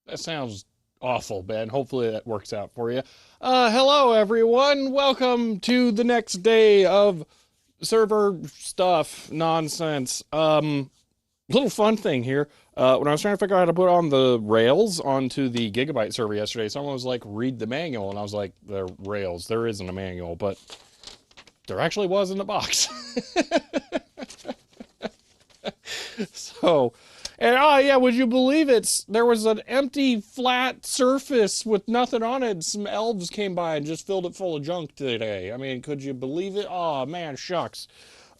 That sounds awful, Ben. Hopefully that works out for you. Hello, everyone. Welcome to the next day of server stuff nonsense. Little fun thing here. When I was trying to figure out how to put on the rails onto the Gigabyte server yesterday, someone was like, read the manual. And I was like, the rails, there isn't a manual, but there actually was in the box. So, and yeah, would you believe it? There was an empty flat surface with nothing on it. Some elves came by and just filled it full of junk today. I mean, could you believe it? Oh man, shucks.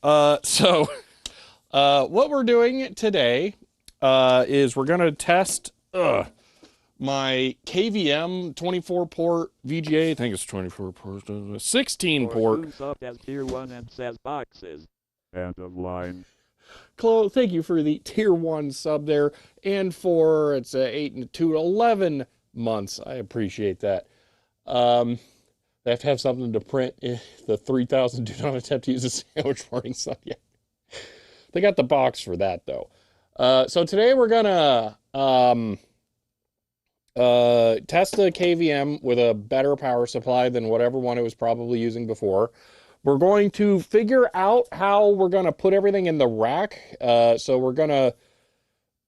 So what we're doing today is we're gonna test my KVM 24 port VGA. I think it's 24 port, 16 port. Who's up as tier 1 and says boxes. End of line. Chloe, thank you for the tier 1 sub there, and for it's 8 and 2 11 months. I appreciate that. They have to have something to print. The 3,000 do not attempt to use a sandwich warning sign yet. They got the box for that though. So today we're gonna test the KVM with a better power supply than whatever one it was probably using before. We're going to figure out how we're going to put everything in the rack. So we're going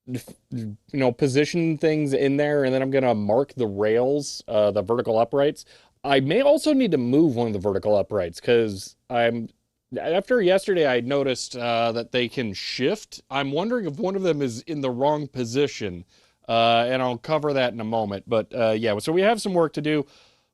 to, position things in there, and then I'm going to mark the rails, the vertical uprights. I may also need to move one of the vertical uprights because after yesterday, I noticed that they can shift. I'm wondering if one of them is in the wrong position, and I'll cover that in a moment. But yeah, so we have some work to do.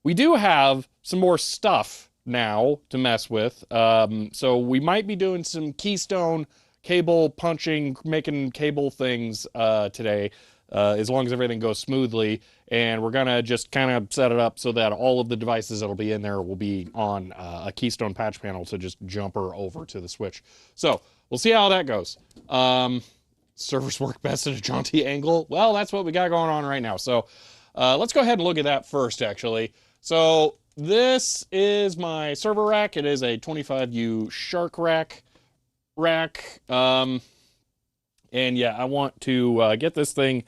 We do have some more stuff now to mess with. So we might be doing some keystone cable punching, making cable things today, as long as everything goes smoothly. And we're gonna just kind of set it up so that all of the devices that'll be in there will be on a keystone patch panel to just jumper over to the switch. So we'll see how that goes. Servers work best at a jaunty angle. Well, that's what we got going on right now. So let's go ahead and look at that first, actually. So this is my server rack. It is a 25U Shark rack. And yeah, I want to get this thing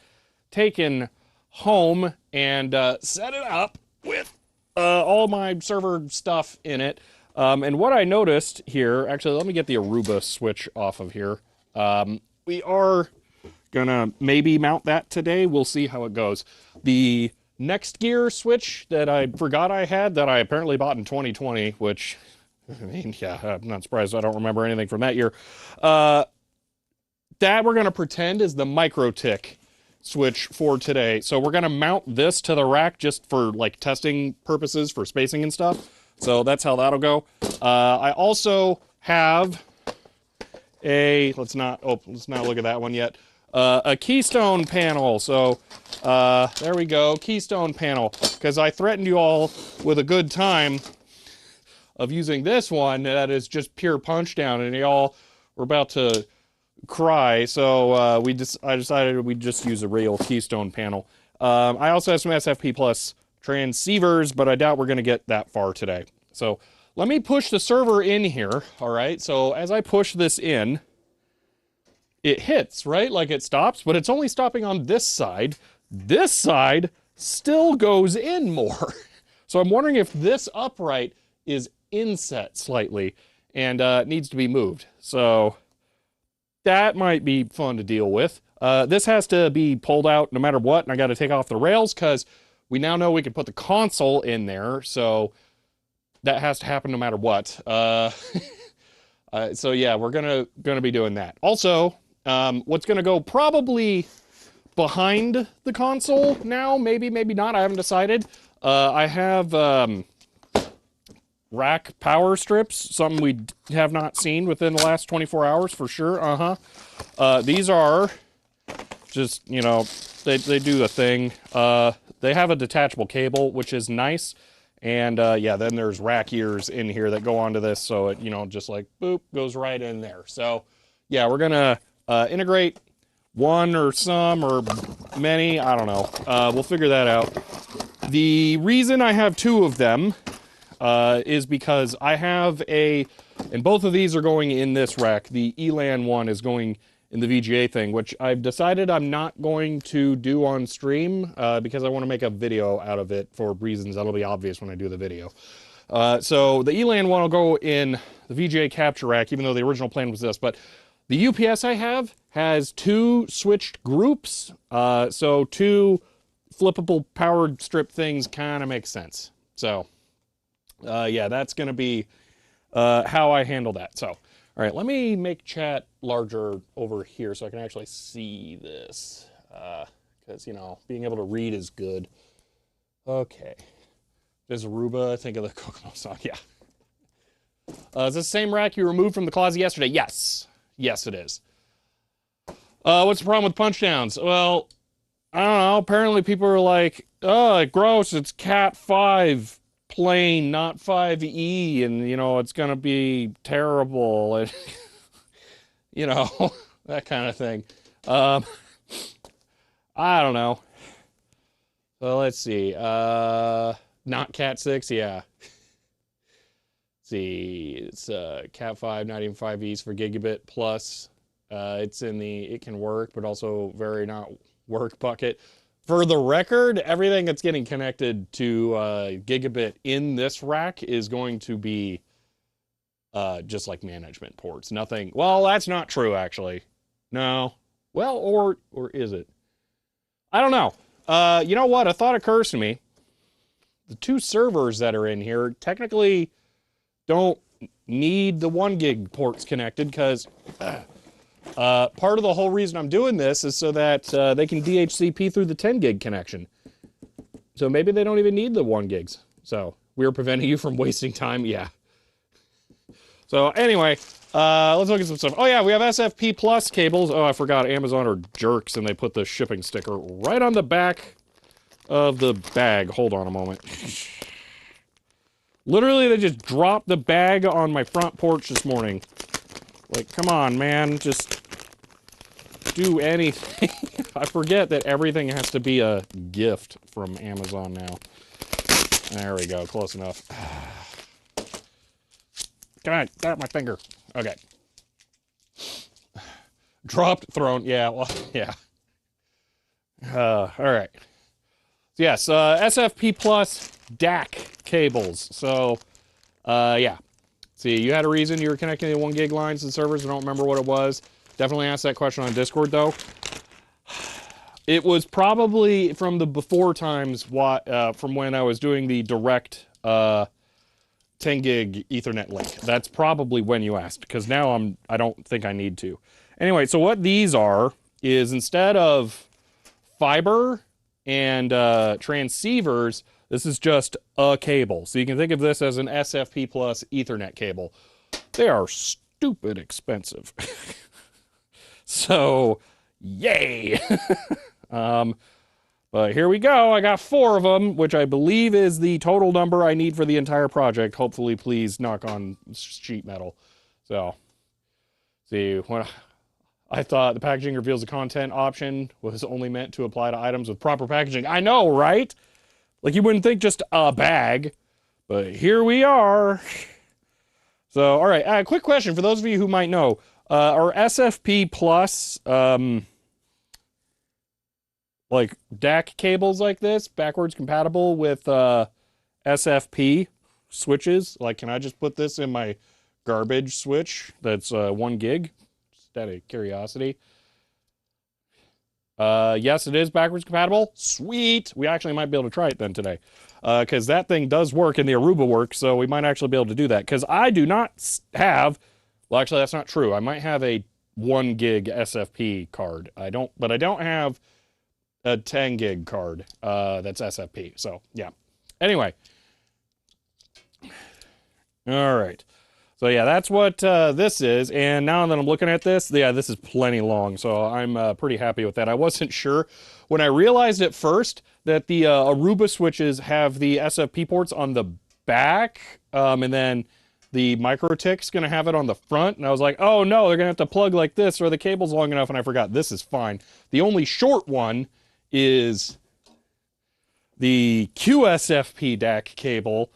taken home and set it up with all my server stuff in it. And what I noticed here, actually, let me get the Aruba switch off of here. We are gonna maybe mount that today. We'll see how it goes. The Next Gear switch that I forgot I had, that I apparently bought in 2020, which, I mean, yeah, I'm not surprised I don't remember anything from that year. That we're going to pretend is the MikroTik switch for today. So we're going to mount this to the rack just for like testing purposes for spacing and stuff. So that's how that'll go. I also have let's not look at that one yet. A keystone panel. So there we go, keystone panel. Because I threatened you all with a good time of using this one that is just pure punch down, and y'all were about to cry. So I decided we'd just use a real keystone panel. I also have some SFP plus transceivers, but I doubt we're going to get that far today. So let me push the server in here. All right. So as I push this in, it hits, right? Like it stops, but it's only stopping on this side. This side still goes in more. So I'm wondering if this upright is inset slightly and needs to be moved. So that might be fun to deal with. This has to be pulled out no matter what, and I got to take off the rails because we now know we can put the console in there. So that has to happen no matter what. So yeah, we're gonna be doing that. Also, what's gonna go probably behind the console now, maybe not. I haven't decided. I have rack power strips, something we have not seen within the last 24 hours for sure. These are just, you know, they do the thing. They have a detachable cable, which is nice. And yeah, then there's rack ears in here that go onto this, so it, you know, just like boop, goes right in there. So yeah, we're gonna integrate one or some or many, I don't know. We'll figure that out. The reason I have two of them is because I have and both of these are going in this rack. The ELAN one is going in the VGA thing, which I've decided I'm not going to do on stream because I want to make a video out of it for reasons that'll be obvious when I do the video. So the ELAN one will go in the VGA capture rack, even though the original plan was this. But the UPS I have has two switched groups, so two flippable powered strip things kind of makes sense. So yeah, that's going to be how I handle that. So all right, let me make chat larger over here so I can actually see this. Because, you know, being able to read is good. Okay. Does Aruba think of the Kokomo song? Yeah. Is this the same rack you removed from the closet yesterday? Yes. Yes, it is. What's the problem with punch downs? Well, I don't know. Apparently people are like, oh, gross, it's Cat 5. Plane, not 5E, and you know it's gonna be terrible, and you know that kind of thing. I don't know. So let's see. Not Cat 6, yeah. Let's see, it's Cat 5, not even 5Es for gigabit plus. It's in the it can work, but also very not work bucket. For the record, everything that's getting connected to gigabit in this rack is going to be just like management ports. Nothing. Well, that's not true, actually. No. Well, or is it? I don't know. You know what? A thought occurs to me. The two servers that are in here technically don't need the 1 gig ports connected because part of the whole reason I'm doing this is so that they can DHCP through the 10 gig connection. So maybe they don't even need the 1 gigs. So we're preventing you from wasting time. Yeah. So anyway, let's look at some stuff. Oh yeah, we have SFP Plus cables. Oh, I forgot Amazon are jerks and they put the shipping sticker right on the back of the bag. Hold on a moment. Literally, they just dropped the bag on my front porch this morning. Like, come on, man, just do anything. I forget that everything has to be a gift from Amazon now. There we go, close enough. Come on, got my finger. Okay. Dropped, thrown, yeah, well, yeah. All right. So yes, SFP Plus DAC cables. So, yeah. See, you had a reason you were connecting the 1 gig lines and servers. I don't remember what it was. Definitely ask that question on Discord, though. It was probably from the before times from when I was doing the direct 10 gig Ethernet link. That's probably when you asked, because now I don't think I need to. Anyway, so what these are is instead of fiber and transceivers, this is just a cable. So you can think of this as an SFP plus Ethernet cable. They are stupid expensive. So, yay! But here we go. I got 4 of them, which I believe is the total number I need for the entire project. Hopefully, please knock on sheet metal. So, see, when I thought the packaging reveals the content option was only meant to apply to items with proper packaging. I know, right? Like, you wouldn't think just a bag, but here we are. So, all right, quick question for those of you who might know. Our SFP plus, like DAC cables like this, backwards compatible with SFP switches. Like, can I just put this in my garbage switch that's 1 gig? Just out of curiosity. Yes, it is backwards compatible. Sweet. We actually might be able to try it then today. Because that thing does work and the Aruba works, so we might actually be able to do that. Because I do not have, well, actually, that's not true. I might have a 1 gig SFP card. But I don't have a 10 gig card that's SFP. So, yeah. Anyway. All right. So yeah, that's what this is. And now that I'm looking at this, yeah, this is plenty long. So I'm pretty happy with that. I wasn't sure when I realized at first that the Aruba switches have the SFP ports on the back, and then the MikroTik's going to have it on the front. And I was like, oh no, they're going to have to plug like this or the cable's long enough. And I forgot this is fine. The only short one is the QSFP DAC cable,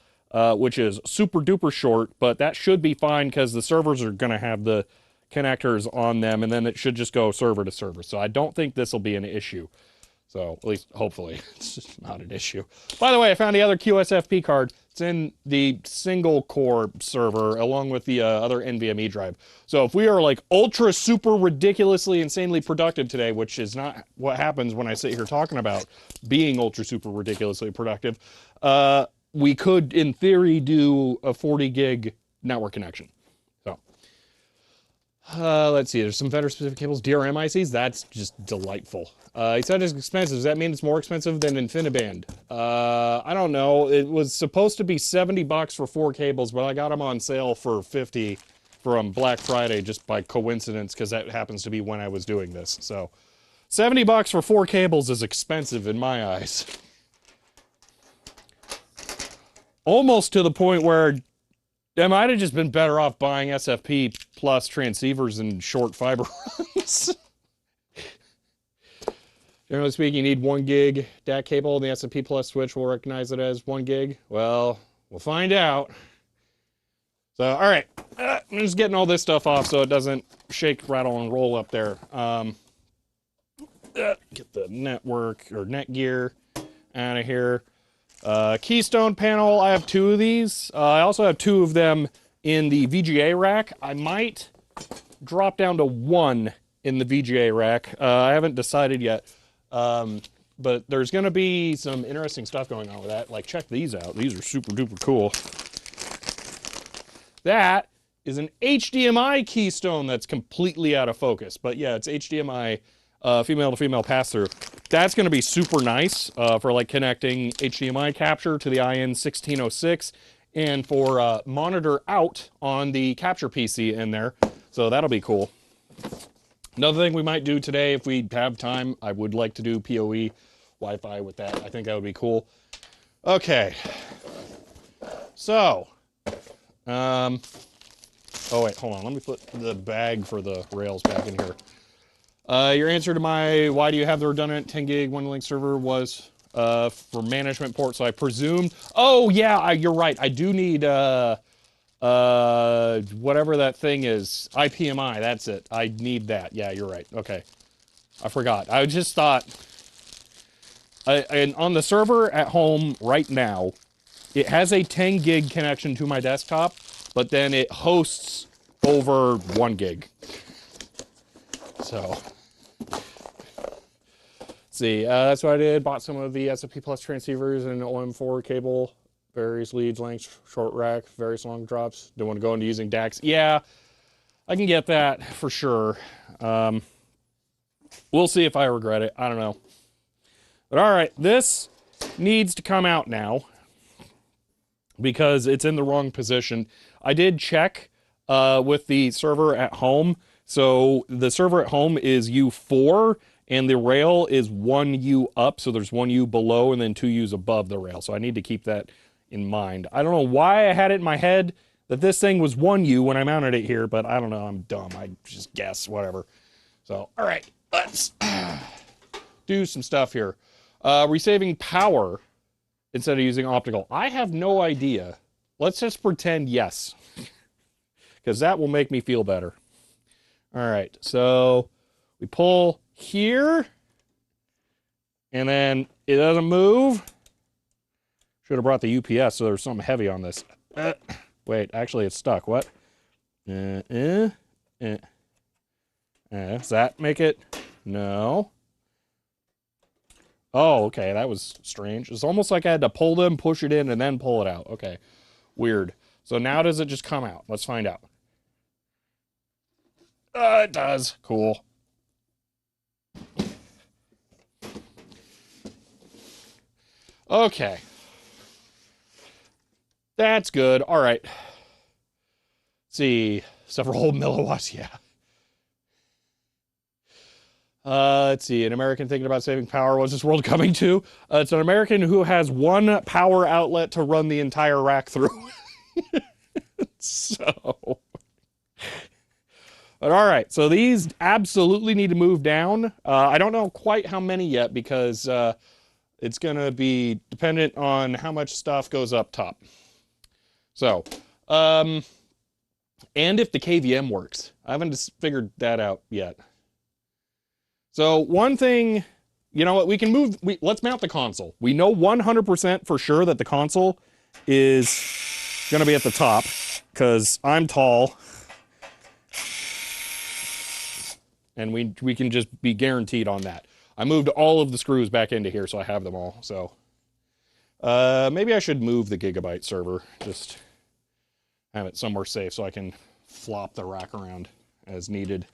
which is super duper short, but that should be fine because the servers are going to have the connectors on them, and then it should just go server to server. So I don't think this will be an issue. So at least hopefully it's just not an issue. By the way, I found the other QSFP card. It's in the single core server along with the other NVMe drive. So if we are like ultra super ridiculously insanely productive today, which is not what happens when I sit here talking about being ultra super ridiculously productive, we could, in theory, do a 40 gig network connection. So, let's see. There's some vendor-specific cables, DRM ICs. That's just delightful. He said it's expensive. Does that mean it's more expensive than InfiniBand? I don't know. It was supposed to be $70 for 4 cables, but I got them on sale for 50 from Black Friday just by coincidence because that happens to be when I was doing this. So, $70 for 4 cables is expensive in my eyes. Almost to the point where I might have just been better off buying SFP plus transceivers and short fiber runs. Generally speaking, you need 1 gig DAC cable, and the SFP plus switch will recognize it as 1 gig. Well, we'll find out. So, all right. I'm just getting all this stuff off so it doesn't shake, rattle, and roll up there. Get the network or Netgear out of here. Keystone panel, I have 2 of these. I also have 2 of them in the VGA rack. I might drop down to 1 in the VGA rack. I haven't decided yet. But there's going to be some interesting stuff going on with that. Like, check these out. These are super duper cool. That is an HDMI keystone that's completely out of focus. But yeah, it's HDMI female to female pass-through. That's going to be super nice for like connecting HDMI capture to the IN1606 and for monitor out on the capture PC in there. So that'll be cool. Another thing we might do today, if we have time, I would like to do PoE Wi-Fi with that. I think that would be cool. Okay. So, oh wait, hold on. Let me put the bag for the rails back in here. Your answer to my why do you have the redundant 10 gig one link server was for management port. So I presumed. Oh yeah, you're right. I do need whatever that thing is, IPMI. That's it. I need that. Yeah, you're right. Okay, I forgot. I just thought. And on the server at home right now, it has a 10 gig connection to my desktop, but then it hosts over 1 gig. So. See, that's what I did. Bought some of the SFP Plus transceivers and OM4 cable, various leads, lengths, short rack, various long drops. Don't want to go into using DACs. Yeah, I can get that for sure. We'll see if I regret it. I don't know. But all right, this needs to come out now because it's in the wrong position. I did check with the server at home. So the server at home is U4. And the rail is 1U up, so there's 1U below and then 2U's above the rail. So I need to keep that in mind. I don't know why I had it in my head that this thing was 1U when I mounted it here, but I don't know. I'm dumb. I just guess, whatever. So, all right, let's do some stuff here. Resaving power instead of using optical. I have no idea. Let's just pretend yes, because that will make me feel better. All right, so we pull here, and then it doesn't move. Should have brought the UPS so there's something heavy on this. Wait, actually it's stuck. What? Does that make it? No. Oh, okay, that was strange. It's almost like I had to pull them, push it in, and then pull it out. Okay, weird. So now does it just come out? Let's find out. It does. Cool. Okay. That's good. All right. Let's see. Several milliwatts. Yeah. Let's see. An American thinking about saving power. What's this world coming to? It's an American who has one power outlet to run the entire rack through. So. But all right. So these absolutely need to move down. I don't know quite how many yet because it's going to be dependent on how much stuff goes up top. So, and if the KVM works. I haven't figured that out yet. So one thing, you know what, we can move, let's mount the console. We know 100% for sure that the console is going to be at the top because I'm tall. And we can just be guaranteed on that. I moved all of the screws back into here, so I have them all. So maybe I should move the Gigabyte server. Just have it somewhere safe so I can flop the rack around as needed.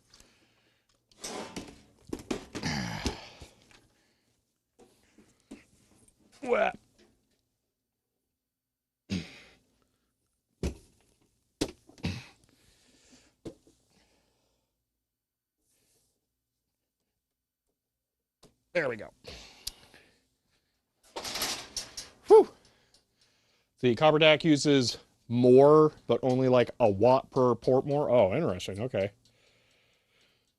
What? There we go. Whew. The copper DAC uses more, but only like a watt per port more. Oh, interesting. Okay.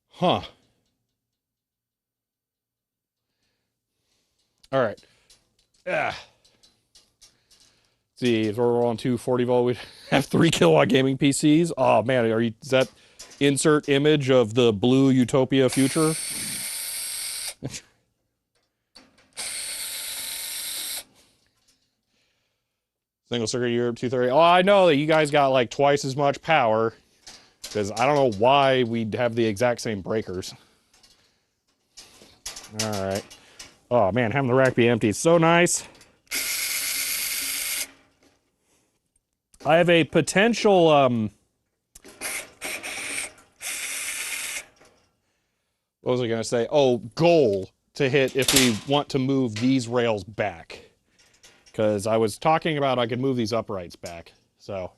Huh. All right. Ah. See, if we're on 240 volt, we'd have 3 kilowatt gaming PCs. Oh man, is that insert image of the blue utopia future? Single circuit Europe 230. Oh, I know that you guys got like twice as much power because I don't know why we'd have the exact same breakers. All right. Oh man, having the rack be empty is so nice. I have a potential what was I gonna say? Oh, goal to hit if we want to move these rails back. Because I was talking about I could move these uprights back. So.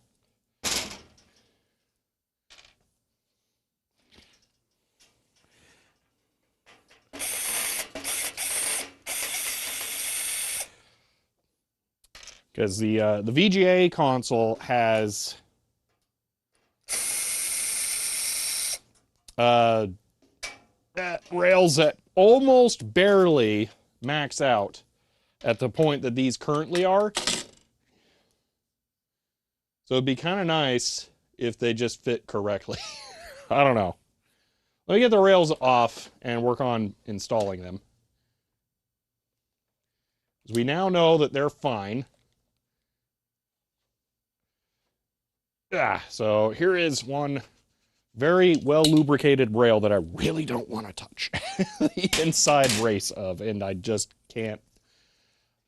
Because the VGA console has rails that almost barely max out at the point that these currently are. So it'd be kind of nice if they just fit correctly. I don't know. Let me get the rails off and work on installing them. Because we now know that they're fine. So here is one very well lubricated rail that I really don't want to touch the inside race of, and I just can't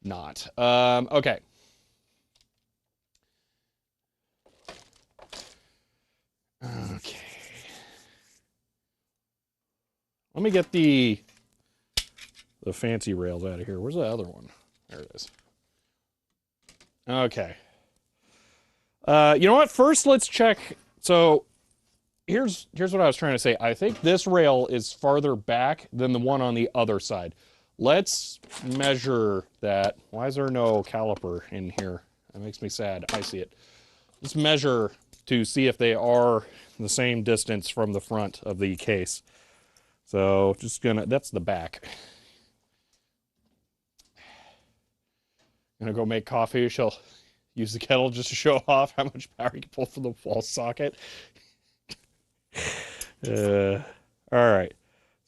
not. Okay. Okay. Let me get the fancy rails out of here. Where's the other one? There it is. Okay. You know what? First, let's check. So here's what I was trying to say. I think this rail is farther back than the one on the other side. Let's measure that. Why is there no caliper in here? That makes me sad. I see it. Let's measure to see if they are the same distance from the front of the case. So just gonna, that's the back. Gonna go make coffee. She'll use the kettle just to show off how much power you can pull from the wall socket. All right.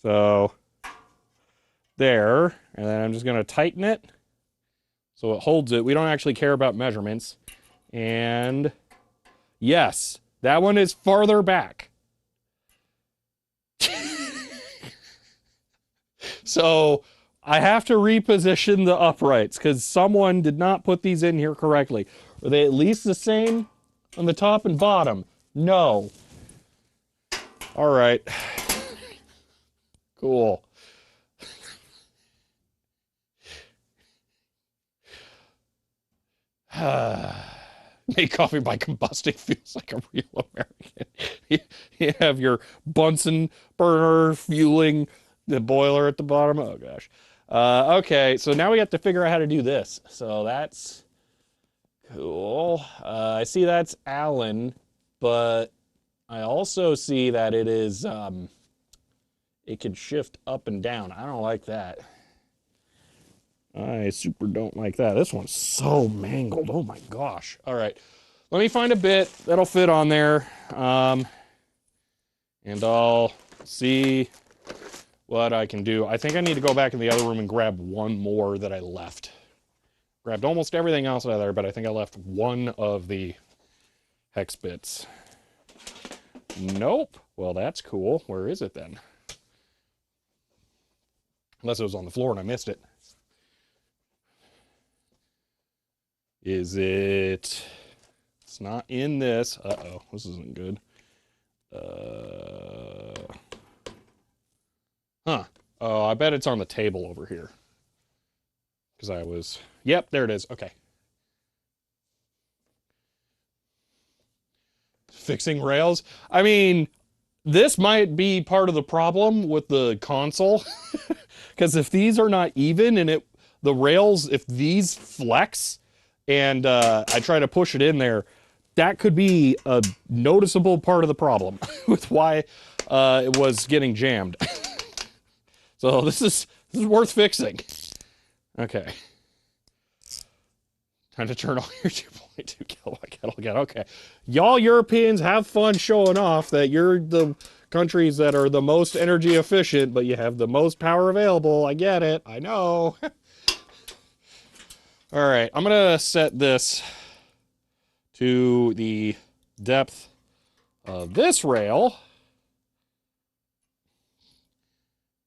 So there, and then I'm just going to tighten it so it holds it. We don't actually care about measurements. And yes, that one is farther back. So I have to reposition the uprights because someone did not put these in here correctly. Are they at least the same on the top and bottom? No. All right. Cool. Make coffee by combusting feels like a real American. You have your Bunsen burner fueling the boiler at the bottom. Oh gosh. Okay, so now we have to figure out how to do this. So that's cool. I see that's Allen, but I also see that it is it can shift up and down. I don't like that. I super don't like that. This one's so mangled. Oh my gosh. All right. Let me find a bit that'll fit on there. And I'll see what I can do. I think I need to go back in the other room and grab one more that I left. Grabbed almost everything else out of there, but I think I left one of the hex bits. Nope. Well, that's cool. Where is it then? Unless it was on the floor and I missed it. Is it? It's not in this. Uh-oh, this isn't good. Huh. Oh, I bet it's on the table over here. Because I was... Yep, there it is. Okay. Fixing rails. I mean, this might be part of the problem with the console. Because if these are not even and the rails, if these flex and I try to push it in there, that could be a noticeable part of the problem with why it was getting jammed. So this is worth fixing. Okay. Time to turn on your 2.2 kilowatt kettle again. Okay. Y'all Europeans have fun showing off that you're the countries that are the most energy efficient, but you have the most power available. I get it. I know. All right. I'm going to set this to the depth of this rail.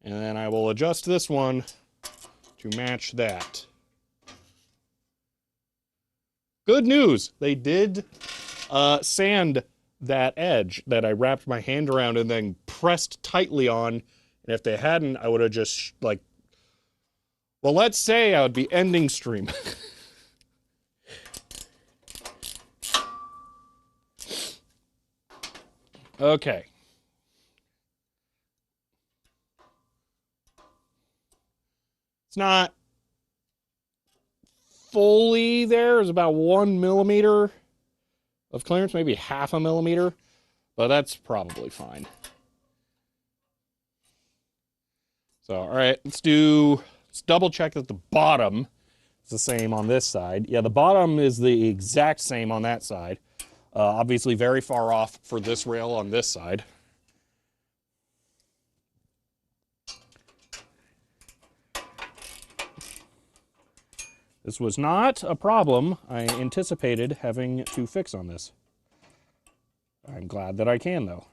And then I will adjust this one to match that. Good news. They did sand that edge that I wrapped my hand around and then pressed tightly on. And if they hadn't, I would have just like, well, let's say I would be ending stream. Okay. It's not fully there. It's about 1 millimeter of clearance, maybe half a millimeter, but that's probably fine. So, all right, let's double check that the bottom is the same on this side. Yeah, the bottom is the exact same on that side. Obviously very far off for this rail on this side. This was not a problem I anticipated having to fix on this. I'm glad that I can, though.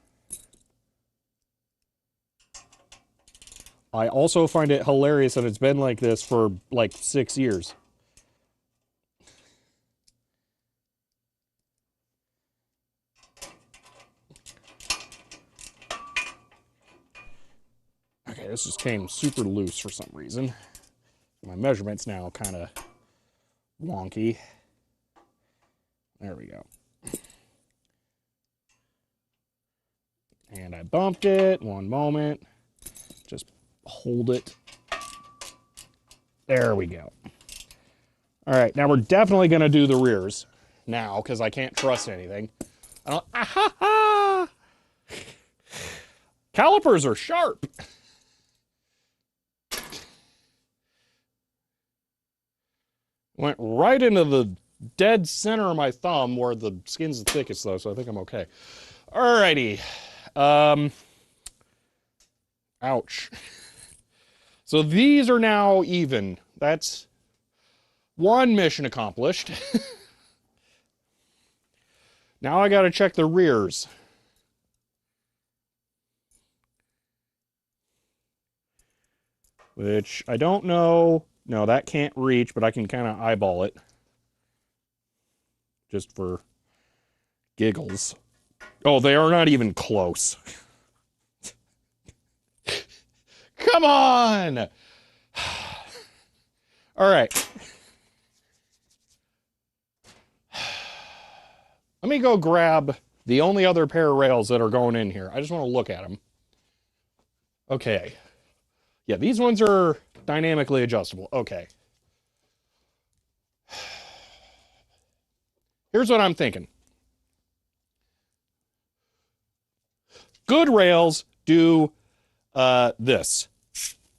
I also find it hilarious that it's been like this for like 6 years. Okay, this just came super loose for some reason. My measurement's now kind of wonky. There we go. And I bumped it. One moment. Just hold it. There we go. All right, now we're definitely going to do the rears now because I can't trust anything. I don't, ah, ha, ha. Calipers are sharp. Went right into the dead center of my thumb where the skin's the thickest though, so I think I'm okay. Alrighty. Ouch. So these are now even. That's one mission accomplished. Now I gotta check the rears. Which I don't know. No, that can't reach, but I can kind of eyeball it. Just for giggles. Oh, they are not even close. Come on! All right. Let me go grab the only other pair of rails that are going in here. I just want to look at them. Okay. Yeah, these ones are dynamically adjustable. Okay. Here's what I'm thinking. Good rails do this.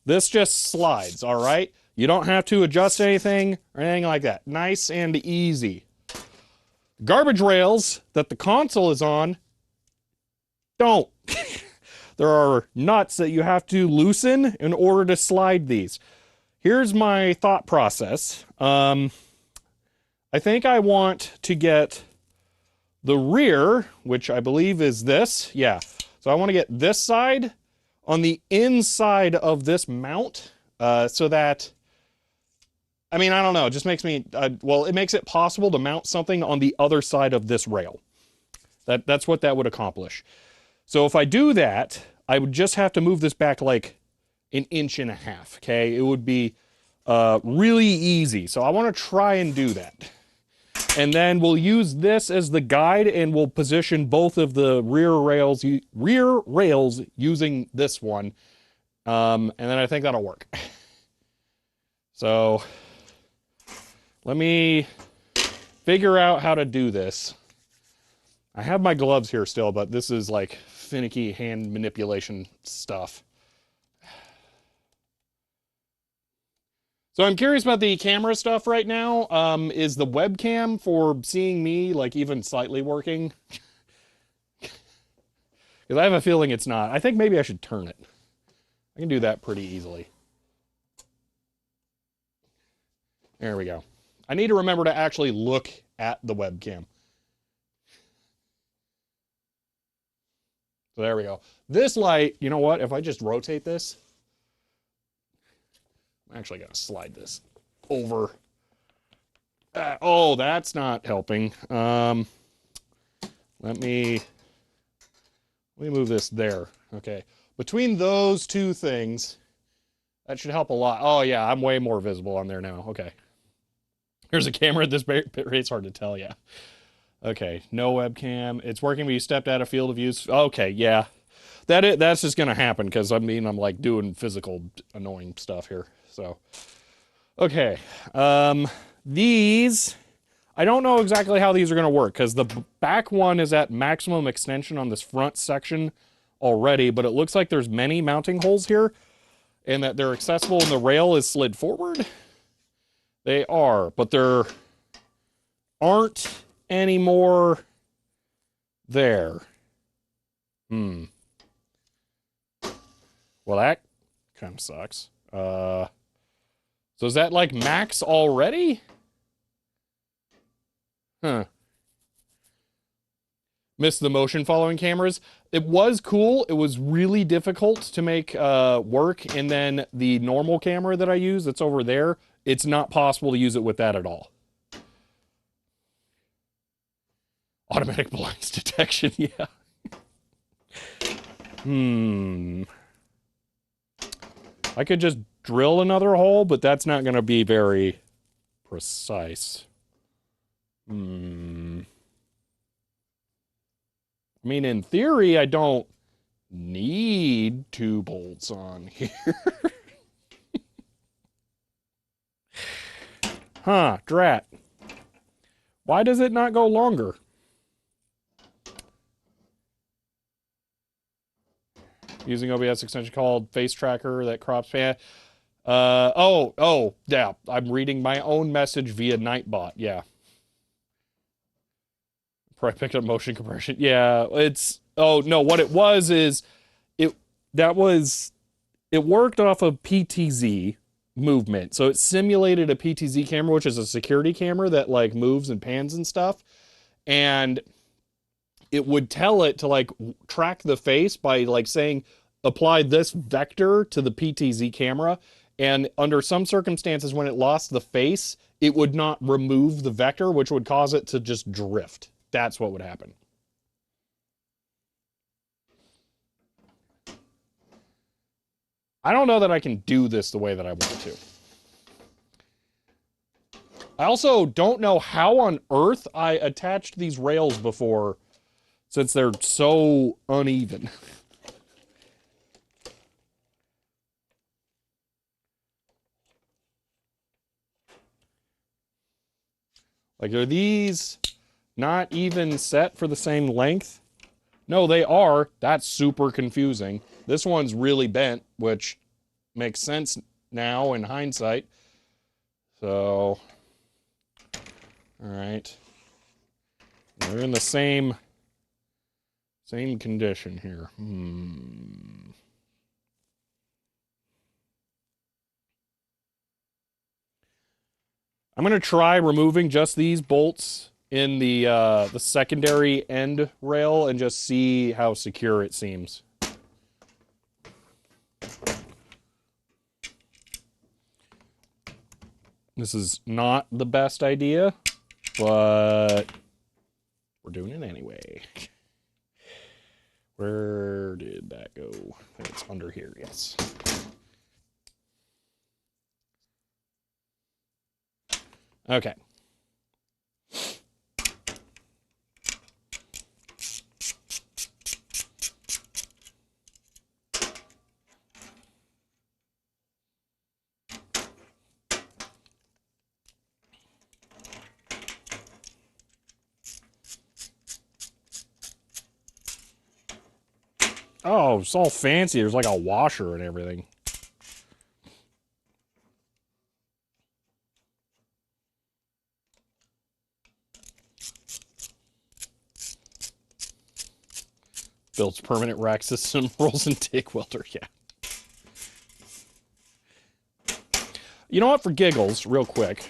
This just slides, all right? You don't have to adjust anything or anything like that. Nice and easy. Garbage rails that the console is on don't. There are nuts that you have to loosen in order to slide these. Here's my thought process. I think I want to get the rear, which I believe is this. Yeah. So I want to get this side on the inside of this mount so that, I mean, I don't know. It just makes me, well, it makes it possible to mount something on the other side of this rail. That's what that would accomplish. So if I do that, I would just have to move this back like 1.5 inches, okay? It would be really easy. So I want to try and do that. And then we'll use this as the guide and we'll position both of the rear rails using this one. And then I think that'll work. So let me figure out how to do this. I have my gloves here still, but this is like finicky hand manipulation stuff. So I'm curious about the camera stuff right now. Is the webcam for seeing me like even slightly working? Because I have a feeling it's not. I think maybe I should turn it. I can do that pretty easily. There we go. I need to remember to actually look at the webcam. So there we go. This light, you know what? If I just rotate this, I'm actually going to slide this over. Oh, that's not helping. Let me move this there. Okay. Between those two things, that should help a lot. Oh, yeah, I'm way more visible on there now. Okay. Here's a camera at this bit rate. It's hard to tell, yeah. Okay, no webcam. It's working, but you stepped out of field of use. Okay, yeah. That's just going to happen because, I mean, I'm like doing physical annoying stuff here. So, okay. These, I don't know exactly how these are going to work because the back one is at maximum extension on this front section already, but it looks like there's many mounting holes here and that they're accessible and the rail is slid forward. They are, but there aren't any more there. Well, that kind of sucks. So is that like max already? Huh. Missed the motion following cameras. It was cool. It was really difficult to make work. And then the normal camera that I use that's over there, it's not possible to use it with that at all. Automatic blinds detection, yeah. I could just drill another hole, but that's not going to be very precise. I mean, in theory, I don't need 2 bolts on here. Huh, drat. Why does it not go longer? Using OBS extension called Face Tracker that crops fan. Oh, yeah. I'm reading my own message via Nightbot. Yeah. Probably picked up motion compression. Yeah, it's, oh, no, what it was is, that was it worked off of PTZ movement. So it simulated a PTZ camera, which is a security camera that like moves and pans and stuff. And it would tell it to like track the face by like saying, apply this vector to the PTZ camera. And under some circumstances, when it lost the face, it would not remove the vector, which would cause it to just drift. That's what would happen. I don't know that I can do this the way that I want to. I also don't know how on earth I attached these rails before, since they're so uneven. Like, are these not even set for the same length? No, they are. That's super confusing. This one's really bent, which makes sense now in hindsight. So, all right. They're in the same condition here. I'm going to try removing just these bolts in the secondary end rail and just see how secure it seems. This is not the best idea, but we're doing it anyway. Where did that go? I think it's under here, yes. Okay. Oh, it's all fancy. There's like a washer and everything. Builds permanent rack system, rolls and TIG welder, yeah. You know what, for giggles, real quick.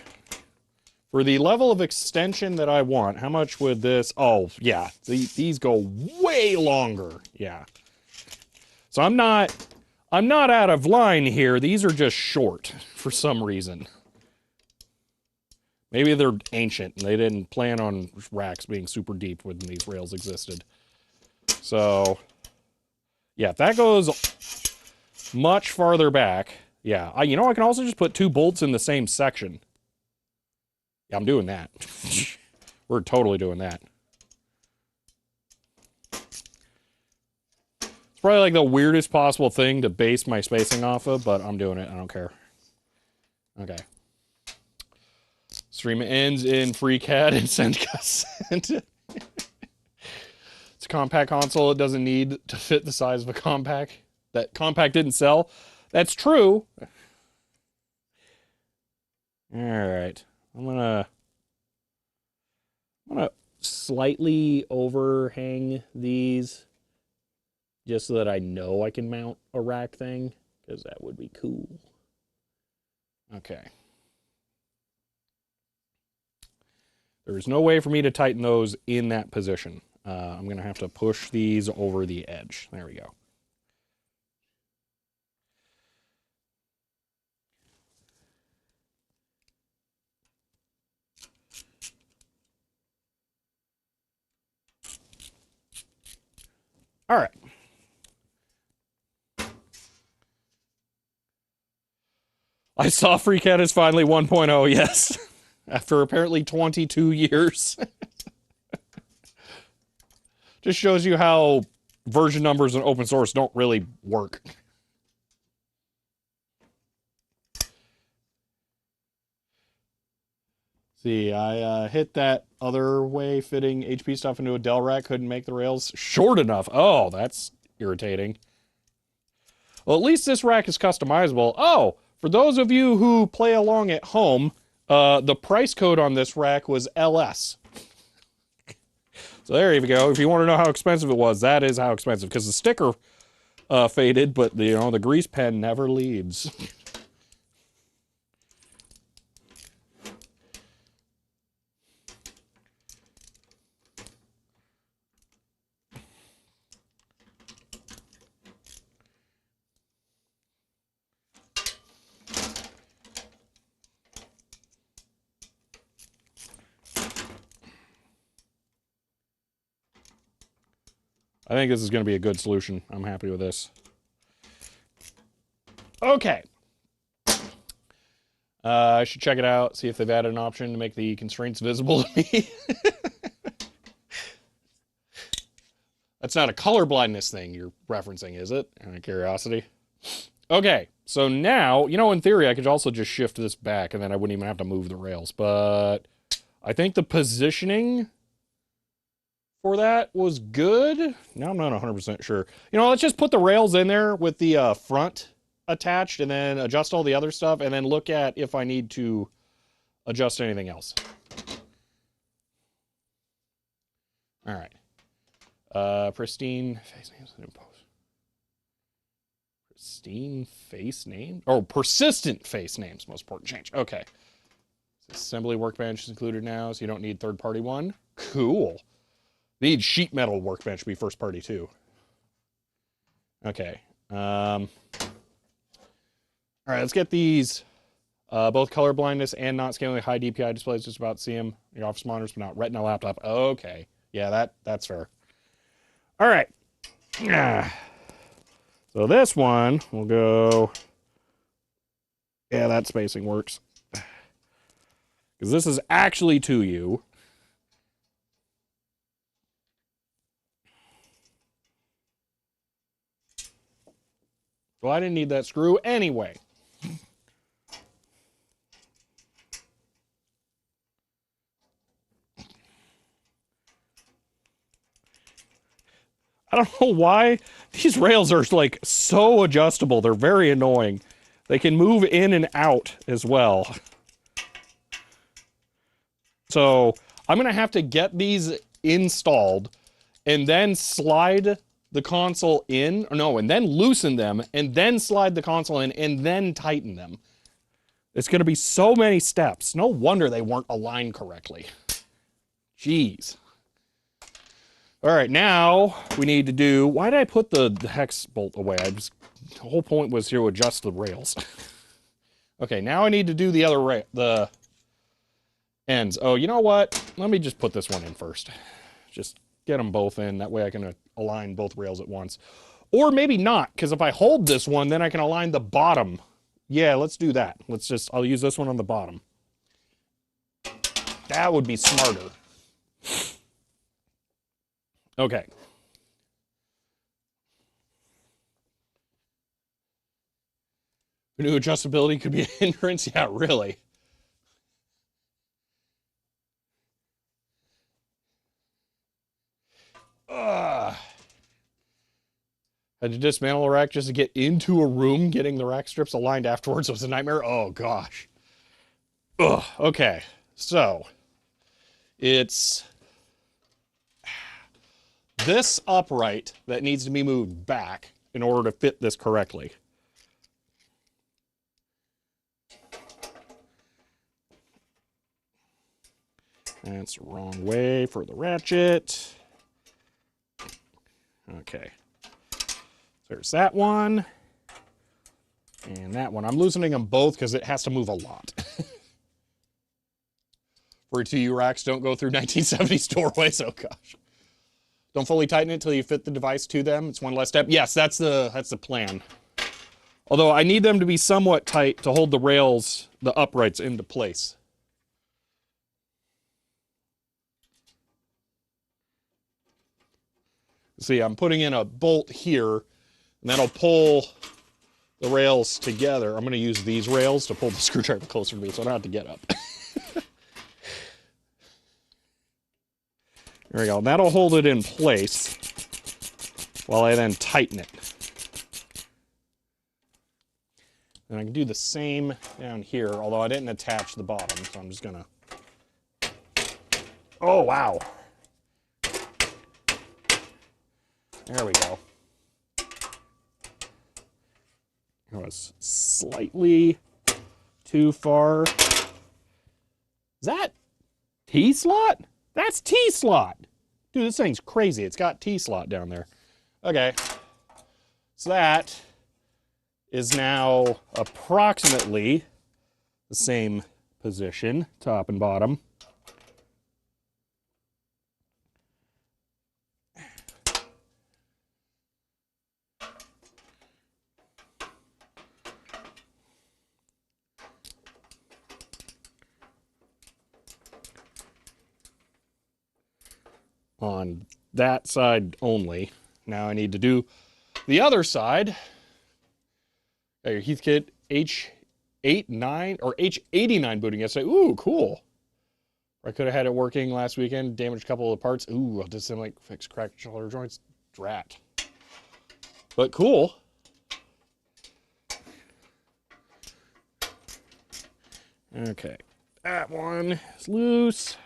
For the level of extension that I want, how much would this... Oh, yeah, these go way longer, yeah. So I'm not out of line here. These are just short for some reason. Maybe they're ancient and they didn't plan on racks being super deep when these rails existed. So, yeah, if that goes much farther back, yeah. You know, I can also just put two bolts in the same section. Yeah, I'm doing that. We're totally doing that. It's probably like the weirdest possible thing to base my spacing off of, but I'm doing it. I don't care. Okay. Stream ends in FreeCAD and send consent. It's a compact console. It doesn't need to fit the size of a compact. That compact didn't sell. That's true. All right. I'm gonna slightly overhang these just so that I know I can mount a rack thing, because that would be cool. Okay. There's no way for me to tighten those in that position. I'm going to have to push these over the edge. There we go. All right. I saw FreeCAD is finally 1.0, yes. After apparently 22 years. Just shows you how version numbers in open source don't really work. See, I hit that other way, fitting HP stuff into a Dell rack, couldn't make the rails short enough. Oh, that's irritating. Well, at least this rack is customizable. Oh, for those of you who play along at home, the price code on this rack was LS. So there you go. If you want to know how expensive it was, that is how expensive. Because the sticker faded, but the grease pen never leaves. I think this is going to be a good solution. I'm happy with this. Okay. I should check it out, see if they've added an option to make the constraints visible to me. That's not a color blindness thing you're referencing, is it? Out of curiosity. Okay, so now, in theory, I could also just shift this back and then I wouldn't even have to move the rails. But I think the positioning for that was good. Now I'm not 100% sure. Let's just put the rails in there with the front attached and then adjust all the other stuff and then look at if I need to adjust anything else. All right. Pristine face names and impose. Pristine face names? Oh, persistent face names. Most important change. Okay. Assembly workbench is included now, so you don't need third-party one. Cool. Need sheet metal workbench to be first party too. Okay. All right, let's get these both color blindness and not scaling high DPI displays. Just about see them in your office monitors, but not Retina laptop. Okay, yeah, that's fair. All right. So this one will go. Yeah, that spacing works because this is actually to you. Well, I didn't need that screw anyway. I don't know why these rails are like so adjustable. They're very annoying. They can move in and out as well. So I'm going to have to get these installed and then slide the console in. No, and then loosen them and then slide the console in and then tighten them. It's going to be so many steps. No wonder they weren't aligned correctly. Jeez. All right, now we need to do. Why did I put the hex bolt away? The whole point was here to adjust the rails. Okay, now I need to do the other the ends. Oh, you know what? Let me just put this one in first. Just get them both in. That way I can align both rails at once. Or maybe not, because if I hold this one, then I can align the bottom. Yeah, let's do that. I'll use this one on the bottom. That would be smarter. Okay. New adjustability could be a hindrance? Yeah, really. Had to dismantle a rack just to get into a room. Getting the rack strips aligned afterwards was a nightmare. Oh, gosh. Ugh. Okay. So, it's this upright that needs to be moved back in order to fit this correctly. That's the wrong way for the ratchet. Okay. There's that one. And that one. I'm loosening them both because it has to move a lot. For 2U racks, don't go through 1970s doorways. Oh, gosh. Don't fully tighten it until you fit the device to them. It's one less step. Yes, that's the plan. Although I need them to be somewhat tight to hold the rails, the uprights, into place. See, I'm putting in a bolt here, and that'll pull the rails together. I'm going to use these rails to pull the screwdriver closer to me so I don't have to get up. There we go. That'll hold it in place while I then tighten it. And I can do the same down here, although I didn't attach the bottom, so I'm just going to... Oh, wow. There we go. I was slightly too far. Is that T-slot? That's T-slot. Dude, this thing's crazy. It's got T-slot down there. Okay. So that is now approximately the same position, top and bottom. On that side only. Now I need to do the other side. Your Heathkit H89 or H89 booting yesterday. Ooh, cool. I could have had it working last weekend, damaged a couple of parts. Ooh, I did some like fix cracked shoulder joints. Drat. But cool. Okay. That one is loose.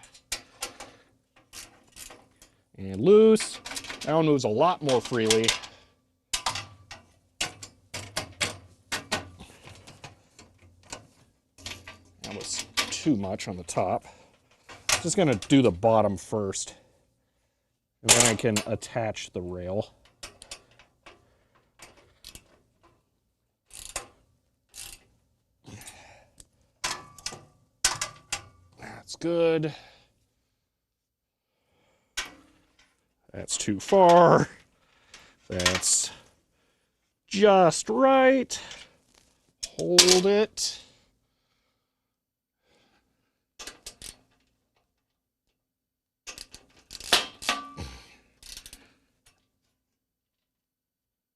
And loose. That one moves a lot more freely. That was too much on the top. Just gonna do the bottom first. And then I can attach the rail. That's good. That's too far. That's just right. Hold it.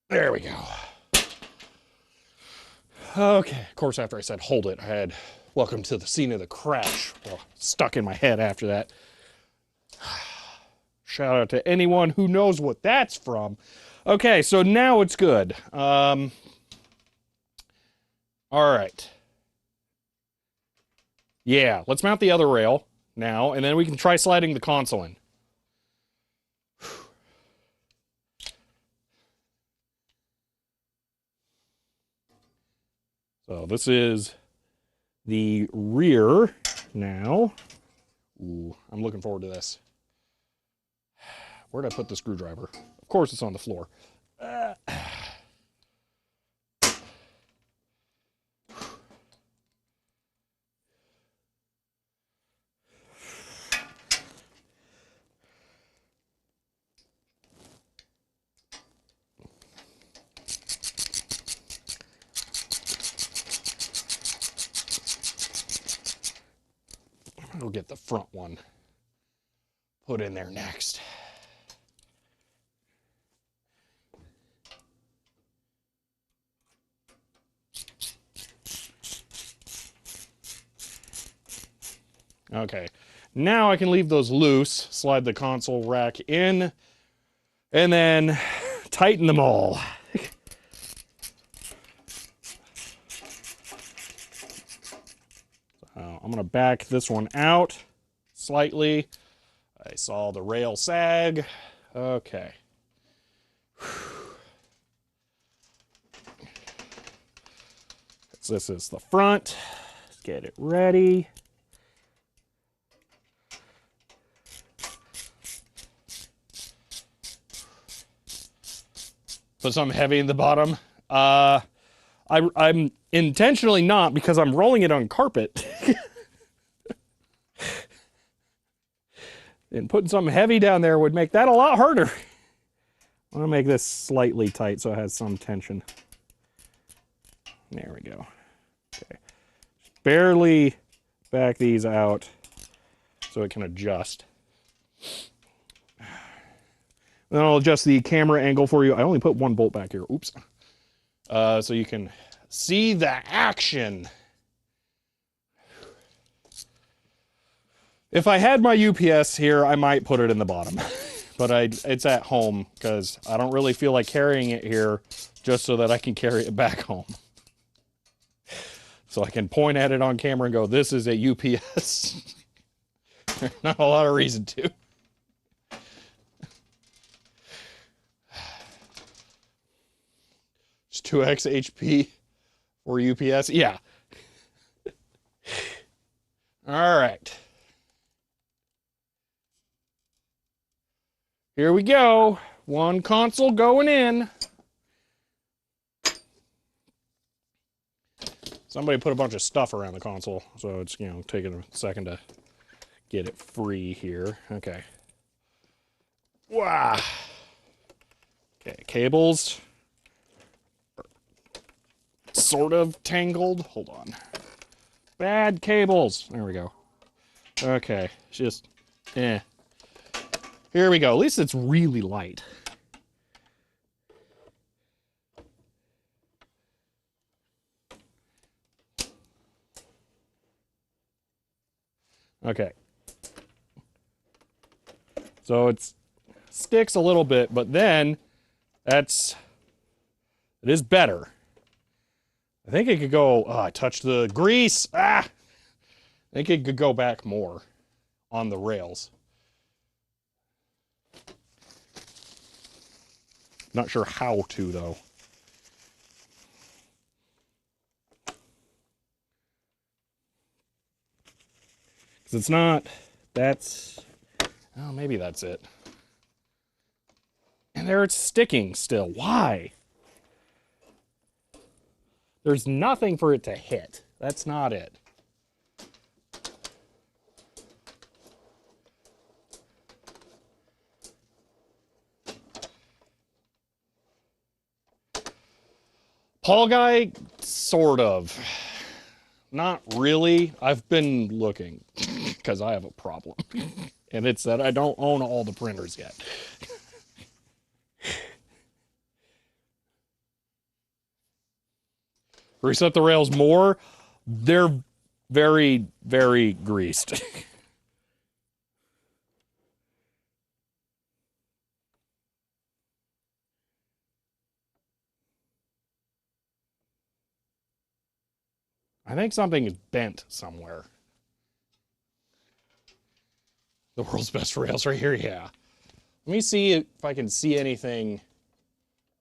There we go. Okay, of course, after I said hold it, I had welcome to the scene of the crash. Well, stuck in my head after that. Shout out to anyone who knows what that's from. Okay, so now it's good. All right. Yeah, let's mount the other rail now, and then we can try sliding the console in. So this is the rear now. Ooh, I'm looking forward to this. Where'd I put the screwdriver? Of course it's on the floor. We'll get the front one put in there next. Okay, now I can leave those loose, slide the console rack in, and then tighten them all. I'm gonna back this one out slightly. I saw the rail sag. Okay. This is the front. Let's get it ready. Put something heavy in the bottom. I'm intentionally not, because I'm rolling it on carpet. And putting something heavy down there would make that a lot harder. I'm gonna make this slightly tight so it has some tension. There we go. Okay. Barely back these out so it can adjust. Then I'll adjust the camera angle for you. I only put one bolt back here. Oops. So you can see the action. If I had my UPS here, I might put it in the bottom. But it's at home because I don't really feel like carrying it here just so that I can carry it back home. So I can point at it on camera and go, this is a UPS. There's not a lot of reason to. It's 2x HP. Or UPS? Yeah. All right. Here we go. One console going in. Somebody put a bunch of stuff around the console, so it's, taking a second to get it free here. Okay. Wow. Okay, cables. Sort of tangled. Hold on. Bad cables. There we go. Okay, just, Here we go. At least it's really light. Okay. So it sticks a little bit, but then it is better. I think it could go, I touched the grease. I think it could go back more on the rails. Not sure how to, though. Because it's not, oh, maybe that's it. And there it's sticking still. Why? There's nothing for it to hit. That's not it. Paul guy, sort of. Not really. I've been looking because I have a problem. And it's that I don't own all the printers yet. Reset the rails more. They're very, very greased. I think something is bent somewhere. The world's best rails right here, yeah. Let me see if I can see anything.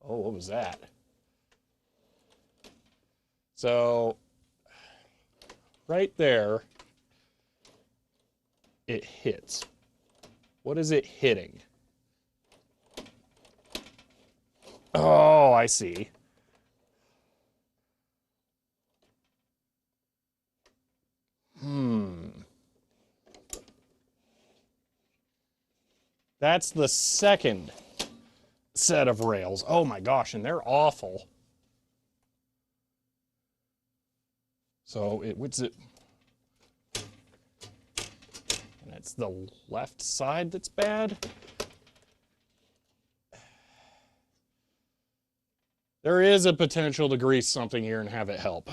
Oh, what was that? So, right there, it hits. What is it hitting? Oh, I see. That's the second set of rails. Oh my gosh, and they're awful. So what's it? And it's the left side that's bad. There is a potential to grease something here and have it help.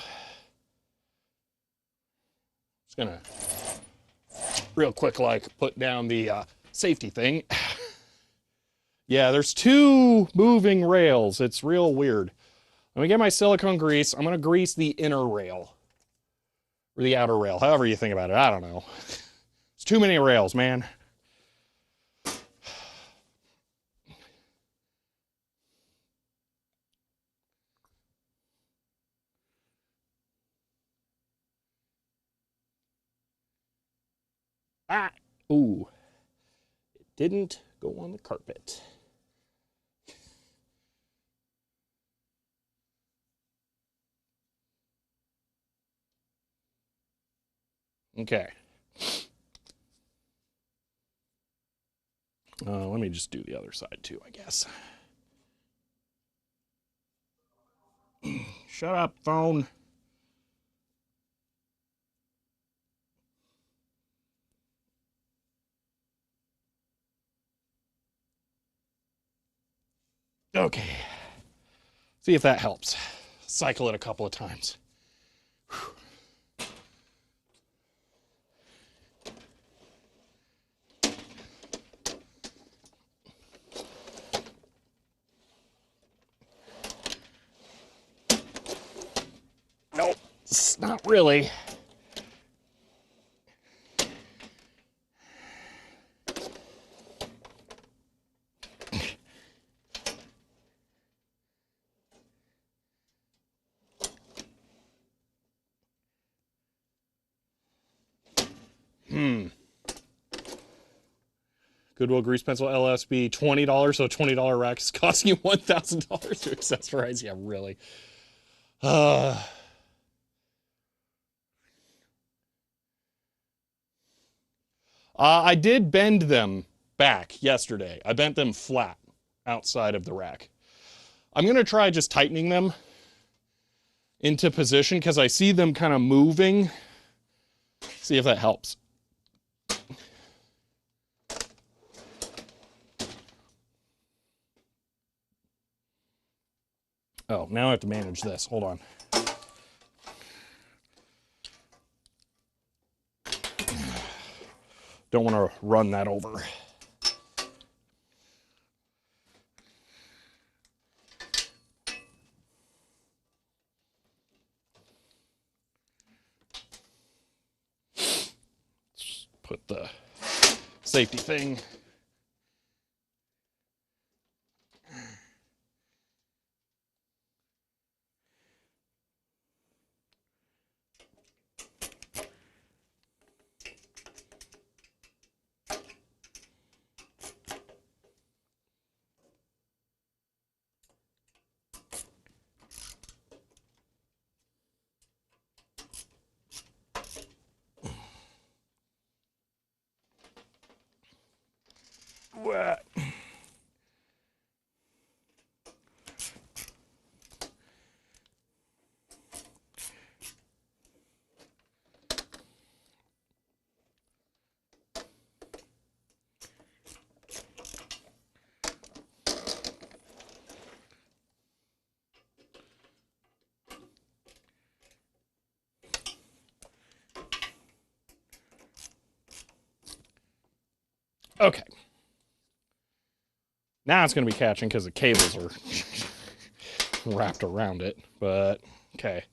Just gonna real quick put down the safety thing. Yeah, there's two moving rails. It's real weird. Let me get my silicone grease. I'm gonna grease the inner rail. Or the outer rail, however you think about it. I don't know. It's too many rails, man. Ah! Ooh. It didn't go on the carpet. Okay. Let me just do the other side too, I guess. Shut up, phone. Okay. See if that helps. Cycle it a couple of times. Nope, it's not really. Goodwill grease pencil LSB $20, so a $20 rack is costing you $1,000 to accessorize. Yeah, really. I did bend them back yesterday. I bent them flat outside of the rack. I'm going to try just tightening them into position because I see them kind of moving. See if that helps. Oh, now I have to manage this. Hold on. Don't want to run that over. Just put the safety thing. What? Okay. Now it's going to be catching because the cables are wrapped around it, but okay.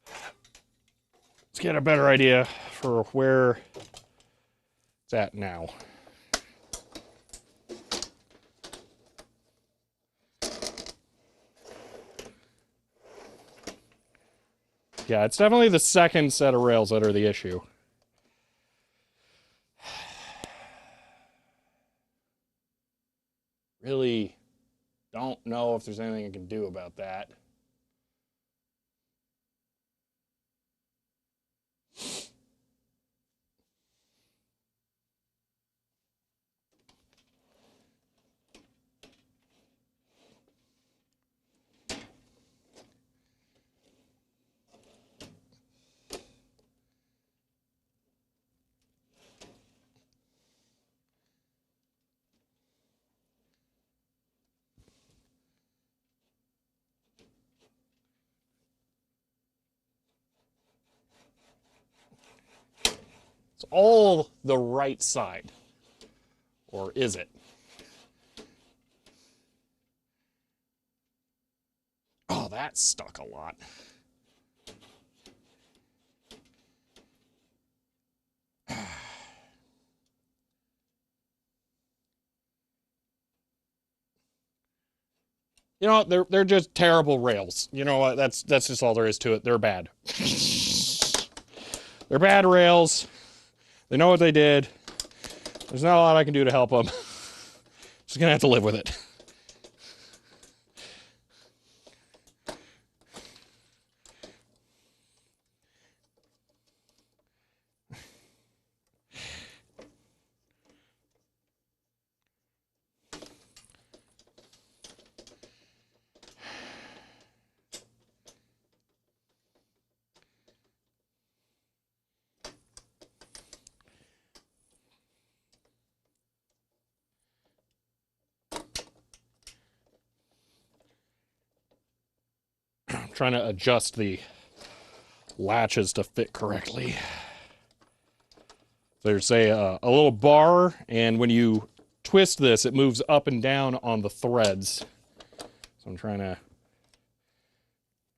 Let's get a better idea for where it's at now. Yeah, it's definitely the second set of rails that are the issue. Really don't know if there's anything I can do about that. It's all the right side. Or is it? Oh, that's stuck a lot. You know, they're just terrible rails. You know what? That's just all there is to it. They're bad. They're bad rails. They know what they did. There's not a lot I can do to help them. Just gonna have to live with it. I'm trying to adjust the latches to fit correctly. There's a little bar, and when you twist this, it moves up and down on the threads. So I'm trying to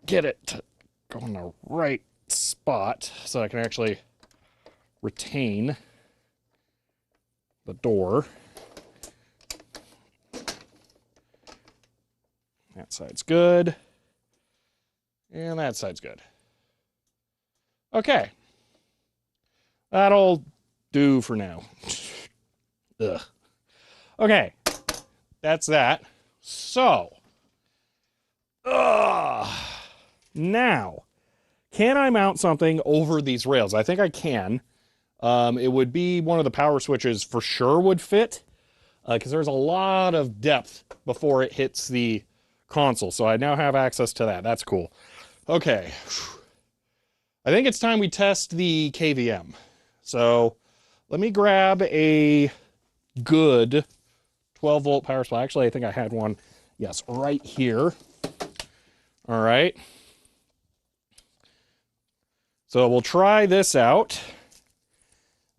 get it to go in the right spot so I can actually retain the door. That side's good. And that side's good. Okay. That'll do for now. Ugh. Okay, that's that. So, now, can I mount something over these rails? I think I can. It would be one of the power switches for sure would fit, because there's a lot of depth before it hits the console. So I now have access to that. That's cool. Okay. I think it's time we test the KVM. So let me grab a good 12 volt power supply. Actually, I think I had one, yes, right here. All right. So we'll try this out.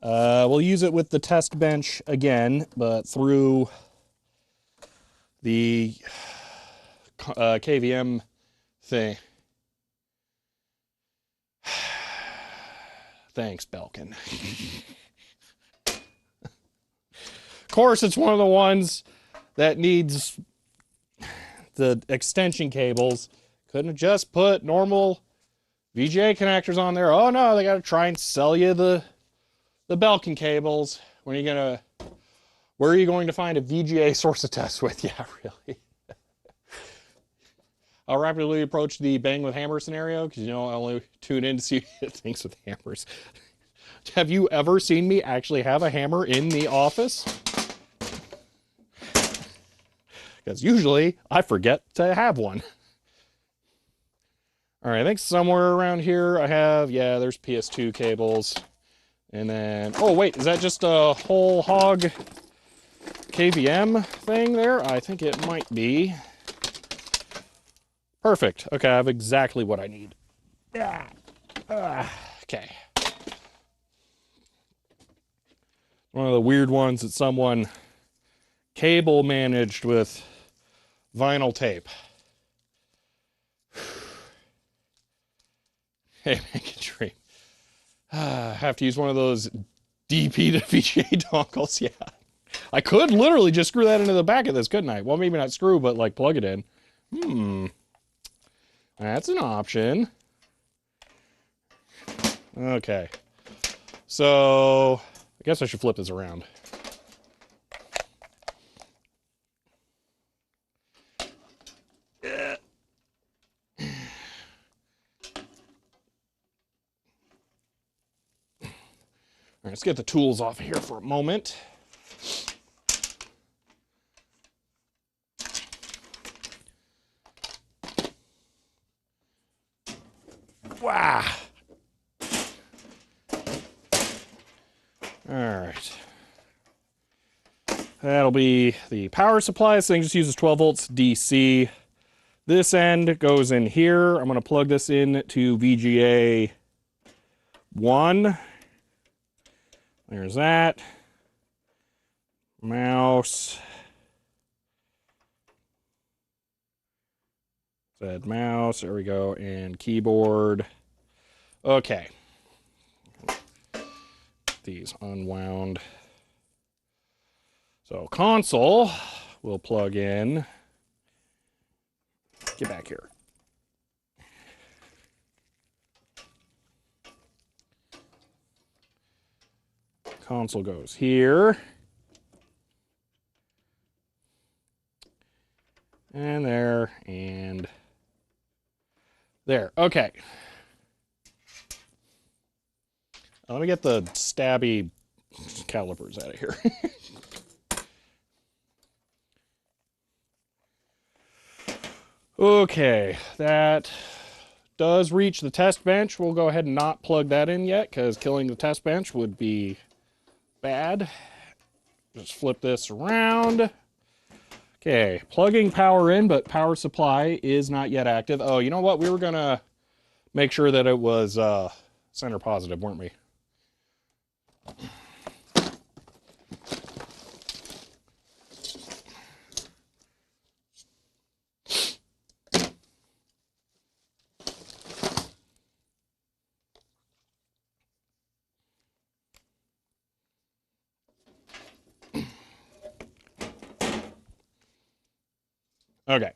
We'll use it with the test bench again, but through the KVM thing. Thanks, Belkin. Of course, it's one of the ones that needs the extension cables. Couldn't have just put normal VGA connectors on there. Oh no, they got to try and sell you the Belkin cables. Where are you going to find a VGA source of test with? Yeah, really. I'll rapidly approach the bang with hammer scenario because I only tune in to see things with hammers. Have you ever seen me actually have a hammer in the office? Because usually I forget to have one. All right, I think somewhere around here I have, yeah, there's PS2 cables. And then, oh wait, is that just a whole hog KVM thing there? I think it might be. Perfect. Okay, I have exactly what I need. Yeah. Okay. One of the weird ones that someone cable managed with vinyl tape. Hey, make a dream. Have to use one of those DP to VGA dongles. Yeah. I could literally just screw that into the back of this, couldn't I? Well, maybe not screw, but like plug it in. That's an option. Okay. So, I guess I should flip this around. All right, let's get the tools off here for a moment. Wow. All right. That'll be the power supply. This thing just uses 12 volts DC. This end goes in here. I'm going to plug this in to VGA 1. There's that. Mouse. Said mouse. There we go. And keyboard. Okay. These unwound. So console will plug in. Get back here. Console goes here. And there, and there. Okay. Let me get the stabby calipers out of here. Okay, that does reach the test bench. We'll go ahead and not plug that in yet because killing the test bench would be bad. Just flip this around. Okay, plugging power in, but power supply is not yet active. Oh, you know what? We were going to make sure that it was center positive, weren't we? Okay.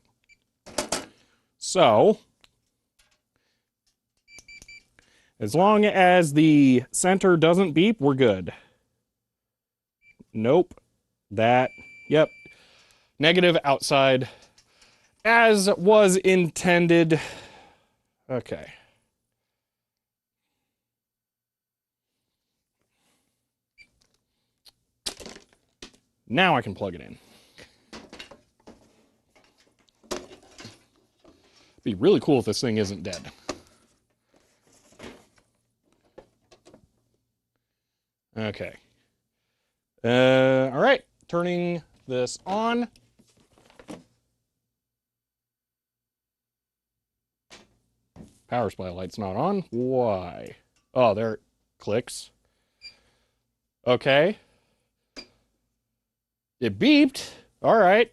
So, as long as the center doesn't beep, we're good. Nope. That Yep. Negative outside. As was intended. Okay. Now I can plug it in. Be really cool if this thing isn't dead. Okay. All right. Turning this on. Power supply light's not on. Why? Oh, there it clicks. Okay. It beeped. All right.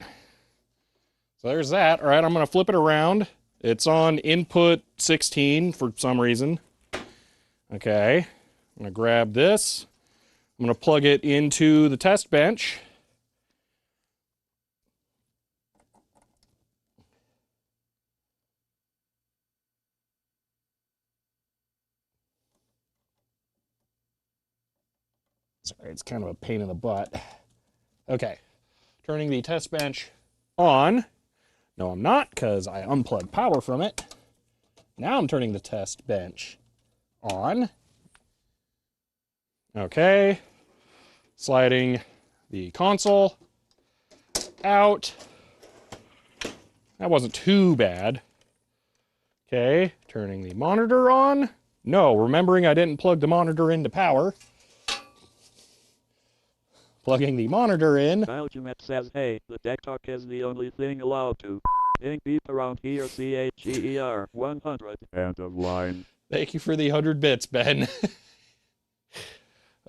So there's that. All right, I'm going to flip it around. It's on input 16 for some reason. Okay. I'm going to grab this. I'm going to plug it into the test bench. Sorry, it's kind of a pain in the butt. Okay. Turning the test bench on. No, I'm not, because I unplugged power from it. Now I'm turning the test bench on. Okay. Sliding the console out. That wasn't too bad. Okay, turning the monitor on. No, remembering I didn't plug the monitor into power. Plugging the monitor in. Ultimate says, hey, the deck talk is the only thing allowed to. Ping beep around here, CHER 100. End of line. Thank you for the 100 bits, Ben.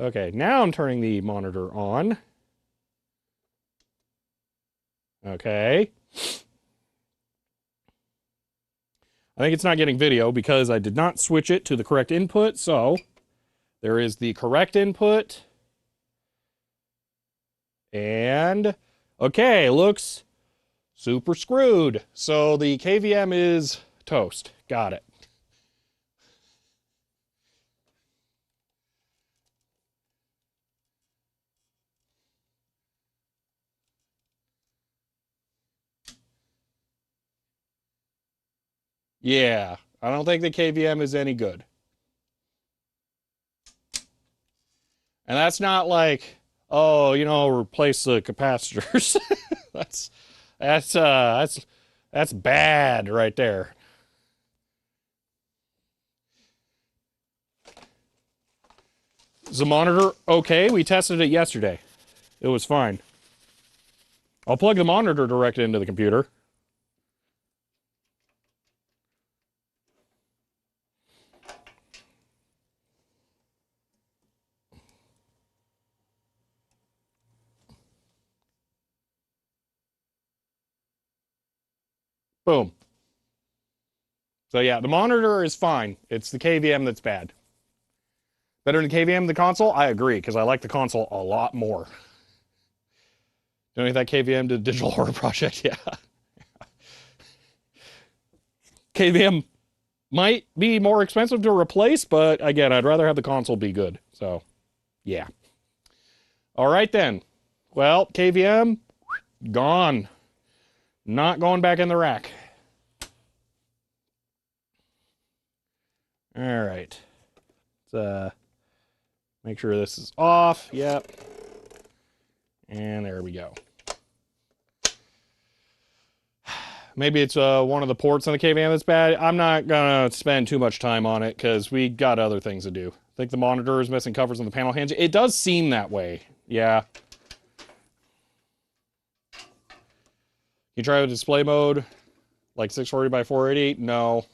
Okay, now I'm turning the monitor on. Okay. I think it's not getting video because I did not switch it to the correct input, so there is the correct input. And, okay, looks super screwed. So the KVM is toast. Got it. Yeah, I don't think the KVM is any good. And that's not like, oh, you know, replace the capacitors. that's that's bad right there. Is the monitor okay? We tested it yesterday. It was fine. I'll plug the monitor directly into the computer. Boom. So yeah, the monitor is fine. It's the KVM that's bad. Better than KVM the console? I agree, because I like the console a lot more. Donate that KVM to the Digital Horror Project, yeah. KVM might be more expensive to replace, but again, I'd rather have the console be good. So, yeah. All right then. Well, KVM, gone. Not going back in the rack. All right. Let's make sure this is off. Yep. And there we go. Maybe it's one of the ports on the KVM that's bad. I'm not going to spend too much time on it because we got other things to do. I think the monitor is missing covers on the panel hinge. It does seem that way. Yeah. You try with display mode, like 640 by 480? No.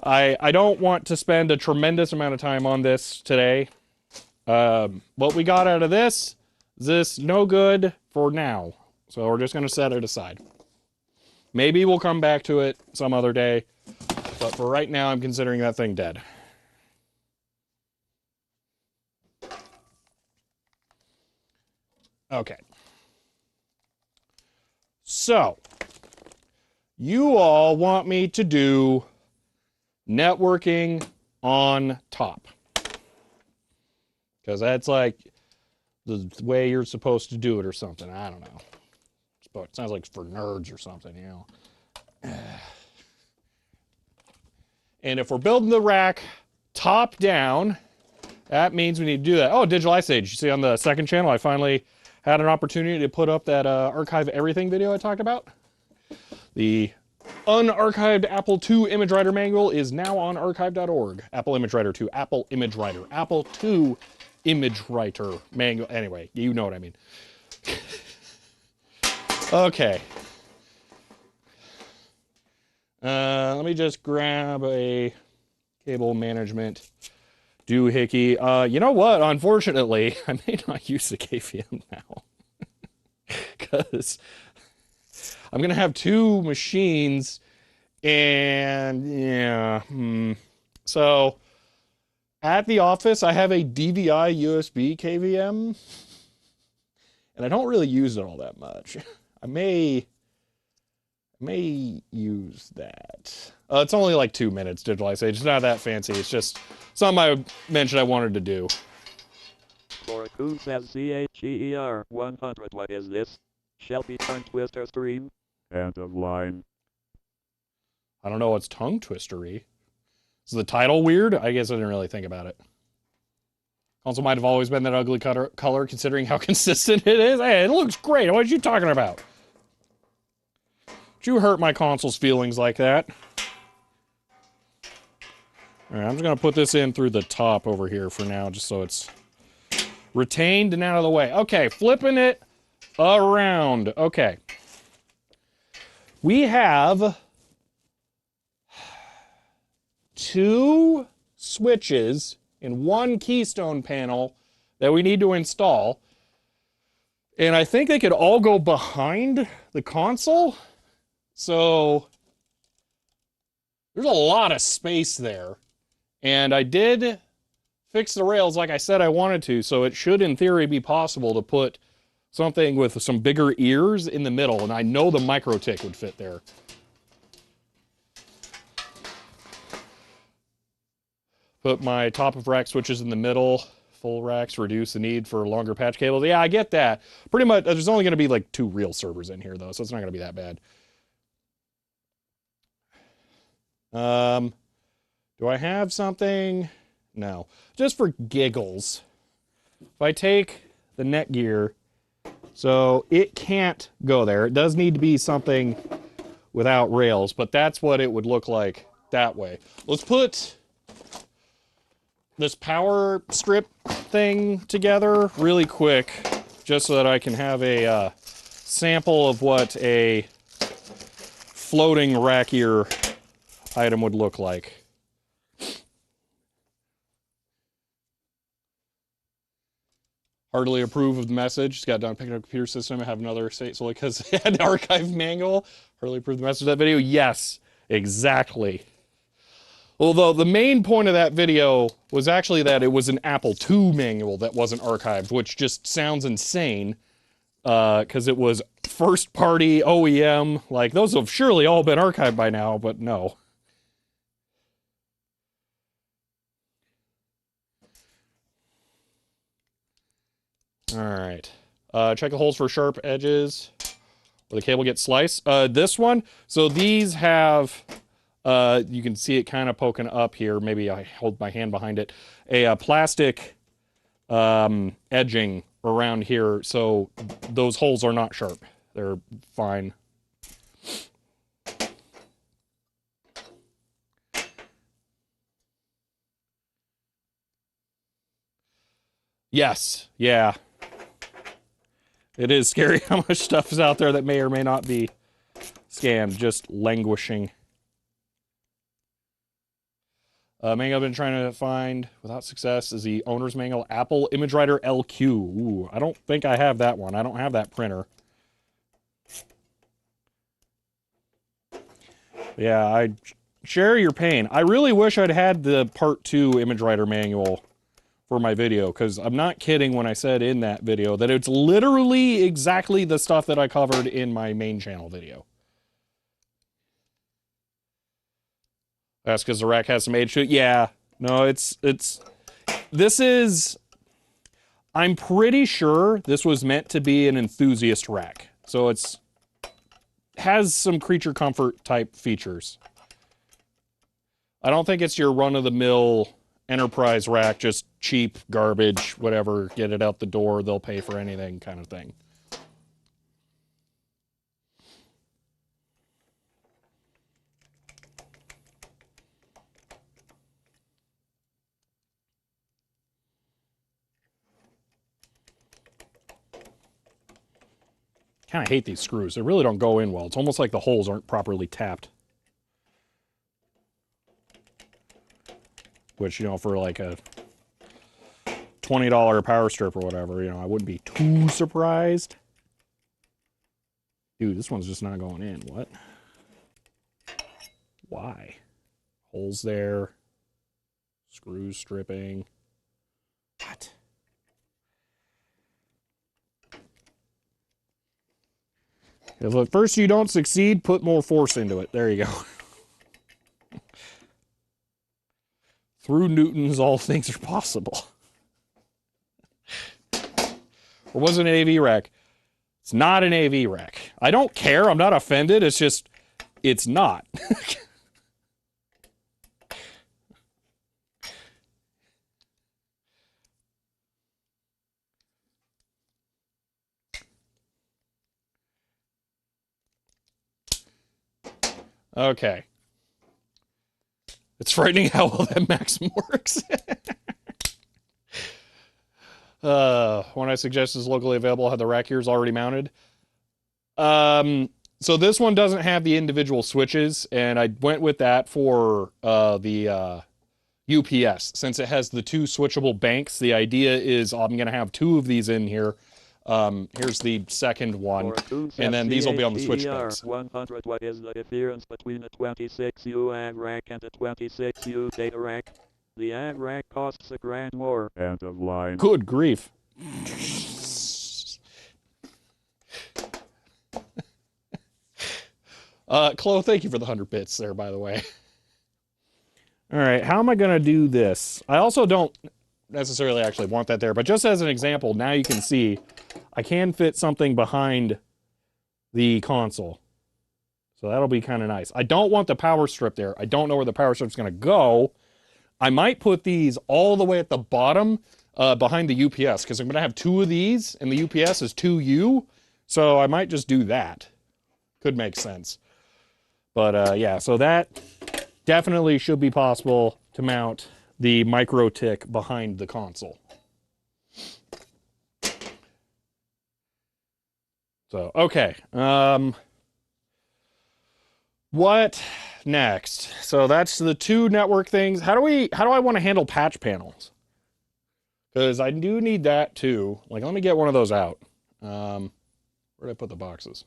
I don't want to spend a tremendous amount of time on this today. What we got out of this is this no good for now. So we're just going to set it aside. Maybe we'll come back to it some other day. But for right now, I'm considering that thing dead. Okay. So, you all want me to do networking on top. Because that's like the way you're supposed to do it or something. I don't know. It sounds like it's for nerds or something, you know. And if we're building the rack top down, that means we need to do that. Oh, Digital Ice Age. You see on the second channel, I finally had an opportunity to put up that archive everything video I talked about. The unarchived Apple II image writer manual is now on archive.org. Apple Image Writer 2, Apple Image Writer, Apple II image writer manual. Anyway, you know what I mean. Okay. Let me just grab a cable management doohickey. You know what? Unfortunately, I may not use the KVM now. Because I'm going to have two machines and yeah. So at the office, I have a DVI USB KVM and I don't really use it all that much. I may use that. It's only like 2 minutes, Digital Ice Age. It's not that fancy. It's just something I mentioned I wanted to do. Coracoon says CHER 100. What is this? Shelby tongue twister stream? End of line. I don't know what's tongue twistery. Is the title weird? I guess I didn't really think about it. Console might have always been that ugly color considering how consistent it is. Hey, it looks great. What are you talking about? Did you hurt my console's feelings like that? All right, I'm just going to put this in through the top over here for now, just so it's retained and out of the way. Okay, flipping it around. Okay. We have 2 switches in 1 keystone panel that we need to install. And I think they could all go behind the console. So there's a lot of space there. And I did fix the rails like I said I wanted to, so it should in theory be possible to put something with some bigger ears in the middle, and I know the MikroTik would fit there. Put my top of rack switches in the middle. Full racks reduce the need for longer patch cables. Yeah, I get that. Pretty much, there's only going to be like 2 real servers in here though, so it's not going to be that bad. Do I have something? No. Just for giggles, if I take the Netgear, so it can't go there. It does need to be something without rails, but that's what it would look like that way. Let's put this power strip thing together really quick, just so that I can have a sample of what a floating rack ear item would look like. Heartily approve of the message. Just got done picking up a computer system. I have another state solely because it had the archive manual. Heartily approve the message of that video. Yes, exactly. Although the main point of that video was actually that it was an Apple II manual that wasn't archived, which just sounds insane because it was first party OEM. Like, those have surely all been archived by now, but no. All right. Check the holes for sharp edges where the cable gets sliced. This one, so these have, you can see it kind of poking up here. Maybe I hold my hand behind it. A plastic edging around here, so those holes are not sharp. They're fine. Yes, yeah. It is scary how much stuff is out there that may or may not be scanned, just languishing. Manual I've been trying to find without success is the owner's manual, Apple Image Writer LQ. Ooh, I don't think I have that one. I don't have that printer. Yeah, I share your pain. I really wish I'd had the Part 2 Image Writer manual for my video, because I'm not kidding when I said in that video that it's literally exactly the stuff that I covered in my main channel video. That's because the rack has some age to it. Yeah, no, this is, I'm pretty sure this was meant to be an enthusiast rack. So it's has some creature comfort type features. I don't think it's your run-of-the-mill enterprise rack, just cheap garbage, whatever, get it out the door, they'll pay for anything kind of thing. Kind of hate these screws. They really don't go in well. It's almost like the holes aren't properly tapped. Which, you know, for like a $20 power strip or whatever, you know, I wouldn't be too surprised. Dude, this one's just not going in. What? Why? Holes there. Screws stripping. What? If at first you don't succeed, put more force into it. There you go. Through Newtons, all things are possible. Or was it an AV rack? It's not an AV rack. I don't care. I'm not offended. It's just, it's not. Okay. It's frightening how well that Maxim works. One I suggest is locally available, have the rack gears already mounted. So this one doesn't have the individual switches, and I went with that for the UPS. Since it has the two switchable banks, the idea is I'm going to have two of these in here. Here's the second one, and then these will be on the switch banks. 100. What is the difference between a 26U ag rack and a 26U data rack? The ag rack costs $1,000 more. End of line. Good grief. Chloe, thank you for the 100 bits there, by the way. All right, how am I going to do this? I also don't necessarily actually want that there, but just as an example, now you can see I can fit something behind the console. So that'll be kind of nice. I don't want the power strip there. I don't know where the power strip's going to go. I might put these all the way at the bottom behind the UPS, because I'm going to have two of these, and the UPS is 2U, so I might just do that. Could make sense. But yeah, so that definitely should be possible to mount the micro tick behind the console. So, okay. What next? So that's the two network things. How do I want to handle patch panels? Because I do need that too. Like, let me get one of those out. Where did I put the boxes?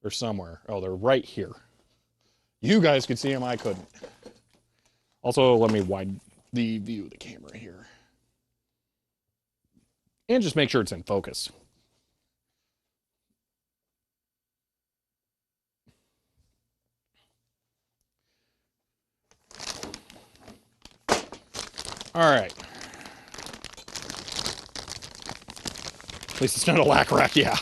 They're somewhere. Oh, they're right here. You guys could see them, I couldn't. Also, let me widen the view of the camera here. And just make sure it's in focus. All right. At least it's not a lac rack, yeah.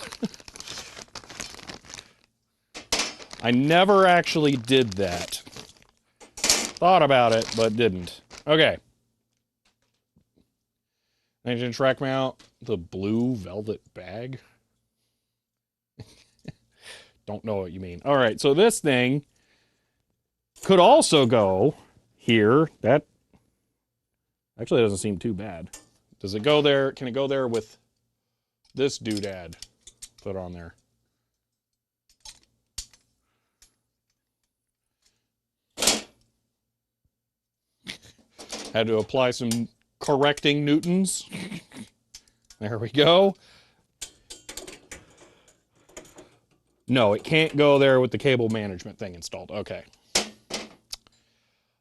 I never actually did that. Thought about it, but didn't. Okay. 19-inch rack mount, the blue velvet bag. Don't know what you mean. All right, so this thing could also go here. That actually doesn't seem too bad. Does it go there? Can it go there with this doodad put on there? Had to apply some correcting newtons. There we go. No, it can't go there with the cable management thing installed. Okay.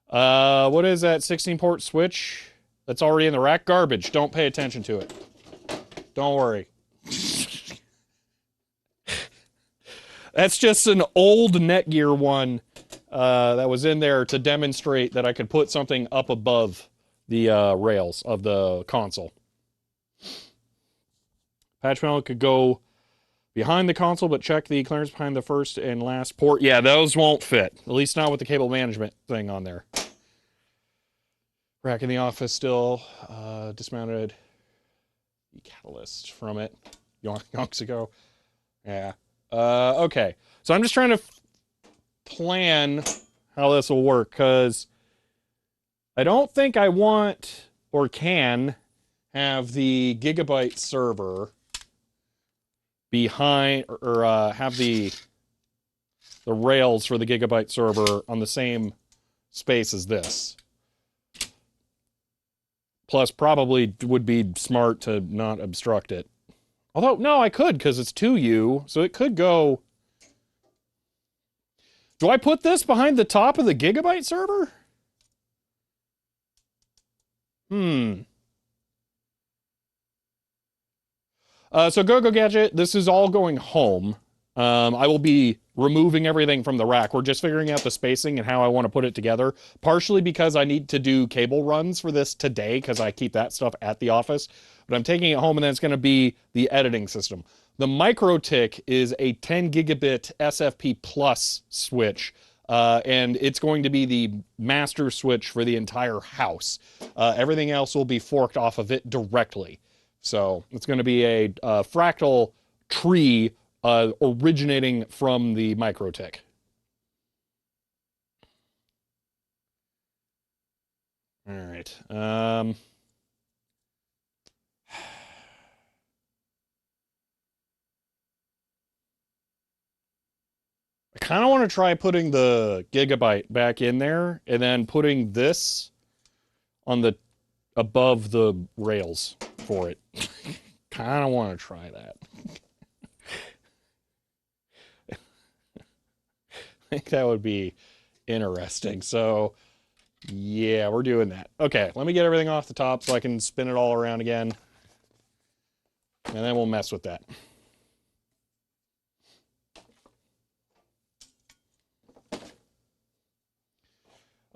What is that 16-port switch? That's already in the rack. Garbage. Don't pay attention to it. Don't worry. That's just an old Netgear one that was in there to demonstrate that I could put something up above the rails of the console. Patch panel could go behind the console, but check the clearance behind the first and last port. Yeah, those won't fit. At least not with the cable management thing on there. Rack in the office still. Dismounted catalyst from it yonks ago. Yeah. Okay. So I'm just trying to plan how this will work, because I don't think I want or can have the gigabyte server behind, or have the rails for the gigabyte server on the same space as this. Plus, probably would be smart to not obstruct it. Although, no, I could, because it's 2U, so it could go... Do I put this behind the top of the gigabyte server? So Go Gadget, this is all going home. I will be removing everything from the rack. We're just figuring out the spacing and how I want to put it together. Partially because I need to do cable runs for this today, because I keep that stuff at the office. But I'm taking it home, and then it's going to be the editing system. The MikroTik is a 10 gigabit SFP plus switch. And it's going to be the master switch for the entire house. Everything else will be forked off of it directly. So it's going to be a fractal tree originating from the MikroTik. All right. I kind of want to try putting the gigabyte back in there and then putting this on the above the rails for it. Kind of want to try that. I think that would be interesting. So, yeah, we're doing that. Okay, let me get everything off the top so I can spin it all around again. And then we'll mess with that.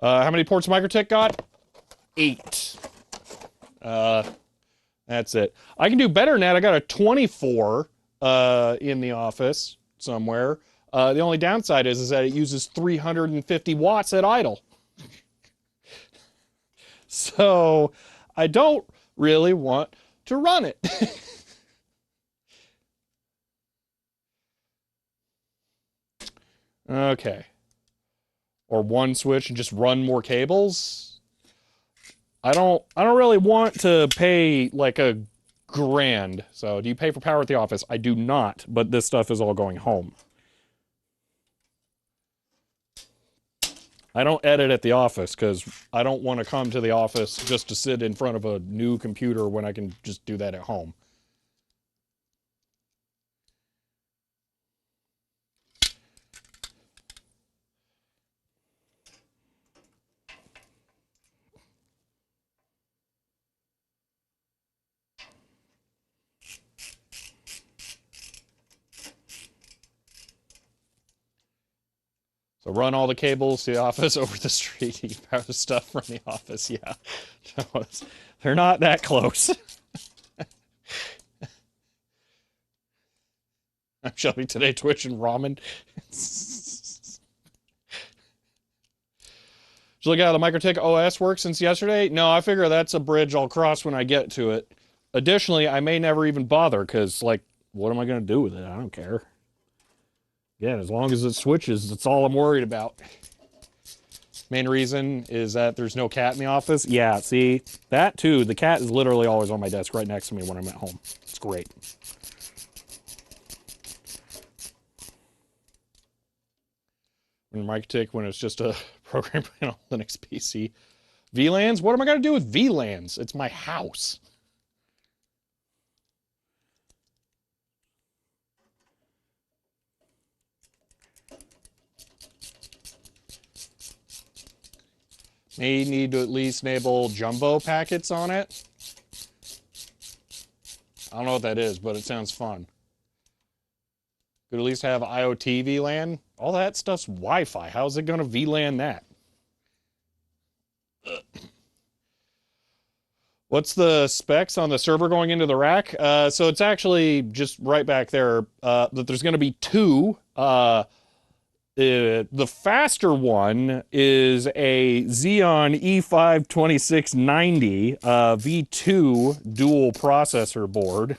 How many ports MikroTik got? 8. That's it. I can do better than that. I got a 24 in the office somewhere. The only downside is that it uses 350 watts at idle. So I don't really want to run it. Okay. Or one switch and just run more cables. I don't really want to pay like a grand. So do you pay for power at the office? I do not, but this stuff is all going home. I don't edit at the office because I don't want to come to the office just to sit in front of a new computer when I can just do that at home. So run all the cables to the office over the street. You can power the stuff from the office. Yeah. No, they're not that close. I'm Shelby today, Twitch and ramen. Did you look how the MikroTik OS works since yesterday? No, I figure that's a bridge I'll cross when I get to it. Additionally, I may never even bother because, like, what am I going to do with it? I don't care. Yeah, as long as it switches, that's all I'm worried about. Main reason is that there's no cat in the office. Yeah, see, that too. The cat is literally always on my desk right next to me when I'm at home. It's great. When MikroTik, when it's just a program on a Linux PC. VLANs? What am I going to do with VLANs? It's my house. May need to at least enable jumbo packets on it. I don't know what that is, but it sounds fun. Could at least have IoT VLAN. All that stuff's Wi-Fi. How's it going to VLAN that? What's the specs on the server going into the rack? So it's actually just right back there. That there's going to be two. The faster one is a Xeon E5 2690 V2 dual processor board,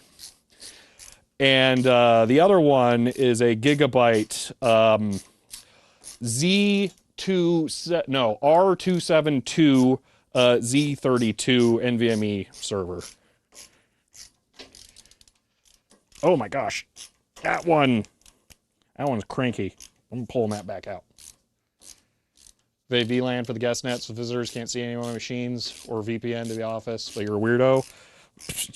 and the other one is a Gigabyte R272 Z32 NVMe server. Oh my gosh, that one's cranky. I'm pulling that back out. They VLAN for the guest net so visitors can't see any of my machines, or VPN to the office, but you're a weirdo.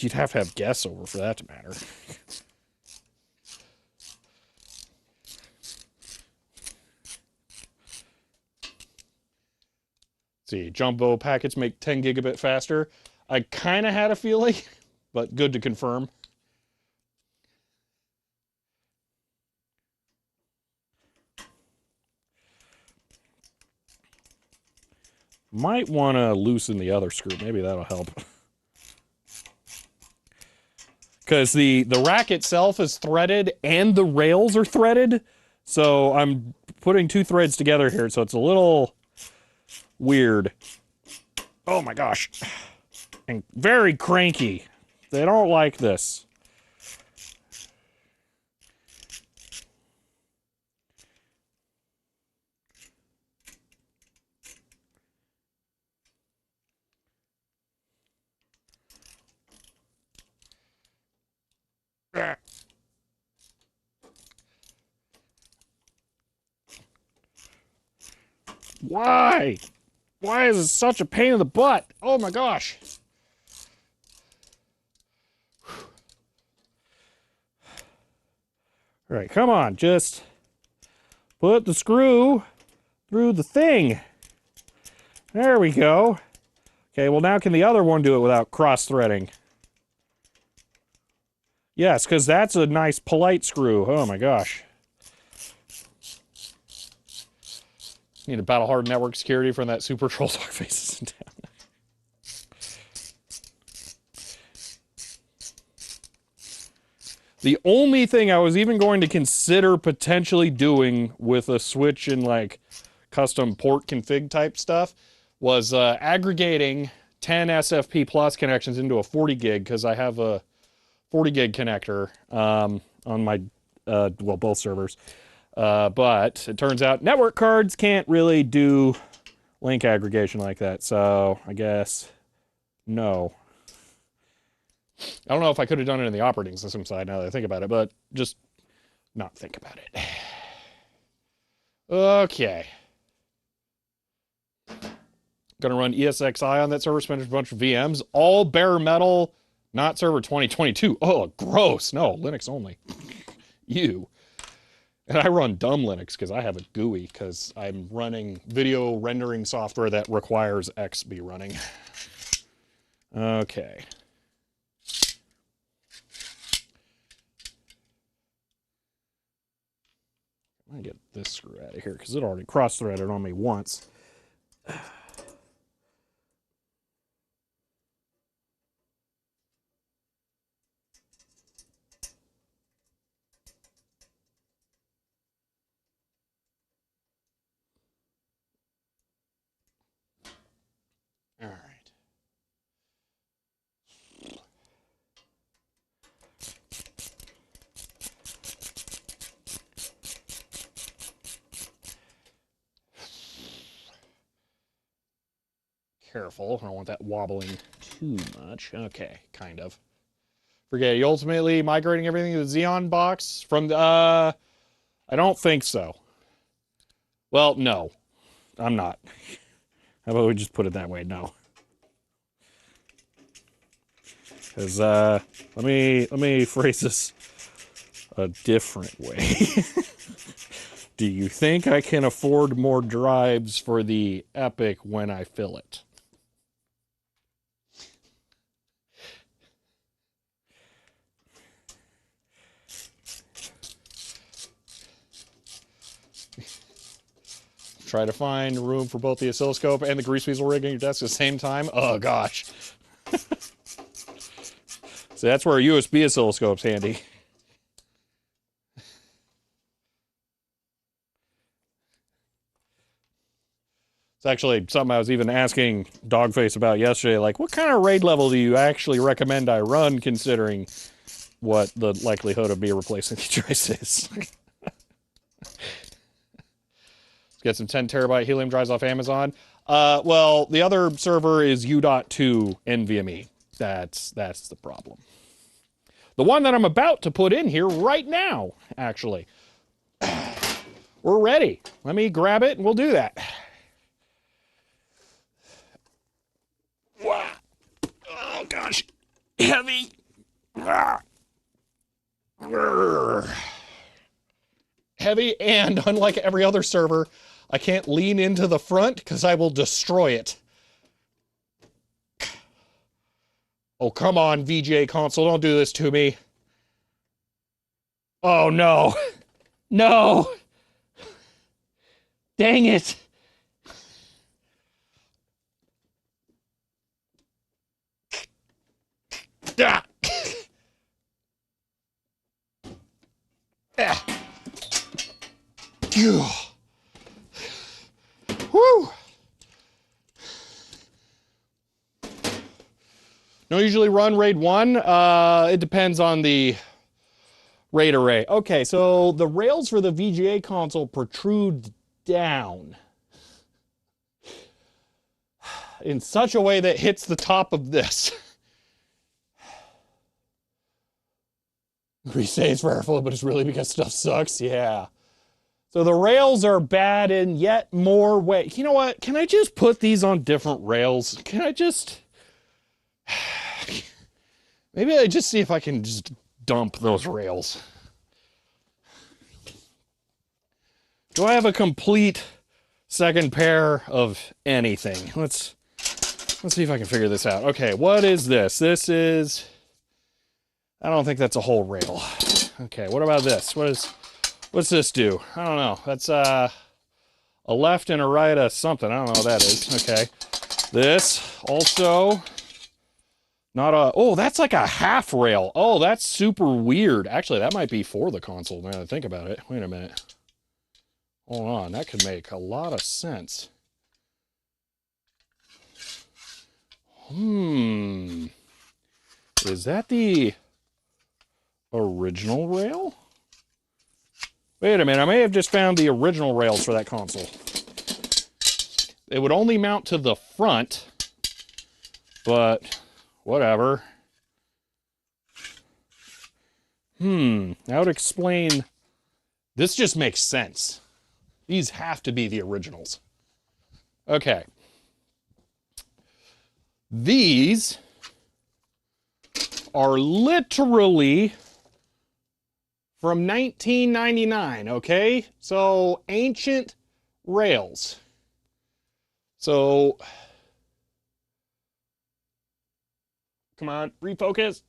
You'd have to have guests over for that to matter. See, jumbo packets make 10 gigabit faster. I kind of had a feeling, but good to confirm. Might want to loosen the other screw. Maybe that'll help. Because the rack itself is threaded and the rails are threaded. So I'm putting two threads together here, so it's a little weird. Oh my gosh. And very cranky. They don't like this. Why? Why is it such a pain in the butt? Oh my gosh. All right, come on, just put the screw through the thing. There we go. Okay, well now can the other one do it without cross-threading? Yes, because that's a nice polite screw. Oh my gosh. Need a battle-hardened network security from that super troll dog faces in town. The only thing I was even going to consider potentially doing with a switch and like custom port config type stuff was aggregating 10 SFP plus connections into a 40 gig, because I have a 40 gig connector on my, well, both servers. But it turns out network cards can't really do link aggregation like that, so I guess no. I don't know if I could have done it in the operating system side now that I think about it, but just not think about it. Okay. Gonna run ESXi on that server, spend a bunch of VMs, all bare metal, not server 2022. Oh, gross. No, Linux only. You. And I run dumb Linux because I have a GUI because I'm running video rendering software that requires X be running. Okay. I'm gonna get this screw out of here because it already cross-threaded on me once. All right. Careful, I don't want that wobbling too much. Okay, kind of. Forget, you ultimately migrating everything to the Xeon box from the, I don't think so. Well, no, I'm not. How about we just put it that way? No. Because, let me phrase this a different way. Do you think I can afford more drives for the Epic when I fill it? Try to find room for both the oscilloscope and the grease weasel rig on your desk at the same time. Oh, gosh. So that's where a USB oscilloscope's handy. It's actually something I was even asking Dogface about yesterday. Like, what kind of raid level do you actually recommend I run, considering what the likelihood of me replacing the joist is? Get some 10 terabyte helium drives off Amazon. Well, the other server is U.2 NVMe. That's the problem. The one that I'm about to put in here right now, actually. We're ready. Let me grab it and we'll do that. Wow. Oh, gosh. Heavy. Heavy, and unlike every other server, I can't lean into the front because I will destroy it. Oh, come on, VGA console. Don't do this to me. Oh, no. No. Dang it. Ah. Ah. Woo. Don't usually run RAID 1. It depends on the RAID array. Okay, so the rails for the VGA console protrude down in such a way that hits the top of this. We say it's for airflow, but it's really because stuff sucks. Yeah. So the rails are bad in yet more ways. You know what? Can I just put these on different rails? Can I just... Maybe I just see if I can just dump those rails. Do I have a complete second pair of anything? Let's see if I can figure this out. Okay, what is this? This is... I don't think that's a whole rail. Okay, what about this? What's this do? I don't know. That's a left and a right of something. I don't know what that is. Okay. This also not a... Oh, that's like a half rail. Oh, that's super weird. Actually, that might be for the console now that I think about it. Wait a minute. Hold on. That could make a lot of sense. Is that the original rail? Wait a minute, I may have just found the original rails for that console. It would only mount to the front, but whatever. That would explain... This just makes sense. These have to be the originals. Okay. These are literally from 1999, okay? So, ancient rails. So, come on, refocus.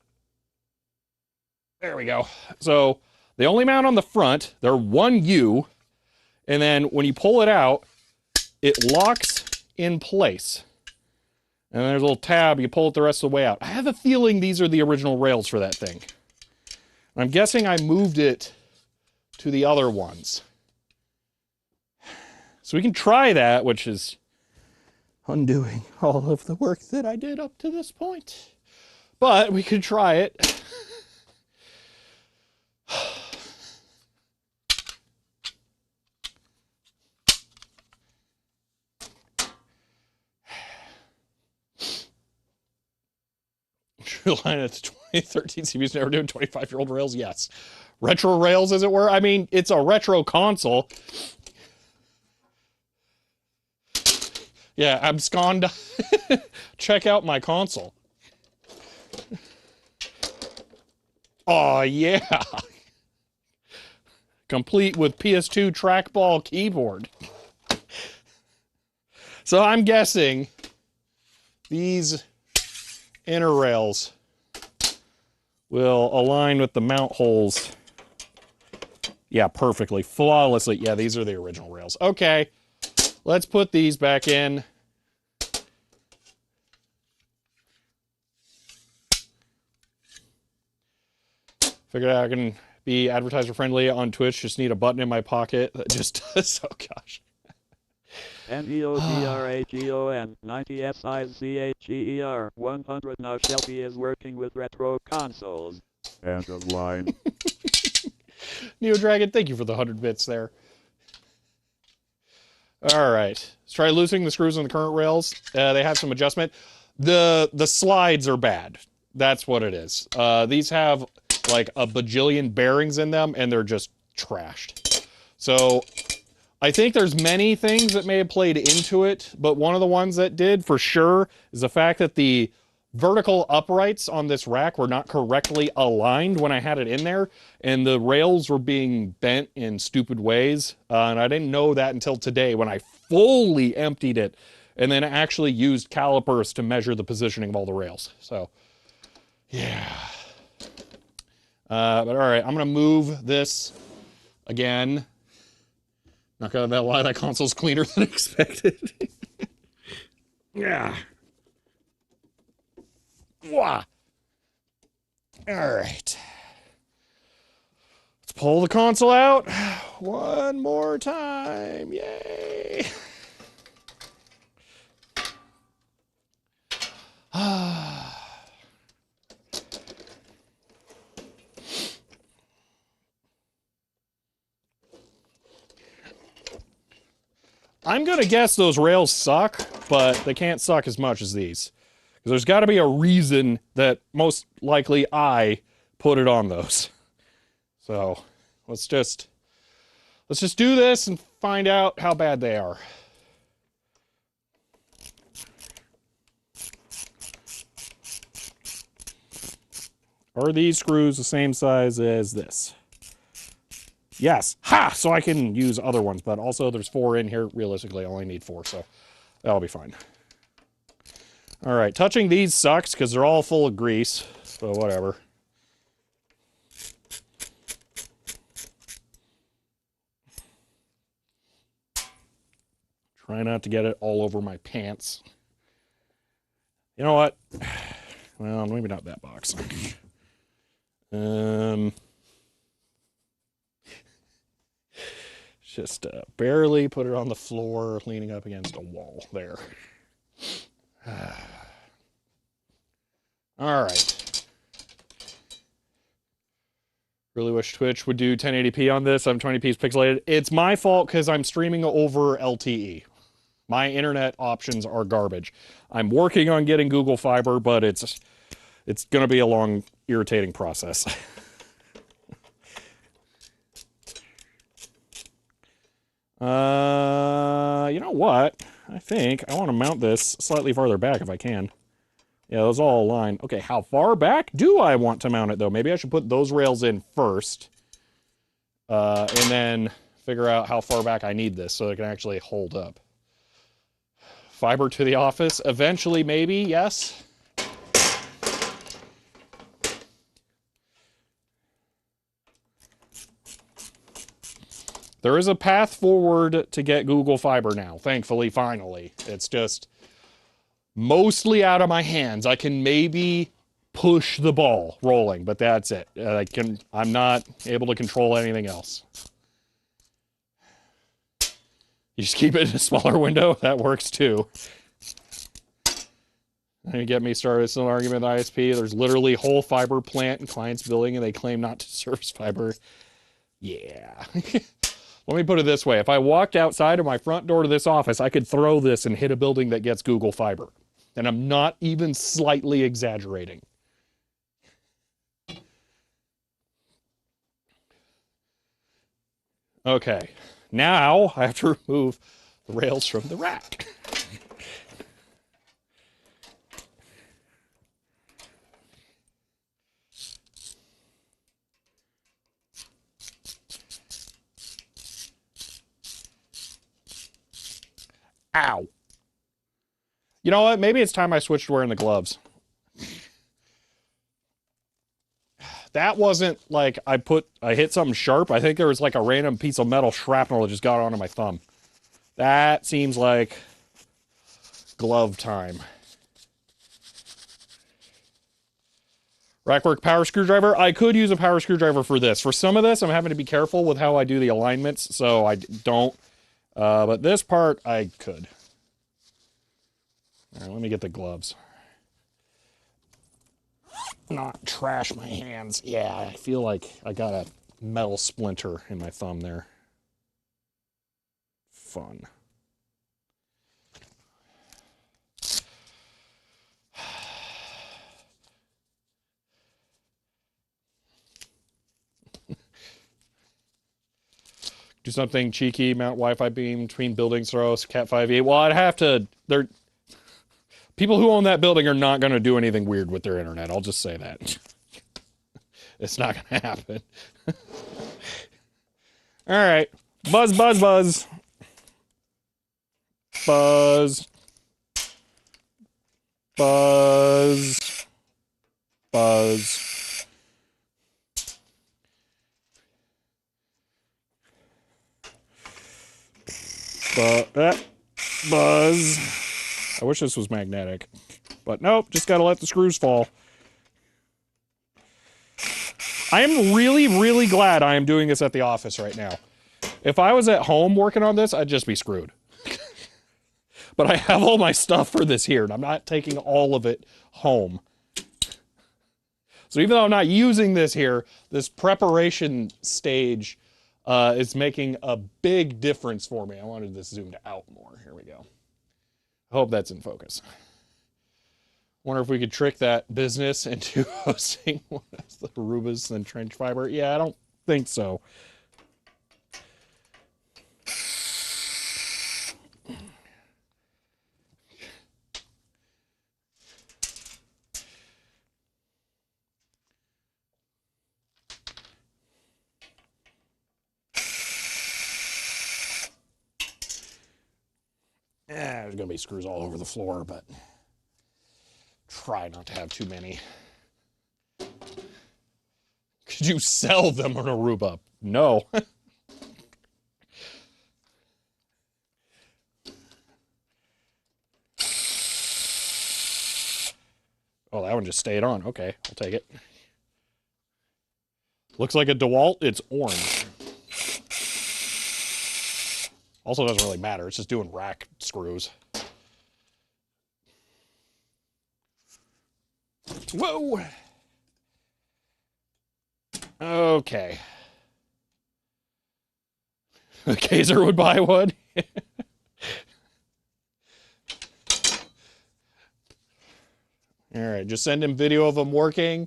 There we go. So, they only mount on the front. They're 1U. And then when you pull it out, it locks in place. And there's a little tab. You pull it the rest of the way out. I have a feeling these are the original rails for that thing. I'm guessing I moved it to the other ones. So we can try that, which is undoing all of the work that I did up to this point. But we could try it. True line at the 2013 CPU's never doing 25-year-old rails? Yes. Retro rails, as it were? I mean, it's a retro console. Yeah, abscond. Check out my console. Oh, yeah. Complete with PS2 trackball keyboard. So I'm guessing these inner rails will align with the mount holes. Yeah, perfectly, flawlessly. Yeah, these are the original rails. Okay, let's put these back in. Figured out I can be advertiser friendly on Twitch. Just need a button in my pocket that just does. Oh gosh. NEODRAGON 90 SIZHER 100 now Shelby is working with retro consoles. End of line. Neo Dragon, thank you for the 100 bits there. All right, let's try loosening the screws on the current rails. They have some adjustment. The slides are bad. That's what it is. These have like a bajillion bearings in them, and they're just trashed. So I think there's many things that may have played into it, but one of the ones that did for sure is the fact that the vertical uprights on this rack were not correctly aligned when I had it in there, and the rails were being bent in stupid ways, and I didn't know that until today when I fully emptied it and then actually used calipers to measure the positioning of all the rails. So, yeah. But all right, I'm going to move this again. Not gonna lie, that console's cleaner than expected. Yeah. Wah. All right. Let's pull the console out one more time. Yay. I'm going to guess those rails suck, but they can't suck as much as these. Because there's got to be a reason that most likely I put it on those. So let's just do this and find out how bad they are. Are these screws the same size as this? Yes. Ha! So I can use other ones, but also there's 4 in here. Realistically, I only need 4, so that'll be fine. All right, touching these sucks because they're all full of grease, but whatever. Try not to get it all over my pants. You know what? Well, maybe not that box. Just barely put it on the floor, leaning up against a wall. There. All right. Really wish Twitch would do 1080p on this. I'm 20p pixelated. It's my fault because I'm streaming over LTE. My internet options are garbage. I'm working on getting Google Fiber, but it's going to be a long, irritating process. You know what? I think I want to mount this slightly farther back if I can. Yeah, those all align. Okay, how far back do I want to mount it, though? Maybe I should put those rails in first. And then figure out how far back I need this so it can actually hold up. Fiber to the office. Eventually, maybe, yes. There is a path forward to get Google Fiber now, thankfully, finally. It's just mostly out of my hands. I can maybe push the ball rolling, but that's it. I'm not able to control anything else. You just keep it in a smaller window. That works too. And you get me started. It's an argument with ISP. There's literally a whole fiber plant in client's building, and they claim not to service fiber. Yeah. Let me put it this way. If I walked outside of my front door to this office, I could throw this and hit a building that gets Google Fiber. And I'm not even slightly exaggerating. Okay. Now I have to remove the rails from the rack. Ow. You know what? Maybe it's time I switched to wearing the gloves. That wasn't like I hit something sharp. I think there was like a random piece of metal shrapnel that just got onto my thumb. That seems like glove time. Rackwork power screwdriver. I could use a power screwdriver for this. For some of this, I'm having to be careful with how I do the alignments, so I don't. But this part, I could. All right, let me get the gloves. Not trash my hands. Yeah, I feel like I got a metal splinter in my thumb there. Fun. Do something cheeky, mount Wi-Fi beam between buildings, throw Cat 5e. Well, I'd have to. People who own that building are not going to do anything weird with their internet. I'll just say that. It's not going to happen. All right. Buzz, buzz, buzz. Buzz. Buzz. Buzz. Buzz. I wish this was magnetic. But nope, just gotta let the screws fall. I am really, really glad I am doing this at the office right now. If I was at home working on this, I'd just be screwed. But I have all my stuff for this here, and I'm not taking all of it home. So even though I'm not using this here, this preparation stage is making a big difference for me. I wanted this zoomed out more. Here we go. I hope that's in focus. Wonder if we could trick that business into hosting one of the Arubas and trench fiber. Yeah, I don't think so. There's gonna be screws all over the floor, but try not to have too many. Could you sell them on Aruba? No. Oh, that one just stayed on. Okay, I'll take it. Looks like a DeWalt. It's orange. Also doesn't really matter. It's just doing rack screws. Whoa! Okay. The Kaiser would buy one. All right, just send him video of him working.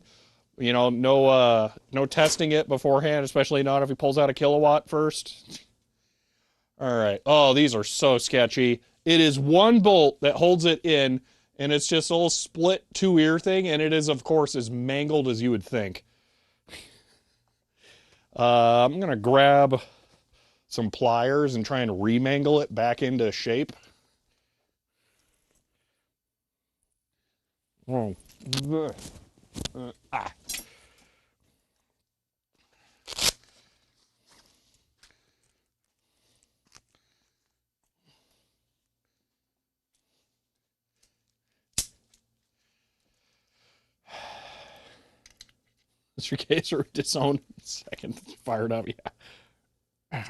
You know, no testing it beforehand, especially not if he pulls out a kilowatt first. All right. Oh, these are so sketchy. It is one bolt that holds it in, and it's just a little split two-ear thing, and it is, of course, as mangled as you would think. I'm going to grab some pliers and try and remangle it back into shape. Oh. Ah. Mr. Kaiser disowned second, fired up, yeah.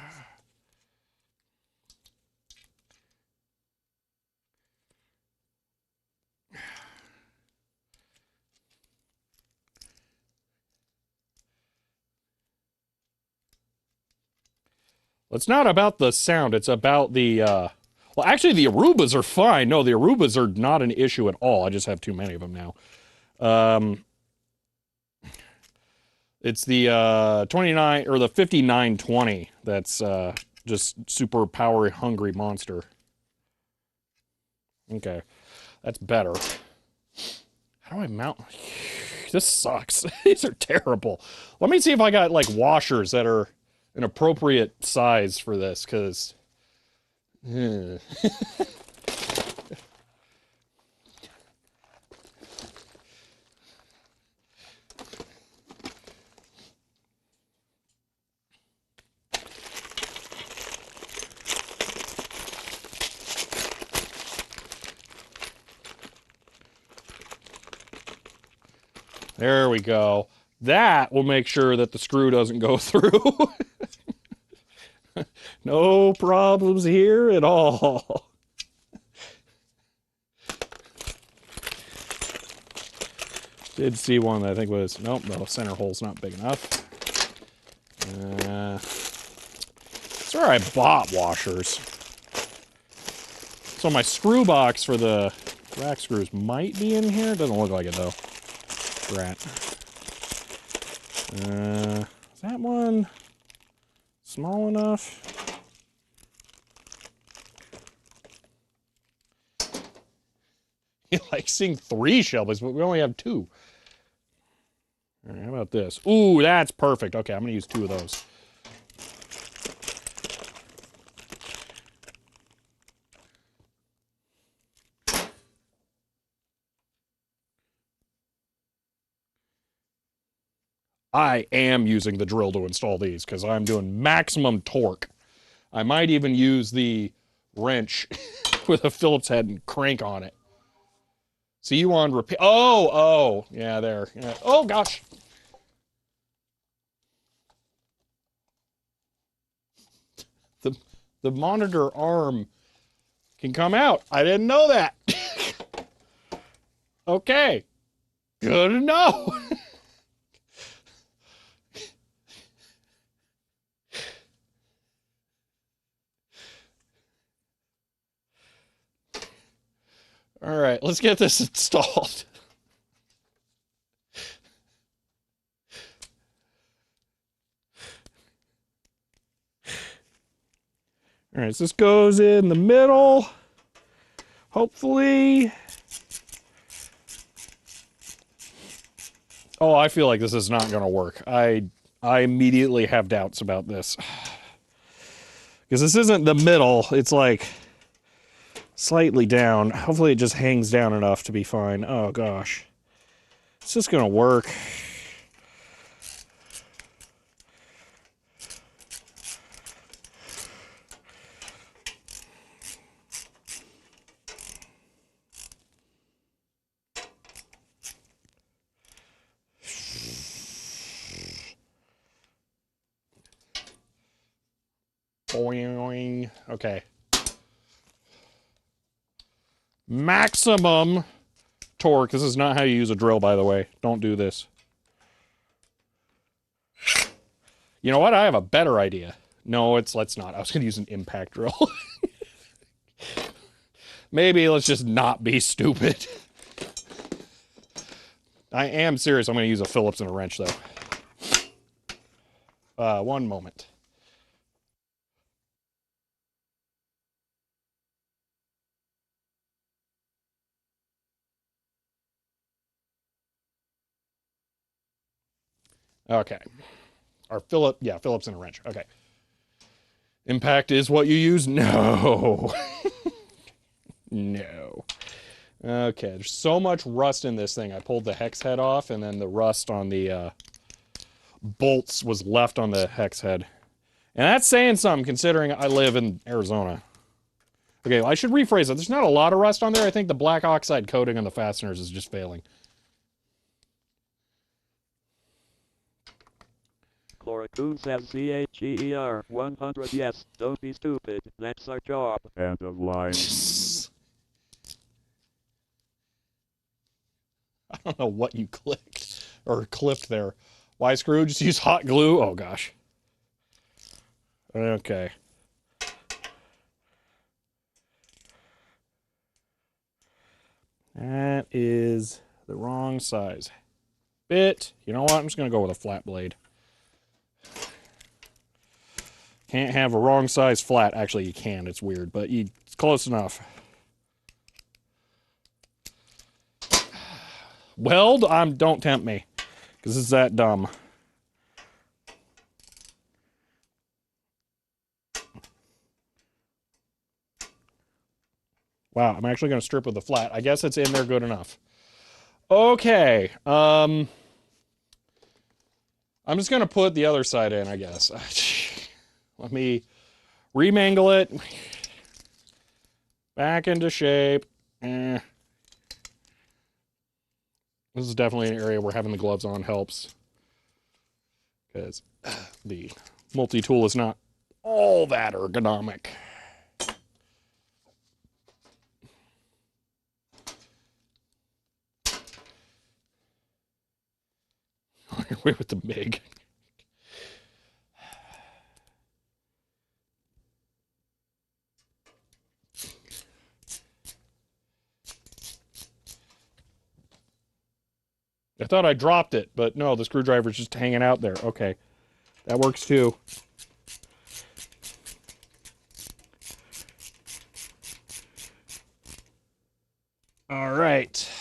It's not about the sound, it's about the, well, actually, the Arubas are fine. No, the Arubas are not an issue at all. I just have too many of them now. It's the 29 or the 5920 that's just super power hungry monster. Okay, that's better. How do I mount? This sucks. These are terrible. Let me see if I got like washers that are an appropriate size for this, because There we go. That will make sure that the screw doesn't go through. No problems here at all. Did see one that I think was, nope, the center hole's not big enough. That's where I bought washers. So my screw box for the rack screws might be in here. Doesn't look like it though. Rat. Is that one small enough? You like seeing 3 shelves, but we only have 2. All right, how about this? Ooh, that's perfect. Okay, I'm gonna use 2 of those. I am using the drill to install these because I'm doing maximum torque. I might even use the wrench with a Phillips head and crank on it. See you on repeat. Oh, yeah, there. Yeah. Oh, gosh. The, the monitor arm can come out. I didn't know that. Okay. Good to know. All right, let's get this installed. All right, so this goes in the middle. Hopefully. Oh, I feel like this is not going to work. I immediately have doubts about this. Because this isn't the middle. It's like slightly down. Hopefully it just hangs down enough to be fine. Oh, gosh. It's just going to work. Boing. Okay. Maximum torque. This is not how you use a drill, by the way. Don't do this. You know what? I have a better idea. No, let's not. I was going to use an impact drill. Maybe let's just not be stupid. I am serious. I'm going to use a Phillips and a wrench, though. One moment. Okay. Or Phillips and a wrench. Okay. Impact is what you use? No. No. Okay, there's so much rust in this thing. I pulled the hex head off, and then the rust on the bolts was left on the hex head. And that's saying something, considering I live in Arizona. Okay, well, I should rephrase it. There's not a lot of rust on there. I think the black oxide coating on the fasteners is just failing. Chlorocoon says CHER 100. Yes, don't be stupid. That's our job. End of line. I don't know what you clicked or clipped there. Why screw? Just use hot glue? Oh, gosh. Okay. That is the wrong size bit. You know what? I'm just going to go with a flat blade. Can't have a wrong size flat. Actually, you can. It's weird, but it's close enough. Weld? Don't tempt me, because it's that dumb. Wow, I'm actually going to strip with the flat. I guess it's in there good enough. Okay. I'm just going to put the other side in, I guess. Let me remangle it. Back into shape. This is definitely an area where having the gloves on helps. Because the multi-tool is not all that ergonomic. On your way with the MIG. I thought I dropped it, but no, the screwdriver's just hanging out there. Okay, that works too. All right.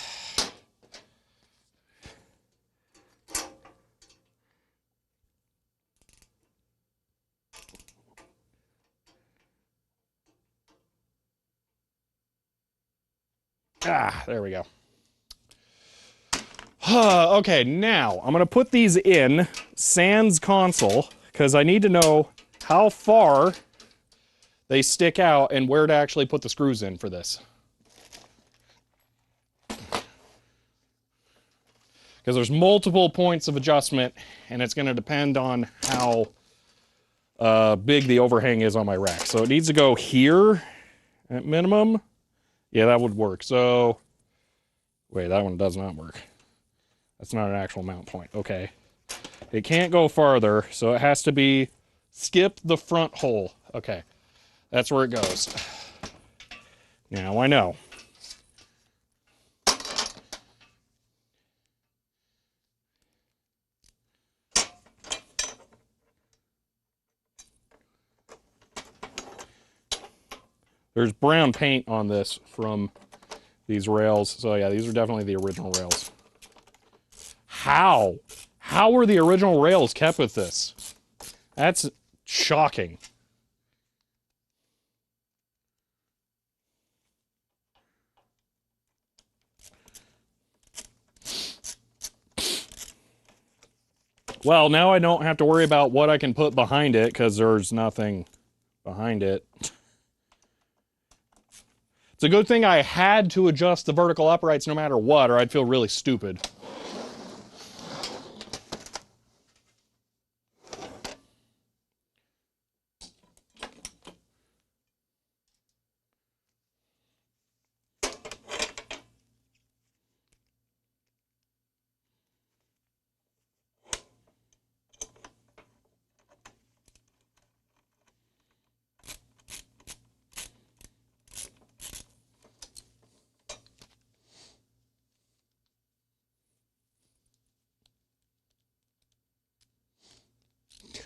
Ah, there we go. Okay, now I'm going to put these in sans console because I need to know how far they stick out and where to actually put the screws in for this. Because there's multiple points of adjustment and it's going to depend on how big the overhang is on my rack. So it needs to go here at minimum. Yeah, that would work. So, wait, that one does not work. That's not an actual mount point. Okay. It can't go farther, so it has to be skip the front hole. Okay. That's where it goes. Now I know. There's brown paint on this from these rails. So yeah, these are definitely the original rails. How? How were the original rails kept with this? That's shocking. Well, now I don't have to worry about what I can put behind it because there's nothing behind it. It's a good thing I had to adjust the vertical uprights no matter what, or I'd feel really stupid.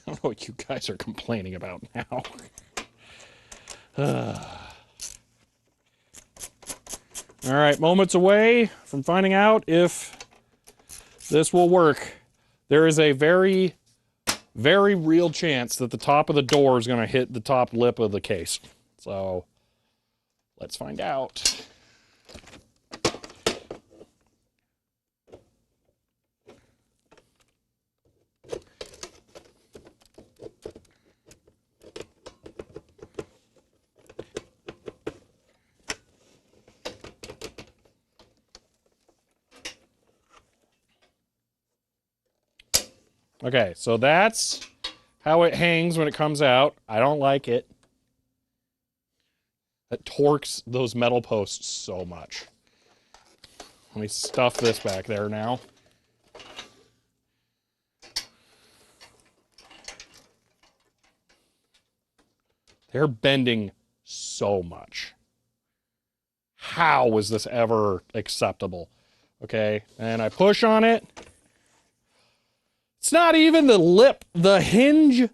I don't know what you guys are complaining about now. All right, moments away from finding out if this will work. There is a very, very real chance that the top of the door is going to hit the top lip of the case. So, let's find out. Okay, so that's how it hangs when it comes out. I don't like it. It torques those metal posts so much. Let me stuff this back there now. They're bending so much. How was this ever acceptable? Okay, and I push on it. It's not even the lip. The hinge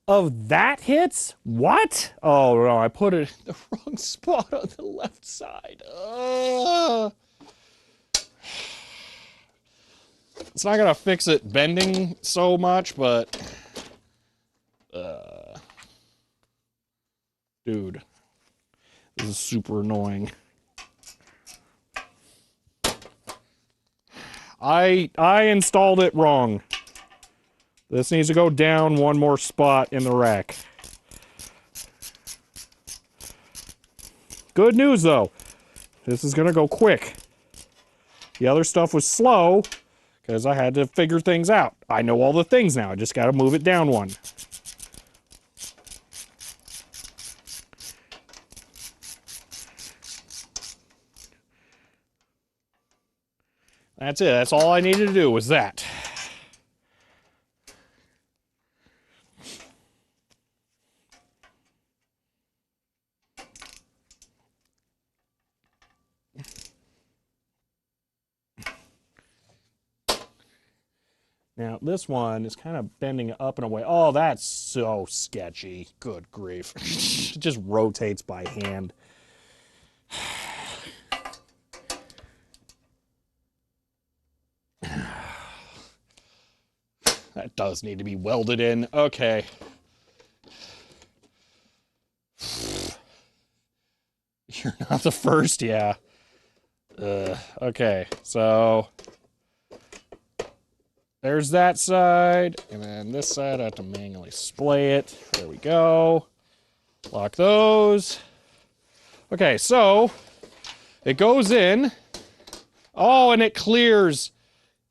of that hits? What? Oh, no, I put it in the wrong spot on the left side. It's not going to fix it bending so much, but... dude, this is super annoying. I installed it wrong. This needs to go down one more spot in the rack. Good news, though. This is going to go quick. The other stuff was slow because I had to figure things out. I know all the things now. I just got to move it down one. That's it. That's all I needed to do was that. Now, this one is kind of bending up and away. Oh, that's so sketchy. Good grief. It just rotates by hand. That does need to be welded in. Okay. You're not the first, yeah. Okay, so there's that side, and then this side I have to manually splay it. There we go. Lock those. Okay, so it goes in. Oh, and it clears.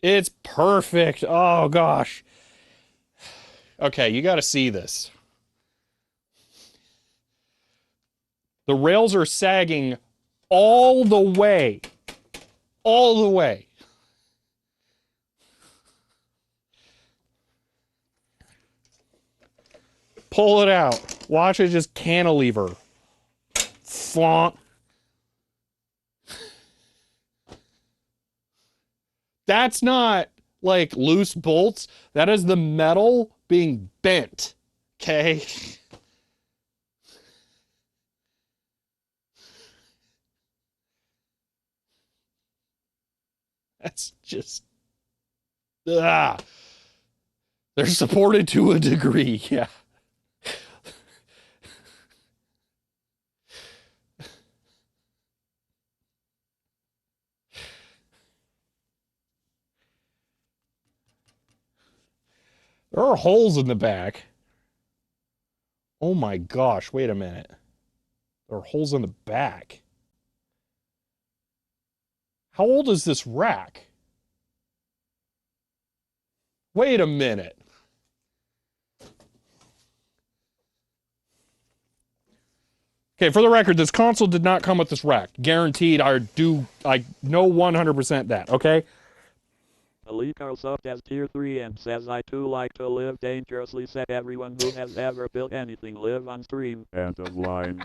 It's perfect. Oh, gosh. Okay, you got to see this. The rails are sagging all the way. All the way. Pull it out. Watch it just cantilever. Flaunt. That's not like loose bolts. That is the metal being bent. Okay? That's just... Ah. They're supported to a degree, yeah. There are holes in the back. Oh my gosh, wait a minute. There are holes in the back. How old is this rack? Wait a minute. Okay, for the record, this console did not come with this rack. Guaranteed, I know 100% that, okay? Elite Carlsoft has tier 3 and says I too like to live dangerously. Said everyone who has ever built anything live on stream. End of line.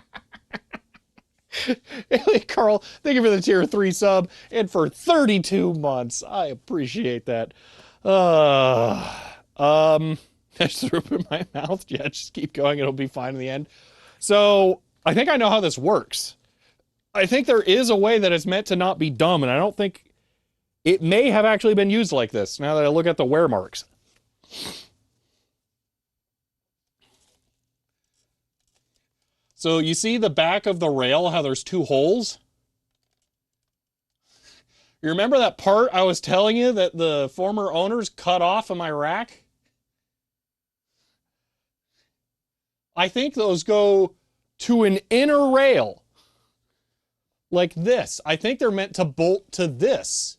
Carl, thank you for the tier 3 sub and for 32 months. I appreciate that. I just threw it in my mouth. Yeah, just keep going. It'll be fine in the end. So I think I know how this works. I think there is a way that it's meant to not be dumb, and I don't think it may have actually been used like this now that I look at the wear marks. So you see the back of the rail, how there's two holes? You remember that part I was telling you that the former owners cut off of my rack? I think those go to an inner rail. Like this. I think they're meant to bolt to this.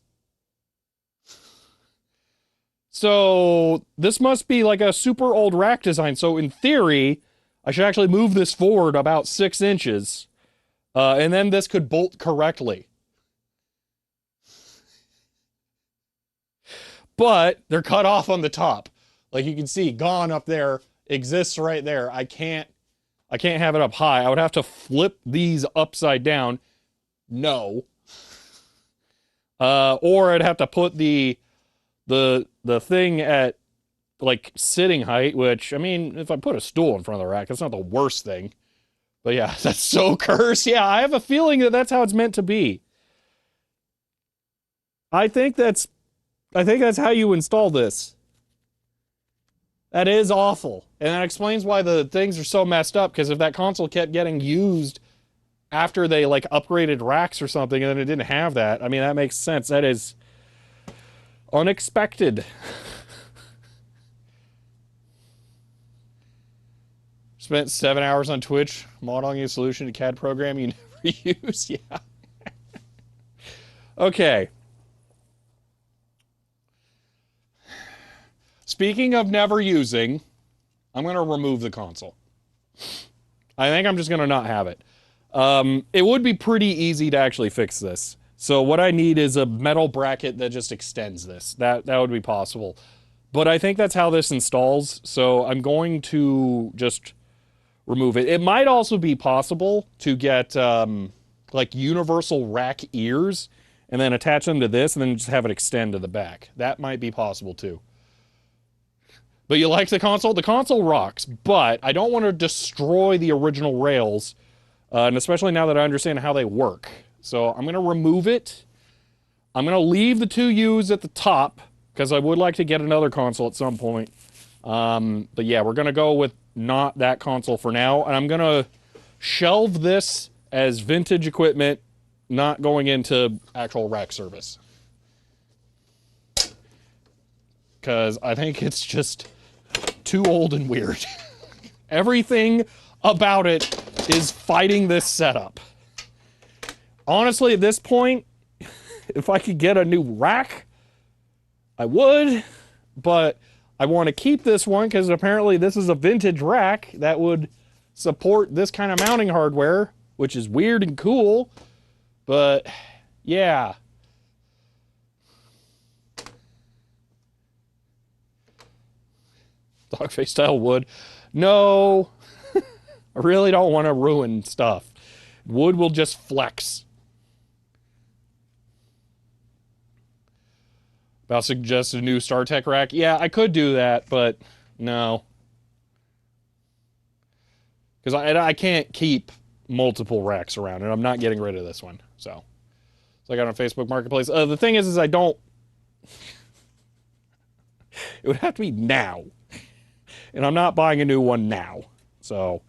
So this must be like a super old rack design. So in theory, I should actually move this forward about 6 inches. And then this could bolt correctly. But they're cut off on the top. Like you can see, gone up there, exists right there. I can't have it up high. I would have to flip these upside down. No. Or I'd have to put the thing at like sitting height, which, I mean, if I put a stool in front of the rack, that's not the worst thing. But yeah, that's so cursed. Yeah, I have a feeling that that's how it's meant to be. I think that's how you install this. That is awful. And that explains why the things are so messed up, because if that console kept getting used after they like upgraded racks or something and then it didn't have that, I mean, that makes sense. That is unexpected. Spent 7 hours on Twitch modeling a solution to CAD program you never use. Yeah. Okay. Speaking of never using, I'm going to remove the console. I think I'm just going to not have it. It would be pretty easy to actually fix this. So what I need is a metal bracket that just extends this. That would be possible. But I think that's how this installs. So I'm going to just remove it. It might also be possible to get like universal rack ears and then attach them to this and then just have it extend to the back. That might be possible too. But you like the console? The console rocks, but I don't want to destroy the original rails, and especially now that I understand how they work. So I'm going to remove it. I'm going to leave the two U's at the top because I would like to get another console at some point. But yeah, we're going to go with not that console for now, and I'm going to shelve this as vintage equipment, not going into actual rack service. Because I think it's just too old and weird. Everything about it is fighting this setup. Honestly, at this point, if I could get a new rack, I would, but I want to keep this one because apparently this is a vintage rack that would support this kind of mounting hardware, which is weird and cool, but yeah. Dogface style wood. No, I really don't want to ruin stuff. Wood will just flex. About suggest a new StarTech rack. Yeah, I could do that, but no. Because I can't keep multiple racks around, and I'm not getting rid of this one. So I got on Facebook Marketplace. The thing is I don't... It would have to be now. And I'm not buying a new one now. So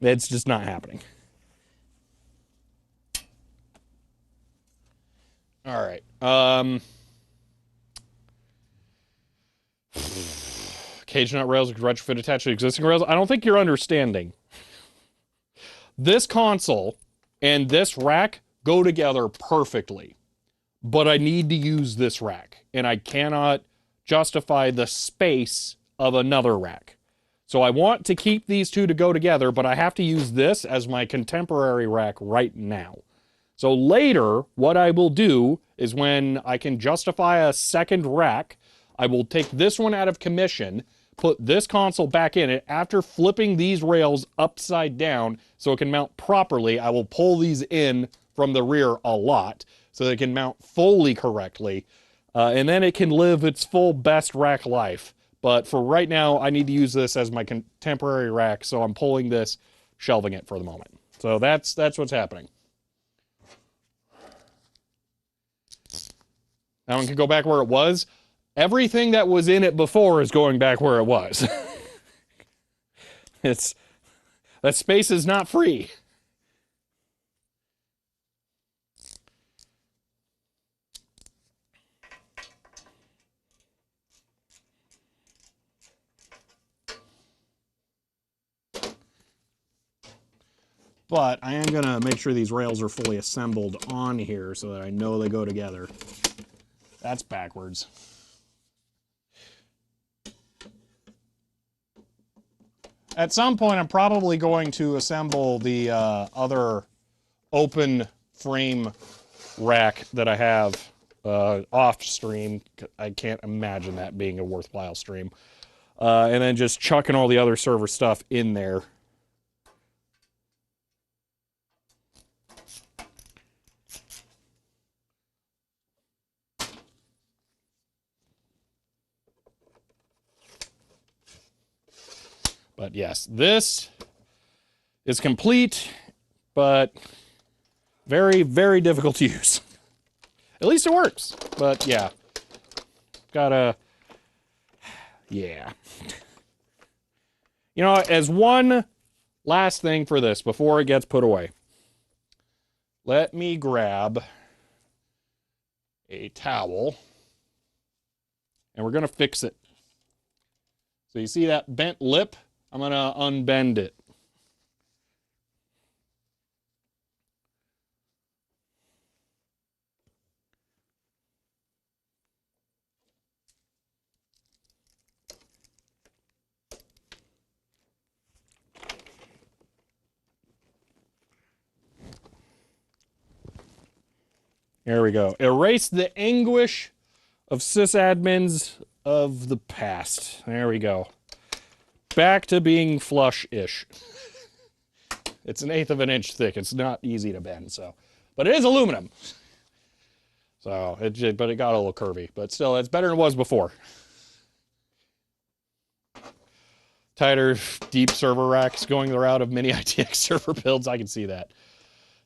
it's just not happening. All right. Cage nut rails with retrofit attached to existing rails. I don't think you're understanding. This console and this rack go together perfectly. But I need to use this rack. And I cannot justify the space of another rack. So I want to keep these two to go together, but I have to use this as my contemporary rack right now. So later, what I will do is when I can justify a second rack, I will take this one out of commission, put this console back in it. After flipping these rails upside down so it can mount properly, I will pull these in from the rear a lot so they can mount fully correctly. And then it can live its full best rack life. But for right now, I need to use this as my contemporary rack, so I'm pulling this, shelving it for the moment. So that's what's happening. That one can go back where it was. Everything that was in it before is going back where it was. That space is not free. But I am gonna make sure these rails are fully assembled on here so that I know they go together. That's backwards. At some point, I'm probably going to assemble the other open frame rack that I have off stream. I can't imagine that being a worthwhile stream. And then just chucking all the other server stuff in there. But yes, this is complete, but very, very difficult to use. At least it works. But yeah, gotta, yeah. You know, as one last thing for this before it gets put away, let me grab a towel and we're gonna fix it. So you see that bent lip? I'm gonna unbend it. There we go. Erase the anguish of sysadmins of the past. There we go. Back to being flush-ish. It's 1/8 of an inch thick. It's not easy to bend, so. But it is aluminum. So, but it got a little curvy. But still, it's better than it was before. Tighter, deep server racks going the route of mini ITX server builds. I can see that.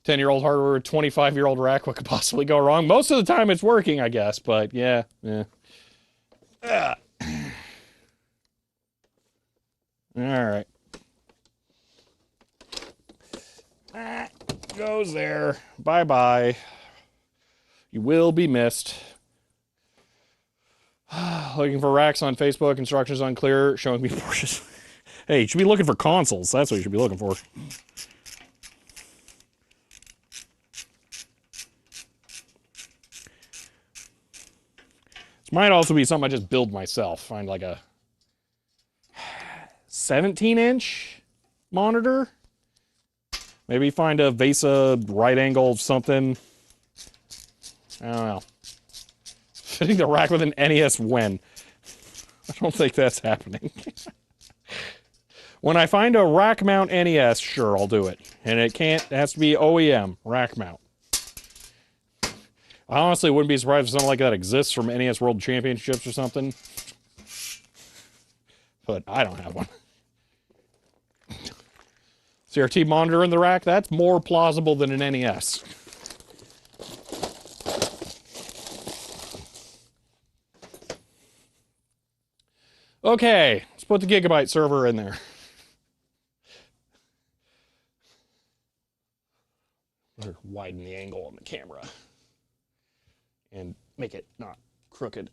10-year-old hardware, 25-year-old rack. What could possibly go wrong? Most of the time it's working, I guess. But, yeah. All right. That goes there. Bye-bye. You will be missed. Looking for racks on Facebook. Instructions unclear. Showing me Porsches. Hey, you should be looking for consoles. That's what you should be looking for. This might also be something I just build myself. Find like a 17-inch monitor. Maybe find a VESA right angle something. I don't know. Fitting the rack with an NES when? I don't think that's happening. When I find a rack mount NES, sure, I'll do it. And it has to be OEM, rack mount. I honestly wouldn't be surprised if something like that exists from NES World Championships or something. But I don't have one. CRT monitor in the rack, that's more plausible than an NES. Okay, let's put the Gigabyte server in there. Widen the angle on the camera and make it not crooked.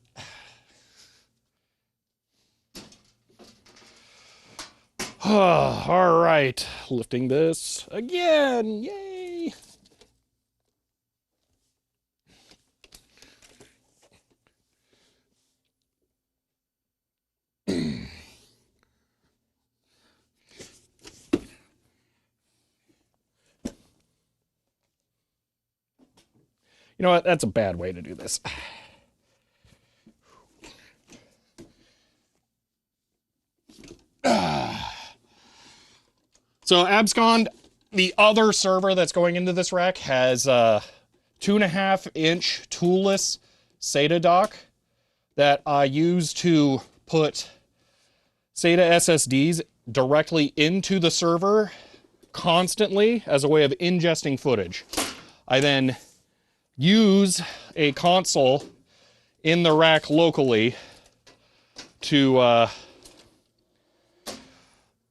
All right, lifting this again. Yay! You know what? That's a bad way to do this. So Abscond, the other server that's going into this rack, has a 2.5-inch toolless SATA dock that I use to put SATA SSDs directly into the server constantly as a way of ingesting footage. I then use a console in the rack locally to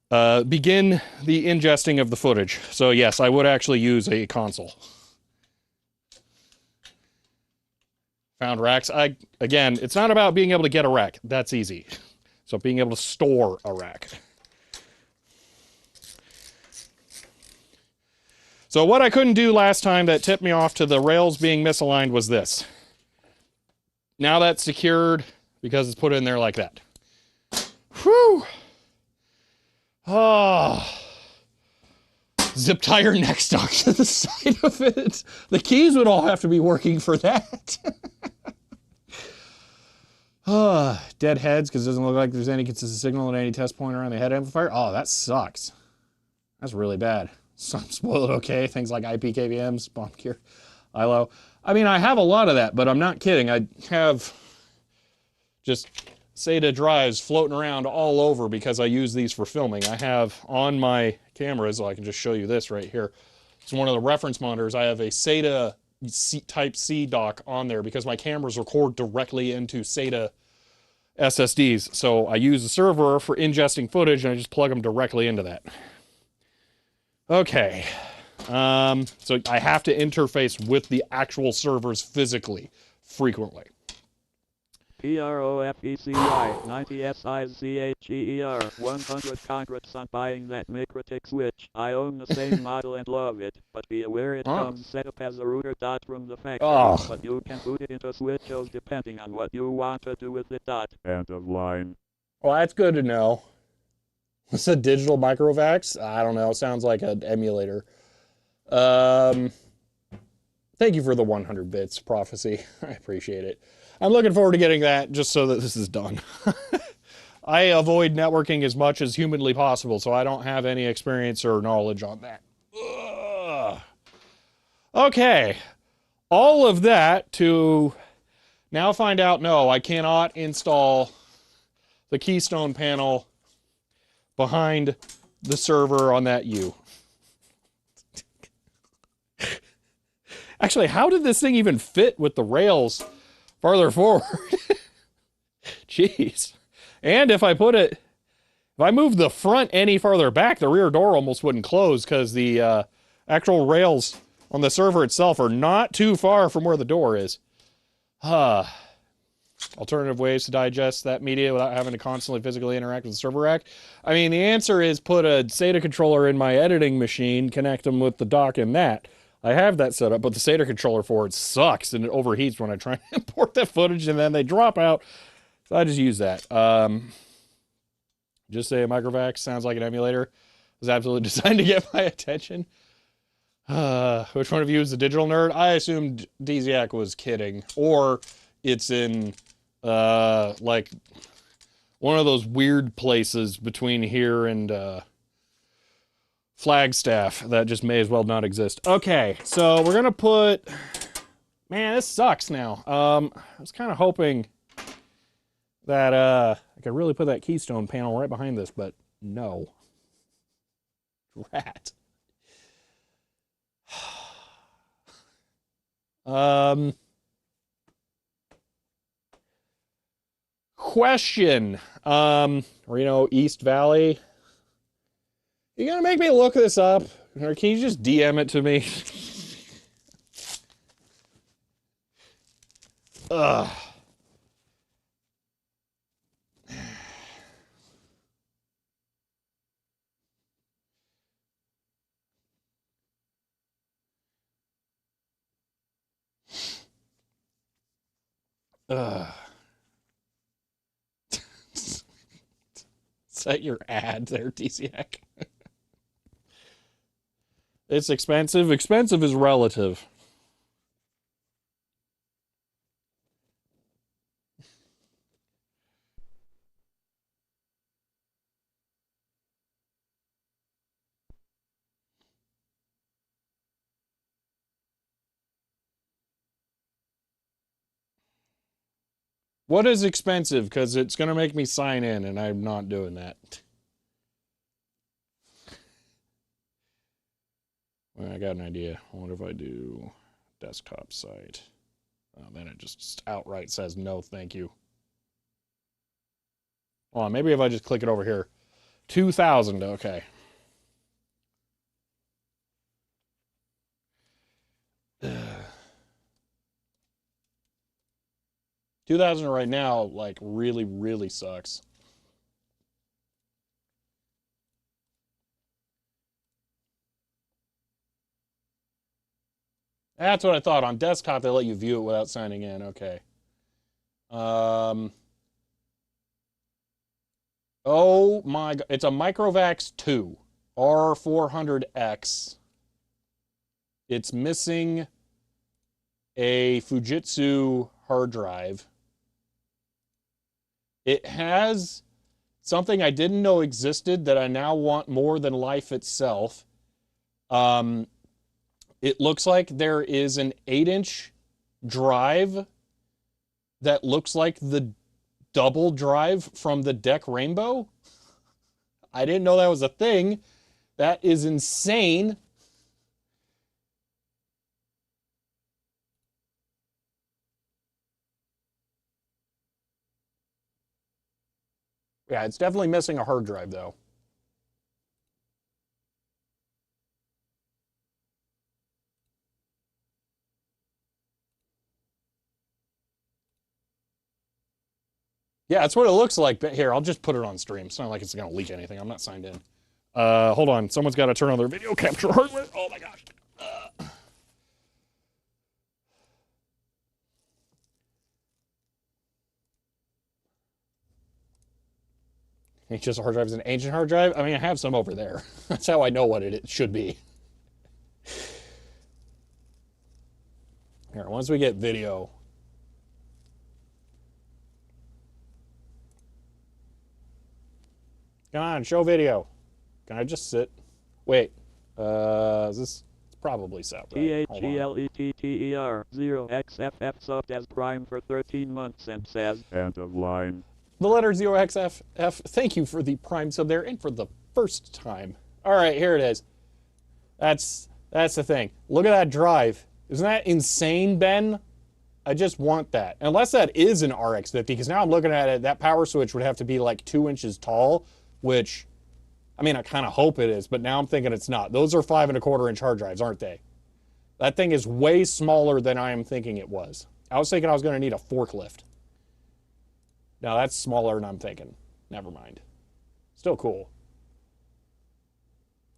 begin the ingesting of the footage. So yes, I would actually use a console. Found racks. Again, it's not about being able to get a rack. That's easy. So being able to store a rack. So what I couldn't do last time that tipped me off to the rails being misaligned was this. Now that's secured because it's put in there like that. Whew. Oh. Zip tie your neck stock to the side of it. The keys would all have to be working for that. Dead heads because it doesn't look like there's any consistent signal at any test point around the head amplifier. Oh, that sucks. That's really bad. Some spoiled okay. Things like IP KVMs, bomb gear, ILO. I mean, I have a lot of that, but I'm not kidding. I have just SATA drives floating around all over because I use these for filming. I have on my cameras, so I can just show you this right here. It's one of the reference monitors. I have a SATA Type-C dock on there because my cameras record directly into SATA SSDs. So I use the server for ingesting footage and I just plug them directly into that. Okay. So I have to interface with the actual servers physically, frequently. PROFECY 90 SIZCHEER 100 Congrats on buying that MikroTik switch. I own the same model and love it, but be aware it comes set up as a router dot from the factory, but you can boot it into switches depending on what you want to do with it dot. End of line. Well, that's good to know. What's a digital microvax? I don't know. Sounds like an emulator. Thank you for the 100 bits prophecy. I appreciate it. I'm looking forward to getting that just so that this is done. I avoid networking as much as humanly possible, so I don't have any experience or knowledge on that. Ugh. Okay. All of that to now find out no, I cannot install the Keystone panel behind the server on that U. Actually, how did this thing even fit with the rails farther forward? Jeez. And if I move the front any farther back, the rear door almost wouldn't close because the actual rails on the server itself are not too far from where the door is. Alternative ways to digest that media without having to constantly physically interact with the server rack. I mean, the answer is put a SATA controller in my editing machine, connect them with the dock in that. I have that set up, but the SATA controller for it sucks and it overheats when I try to import that footage and then they drop out. So I just use that. Just say a microvac sounds like an emulator. It was absolutely designed to get my attention. Which one of you is the digital nerd? I assumed Dziak was kidding. Or it's in, like, one of those weird places between here and, Flagstaff that just may as well not exist. Okay, so we're gonna put... Man, this sucks now. I was kind of hoping that, I could really put that Keystone panel right behind this, but no. Rat. Question. Reno East Valley. You gonna make me look this up? Or can you just DM it to me? Ugh. Ugh. Set your ad there, DCAC. It's expensive. Expensive is relative. What is expensive? Because it's going to make me sign in, and I'm not doing that. Well, I got an idea. What if I do desktop site? Oh, then it just outright says no, thank you. Hold on, maybe if I just click it over here. 2,000, okay. Ugh. 2,000 right now, like, really, really sucks. That's what I thought. On desktop, they let you view it without signing in. Okay. Um. Oh my God. It's a Microvax 2 R400X. It's missing a Fujitsu hard drive. It has something I didn't know existed that I now want more than life itself. It looks like there is an 8-inch drive that looks like the double drive from the Deck Rainbow. I didn't know that was a thing. That is insane. Yeah, it's definitely missing a hard drive, though. Yeah, that's what it looks like. But here, I'll just put it on stream. It's not like it's going to leak anything. I'm not signed in. Hold on. Someone's got to turn on their video capture hardware. Oh my gosh. HS hard drive is an ancient hard drive. I mean, I have some over there. That's how I know what it should be. Here, once we get video. Come on, show video. Can I just sit? Wait. Is this... It's probably set, right? Hold on. THELETTER 0XFF subbed as Prime for 13 months and says, end of line. The letter 0XFF, thank you for the Prime sub there and for the first time. All right, here it is. That's the thing. Look at that drive. Isn't that insane, Ben? I just want that. Unless that is an RX-50, because now I'm looking at it, that power switch would have to be like 2 inches tall, which, I mean, I kind of hope it is, but now I'm thinking it's not. Those are 5 1/4 inch hard drives, aren't they? That thing is way smaller than I am thinking it was. I was thinking I was going to need a forklift. No, that's smaller than I'm thinking. Never mind. Still cool.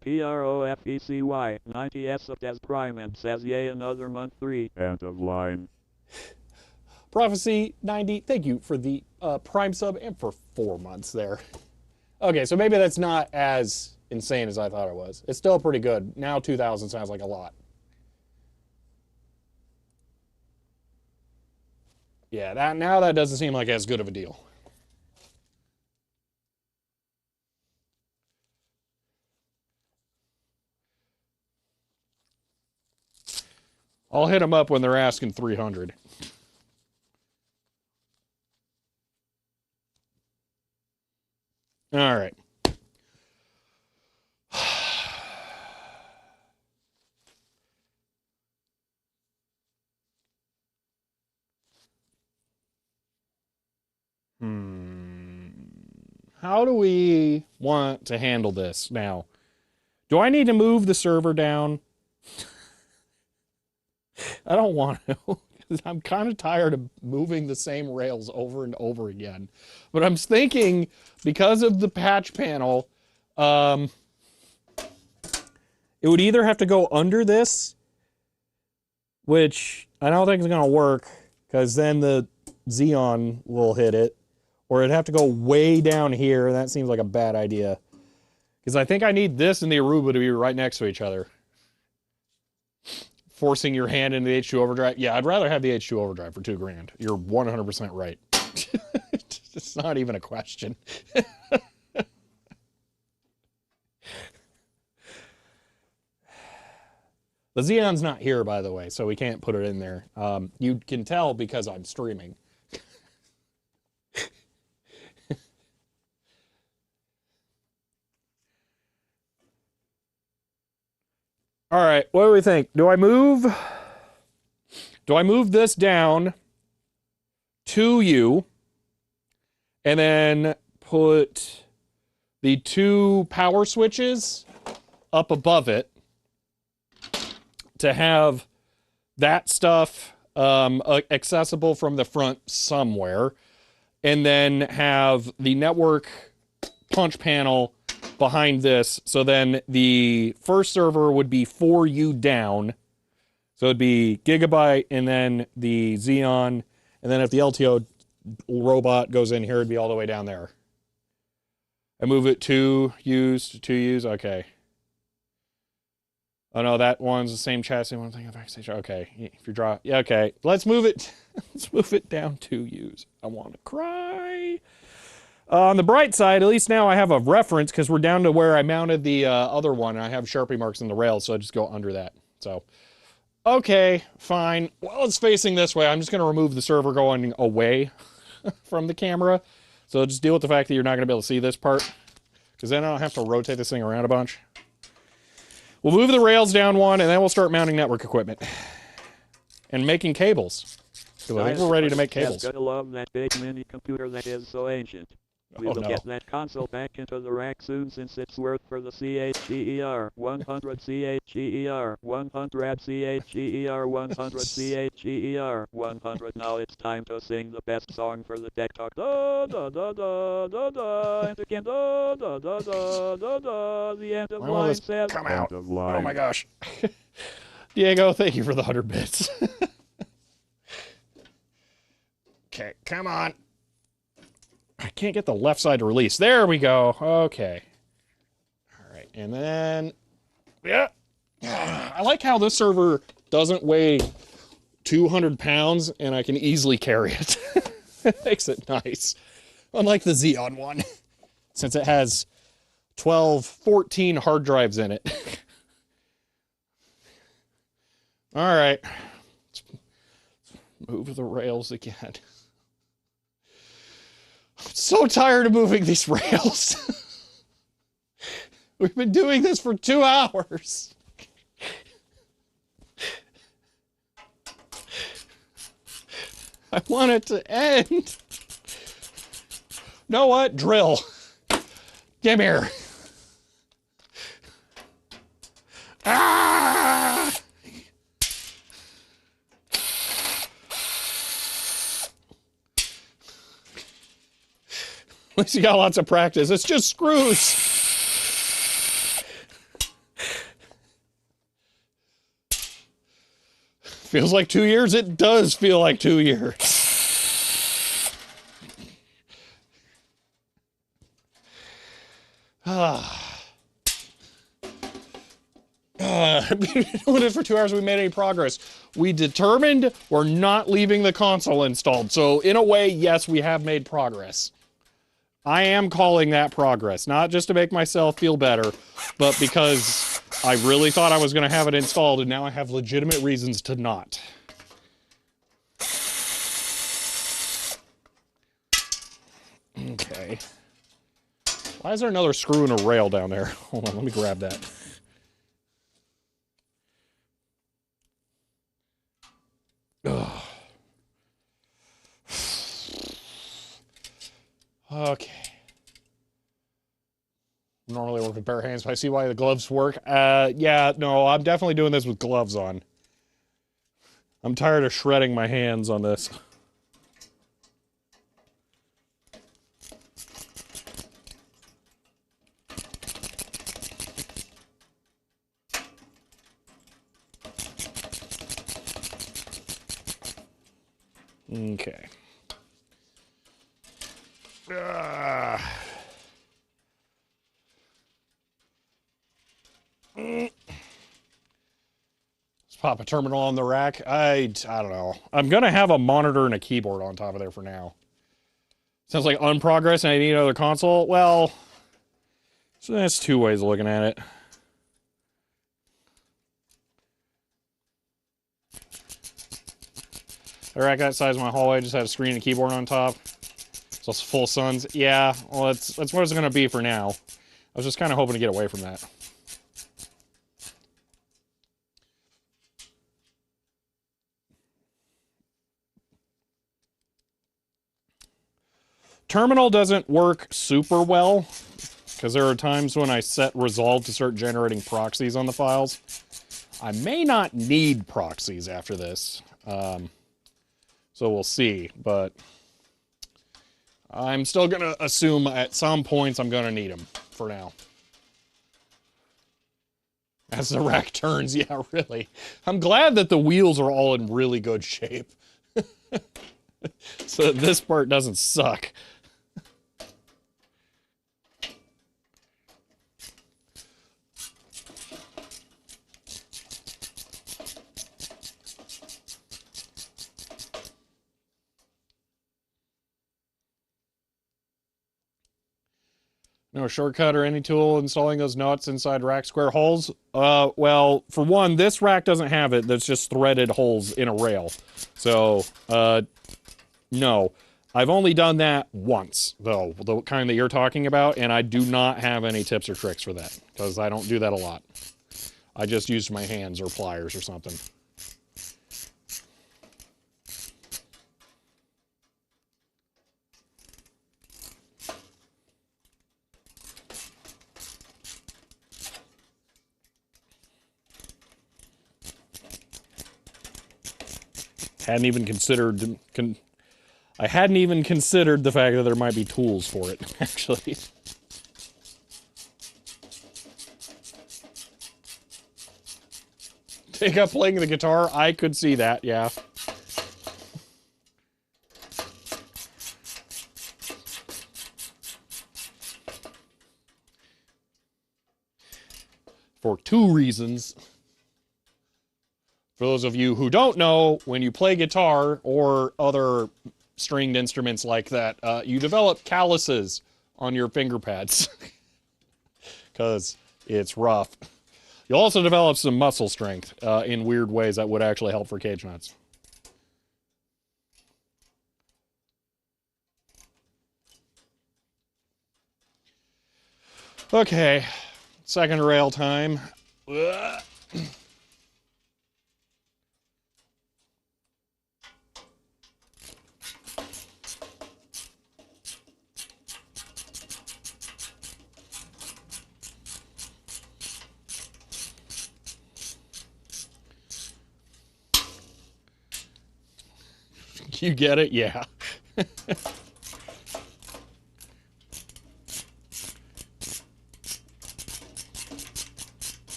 PROFECY 90S subbed as Prime and says, yay, another month 3. End of line. Prophecy 90, thank you for the Prime sub and for 4 months there. Okay, so maybe that's not as insane as I thought it was. It's still pretty good. Now 2,000 sounds like a lot. Yeah, now that doesn't seem like as good of a deal. I'll hit them up when they're asking 300. All right. How do we want to handle this now? Do I need to move the server down? I don't want to, because I'm kind of tired of moving the same rails over and over again. But I'm thinking, because of the patch panel, it would either have to go under this, which I don't think is going to work, because then the Xeon will hit it, or it'd have to go way down here, and that seems like a bad idea. Because I think I need this and the Aruba to be right next to each other. Forcing your hand into the H2 overdrive. Yeah, I'd rather have the H2 overdrive for $2,000. You're 100% right. It's not even a question. The Xeon's not here, by the way, so we can't put it in there. You can tell because I'm streaming. All right, what do we think? Do I move this down to you and then put the 2 power switches up above it to have that stuff accessible from the front somewhere, and then have the network punch panel behind this, so then the first server would be 4U down, so it'd be Gigabyte and then the Xeon, and then if the LTO robot goes in here, it'd be all the way down there. I move it 2Us to 2Us, okay. Oh no, that one's the same chassis. One thing of backstation. Okay, if you draw, yeah, okay. Let's move it. Let's move it down 2Us. I want to cry. On the bright side, at least now I have a reference, because we're down to where I mounted the other one, and I have Sharpie marks in the rails, so I just go under that. So, okay, fine. Well, it's facing this way. I'm just going to remove the server going away from the camera. So just deal with the fact that you're not going to be able to see this part, because then I don't have to rotate this thing around a bunch. We'll move the rails down one, and then we'll start mounting network equipment. And making cables. Because I think we're ready to make cables. Gotta love that big mini computer that is so ancient. We will get that console back into the rack soon, since it's worth for the CHER 100 CHER 100 CHER 100 CHER 100. Now it's time to sing the best song for the Tech Talk. Da da da da da da, and again da da da da da da. The end of line says. Come out. End of line. Oh my gosh. Diego, thank you for the 100 bits. Okay, come on. I can't get the left side to release. There we go. Okay. All right, and then, yeah. I like how this server doesn't weigh 200 pounds, and I can easily carry it. It makes it nice. Unlike the Xeon one, since it has 12, 14 hard drives in it. All right. Let's move the rails again. I'm so tired of moving these rails. We've been doing this for 2 hours. I want it to end. Know what? Drill. Come here. Ah! At least you got lots of practice. It's just screws. Feels like 2 years? It does feel like 2 years. Been doing it for 2 hours. We made any progress. We determined we're not leaving the console installed. So in a way, yes, we have made progress. I am calling that progress, not just to make myself feel better, but because I really thought I was going to have it installed, and now I have legitimate reasons to not. Okay. Why is there another screw and a rail down there? Hold on, let me grab that. Ugh. Okay. Normally work with bare hands, but I see why the gloves work. Yeah, no, I'm definitely doing this with gloves on. I'm tired of shredding my hands on this. Okay. Let's pop a terminal on the rack. I don't know. I'm gonna have a monitor and a keyboard on top of there for now. Sounds like unprogress and I need another console. Well, so that's 2 ways of looking at it. The rack that size of my hallway just had a screen and keyboard on top. So it's full suns. Yeah, well, that's what it's gonna be for now. I was just kind of hoping to get away from that. Terminal doesn't work super well because there are times when I set resolve to start generating proxies on the files. I may not need proxies after this, so we'll see, but I'm still gonna assume at some points I'm gonna need them for now. As the rack turns, yeah, really. I'm glad that the wheels are all in really good shape. So that this part doesn't suck. No shortcut or any tool installing those nuts inside rack square holes? Well, for one, this rack doesn't have it. That's just threaded holes in a rail. So, no. I've only done that once, though, the kind that you're talking about, and I do not have any tips or tricks for that, because I don't do that a lot. I just use my hands or pliers or something. Hadn't even considered... I hadn't even considered the fact that there might be tools for it, actually. Take up playing the guitar? I could see that, yeah. For 2 reasons. For those of you who don't know, when you play guitar or other stringed instruments like that, you develop calluses on your finger pads because it's rough. You'll also develop some muscle strength in weird ways that would actually help for cage nuts. Okay, second rail time. Ugh. You get it? Yeah.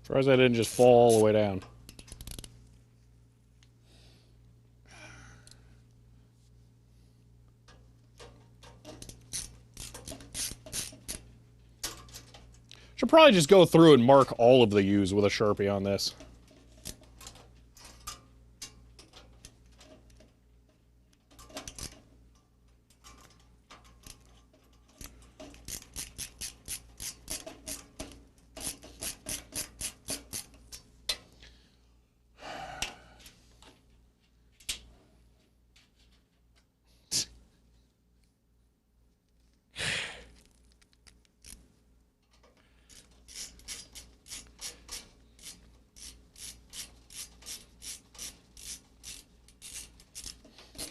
Surprised I didn't just fall all the way down. Should probably just go through and mark all of the U's with a Sharpie on this.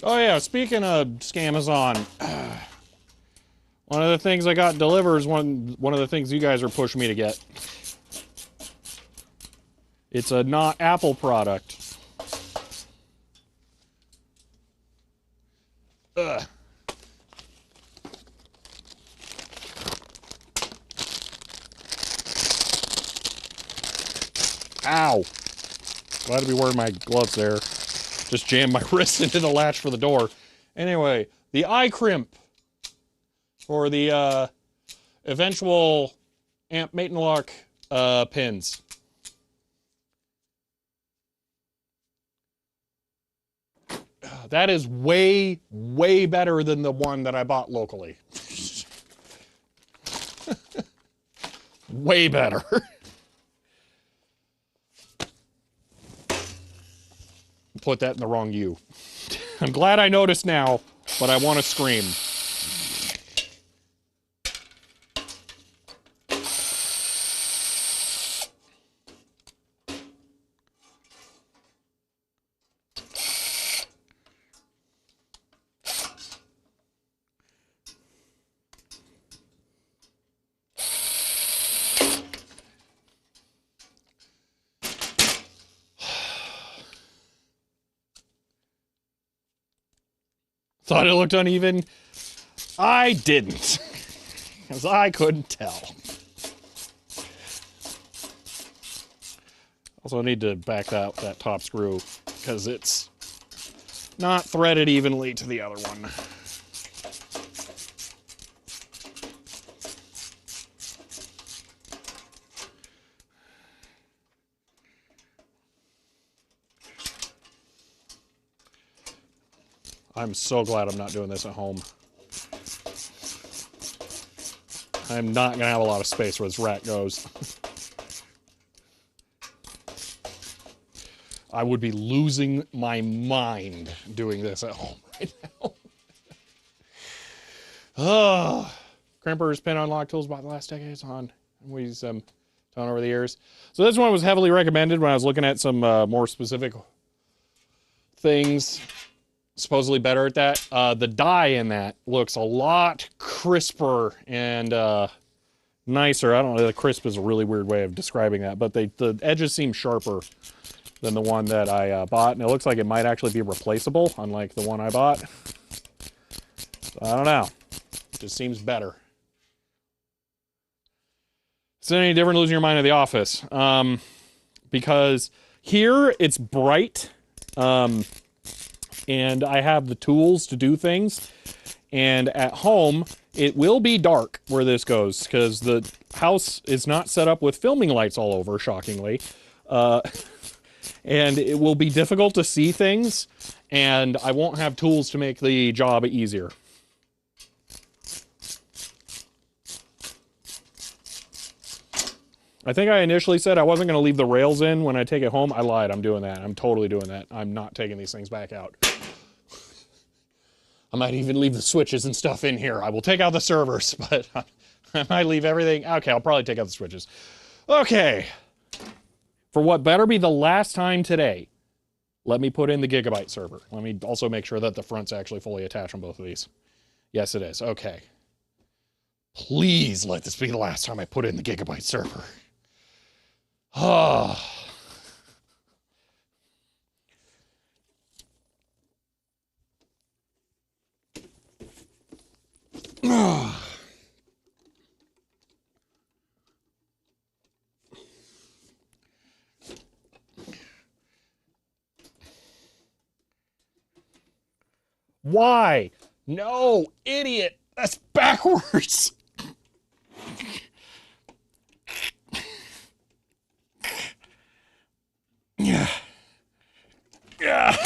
Oh yeah, speaking of Scamazon, one of the things I got delivered is one of the things you guys are pushing me to get. It's a not Apple product. Ugh. Ow. Glad to be wearing my gloves there. Just jammed my wrist into the latch for the door. Anyway, the eye crimp for the eventual amp mate and lock pins. That is way, way better than the one that I bought locally. Way better. Put that in the wrong U. I'm glad I noticed now, but I want to scream. Thought it looked uneven? I didn't. Because I couldn't tell. Also need to back out that top screw because it's not threaded evenly to the other one. I'm so glad I'm not doing this at home. I'm not gonna have a lot of space where this rat goes. I would be losing my mind doing this at home right now. Oh, crimpers, pin unlock tools bought the last decades on. We use them ton over the years. So this one was heavily recommended when I was looking at some more specific things. Supposedly better at that. The dye in that looks a lot crisper and nicer. I don't know, the crisp is a really weird way of describing that, but the edges seem sharper than the one that I bought, and it looks like it might actually be replaceable, unlike the one I bought. So I don't know. It just seems better. Is it any different losing your mind at the office? Because here it's bright, and I have the tools to do things. And at home, it will be dark where this goes, because house is not set up with filming lights all over, shockingly. And it will be difficult to see things, and I won't have tools to make the job easier. I think I initially said I wasn't going to leave the rails in when I take it home. I lied. I'm doing that. I'm totally doing that. I'm not taking these things back out. I might even leave the switches and stuff in here. I will take out the servers, but I might leave everything. Okay, I'll probably take out the switches. Okay. For what better be the last time today, let me put in the gigabyte server. Let me also make sure that the front's actually fully attached on both of these. Yes, it is. Okay. Please let this be the last time I put in the gigabyte server. Oh. Why? No, idiot. That's backwards. Yeah. Yeah.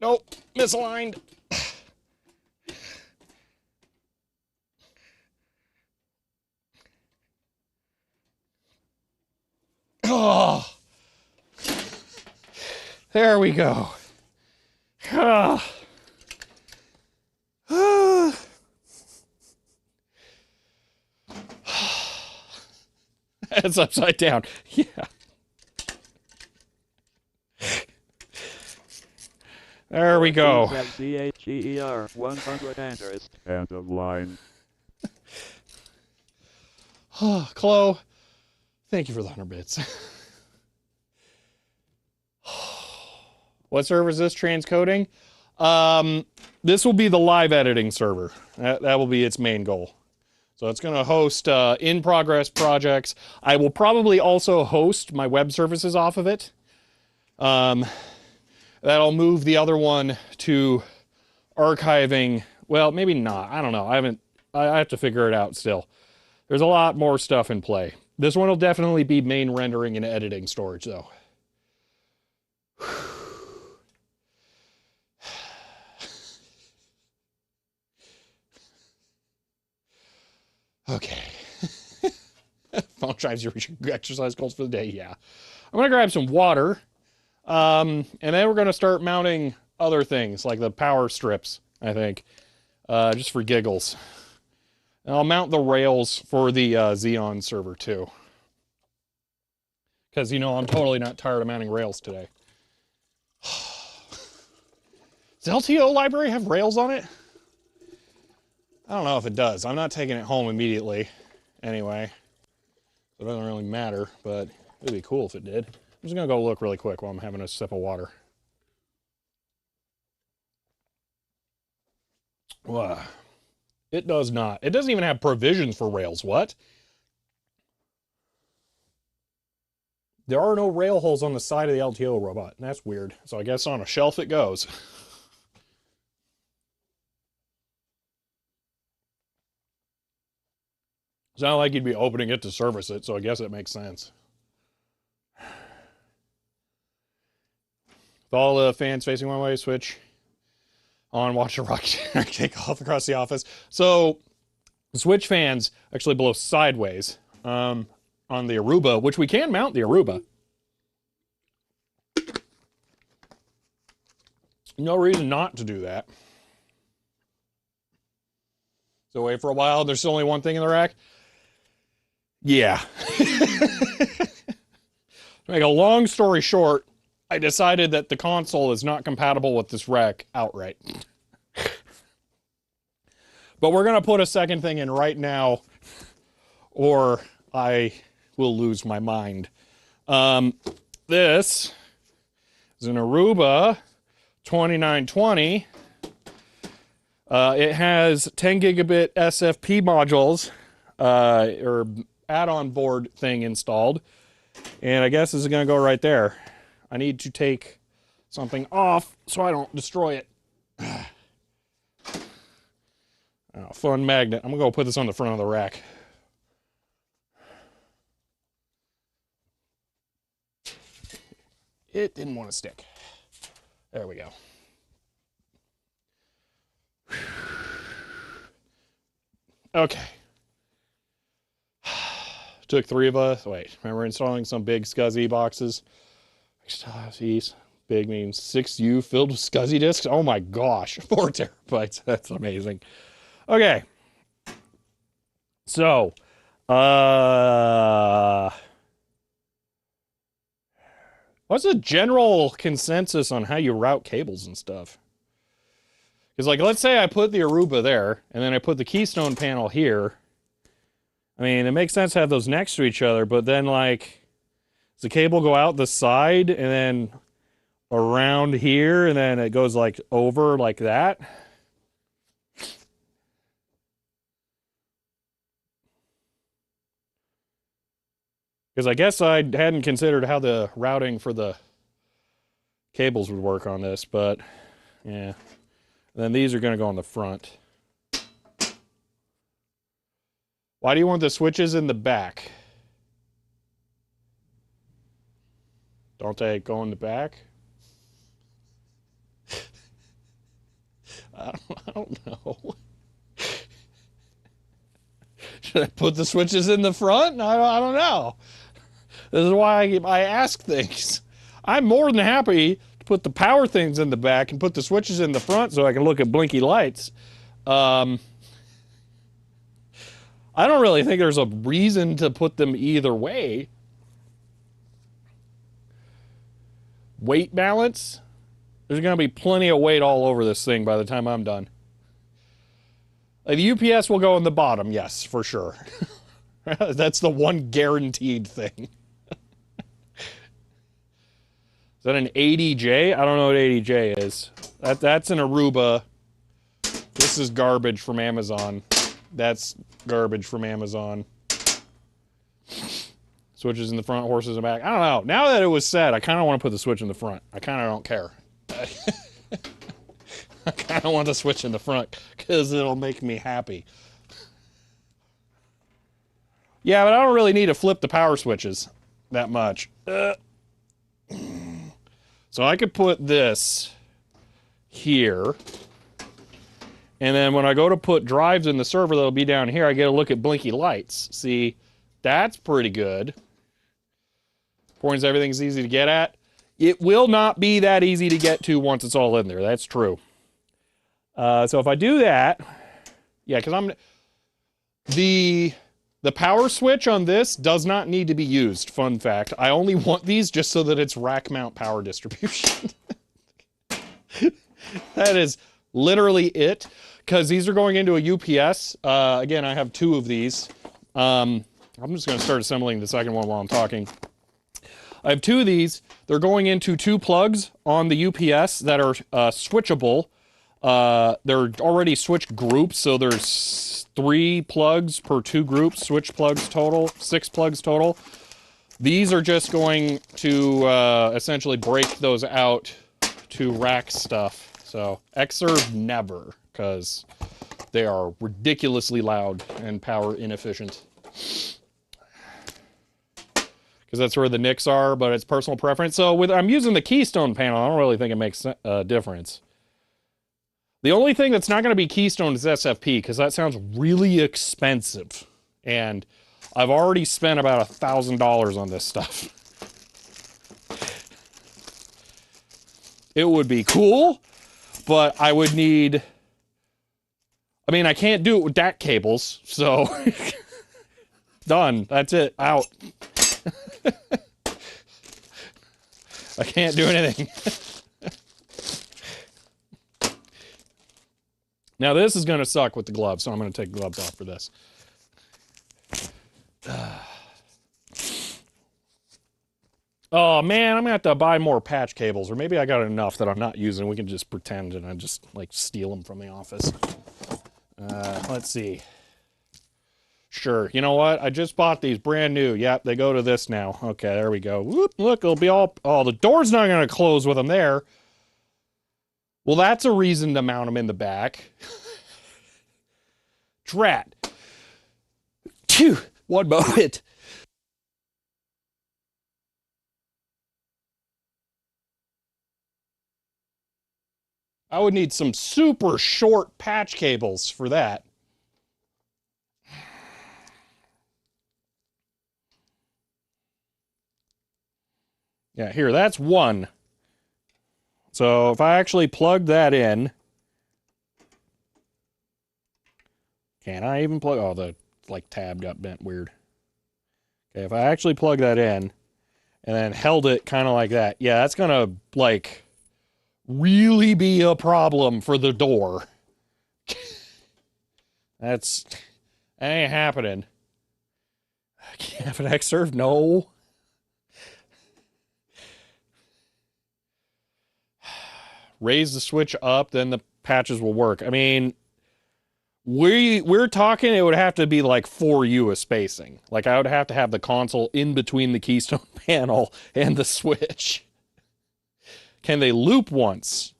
Nope, misaligned. Oh. There we go. Oh. It's upside down. Yeah. There we go. CHER 100 enters. End of line. Chloe, thank you for the 100 bits. What server is this? Transcoding? This will be the live editing server. That will be its main goal. So it's going to host in-progress projects. I will probably also host my web services off of it. That'll move the other one to archiving. Well, maybe not. I don't know. I have to figure it out still. There's a lot more stuff in play. This one will definitely be main rendering and editing storage, though. Okay. Phone drives your exercise goals for the day. Yeah. I'm going to grab some water. And then we're going to start mounting other things like the power strips, I think, just for giggles. And I'll mount the rails for the Xeon server too. Because, you know, I'm totally not tired of mounting rails today. Does LTO library have rails on it? I don't know if it does. I'm not taking it home immediately anyway. So it doesn't really matter, but it'd be cool if it did. I'm just going to go look really quick while I'm having a sip of water. Wow. It does not. It doesn't even have provisions for rails. What? There are no rail holes on the side of the LTO robot. That's weird. So I guess on a shelf it goes. It's not like you'd be opening it to service it, so I guess it makes sense. With all the fans facing one way, switch on, watch the rocket take off across the office. So the switch fans actually blow sideways on the Aruba, which we can mount the Aruba. No reason not to do that. So wait for a while. There's still only one thing in the rack. Yeah. To make a long story short, I decided that the console is not compatible with this rack outright. But we're going to put a second thing in right now, or I will lose my mind. This is an Aruba 2920. It has 10 gigabit SFP modules, or add-on board thing installed. And I guess this is going to go right there. I need to take something off so I don't destroy it. Oh, fun magnet. I'm gonna go put this on the front of the rack. It didn't want to stick. There we go. Okay. Took 3 of us. Wait, remember installing some big SCSI boxes? These big means 6U filled with SCSI disks. Oh my gosh, 4 terabytes. That's amazing. Okay. So, what's the general consensus on how you route cables and stuff? Because, like, let's say I put the Aruba there, and then I put the Keystone panel here. I mean, it makes sense to have those next to each other, but then, like, does the cable go out the side, and then around here, and then it goes, like, over like that? Because I guess I hadn't considered how the routing for the cables would work on this, but, yeah. And then these are going to go on the front. Why do you want the switches in the back? Don't they go in the back? I don't know. Should I put the switches in the front? I don't know. This is why I ask things. I'm more than happy to put the power things in the back and put the switches in the front so I can look at blinky lights. I don't really think there's a reason to put them either way. Weight balance? There's going to be plenty of weight all over this thing by the time I'm done. The UPS will go in the bottom, yes, for sure. That's the one guaranteed thing. Is that an 80J? I don't know what 80J is. That's an Aruba. This is garbage from Amazon. That's garbage from Amazon. Switches in the front, horses in the back. I don't know. Now that it was said, I kind of want to put the switch in the front. I kind of don't care. I kind of want the switch in the front because it'll make me happy. Yeah, but I don't really need to flip the power switches that much. So I could put this here. And then when I go to put drives in the server that'll be down here, I get a look at blinky lights. See, that's pretty good. Points everything's easy to get at. It will not be that easy to get to once it's all in there. That's true. So if I do that, yeah, because I'm the power switch on this does not need to be used. Fun fact. I only want these just so that it's rack mount power distribution. That is literally it. Because these are going into a UPS. Again, I have 2 of these. I'm just going to start assembling the second one while I'm talking. I have 2 of these. They're going into 2 plugs on the UPS that are switchable. They're already switched groups, so there's 3 plugs per 2 groups, switch plugs total, 6 plugs total. These are just going to essentially break those out to rack stuff. So Xserve never, because they are ridiculously loud and power inefficient. Because that's where the NICs are, but it's personal preference. So I'm using the Keystone panel. I don't really think it makes a difference. The only thing that's not going to be Keystone is SFP, because that sounds really expensive. And I've already spent about $1,000 on this stuff. It would be cool, but I would need... I mean, I can't do it with DAC cables, so... Done. That's it. Out. I can't do anything. Now this is going to suck with the gloves, so I'm going to take gloves off for this. Oh man, I'm going to have to buy more patch cables, or maybe I got enough that I'm not using. We can just pretend and I just like steal them from the office. Let's see. Sure, you know what? I just bought these brand new. Yep, they go to this now. Okay, there we go. Whoop, look, it'll be all... Oh, the door's not going to close with them there. Well, that's a reason to mount them in the back. Drat. Phew, one moment. I would need some super short patch cables for that. Yeah, here, that's one. So if I actually plug that in, can I even plug? Oh, the like tab got bent weird. Okay, if I actually plug that in and then held it kind of like that, yeah, that's gonna like really be a problem for the door. That ain't happening. Can't have an Xserve? No. Raise the switch up, then the patches will work. I mean, we're talking it would have to be like 4U of spacing. Like I would have to have the console in between the keystone panel and the switch. Can they loop once?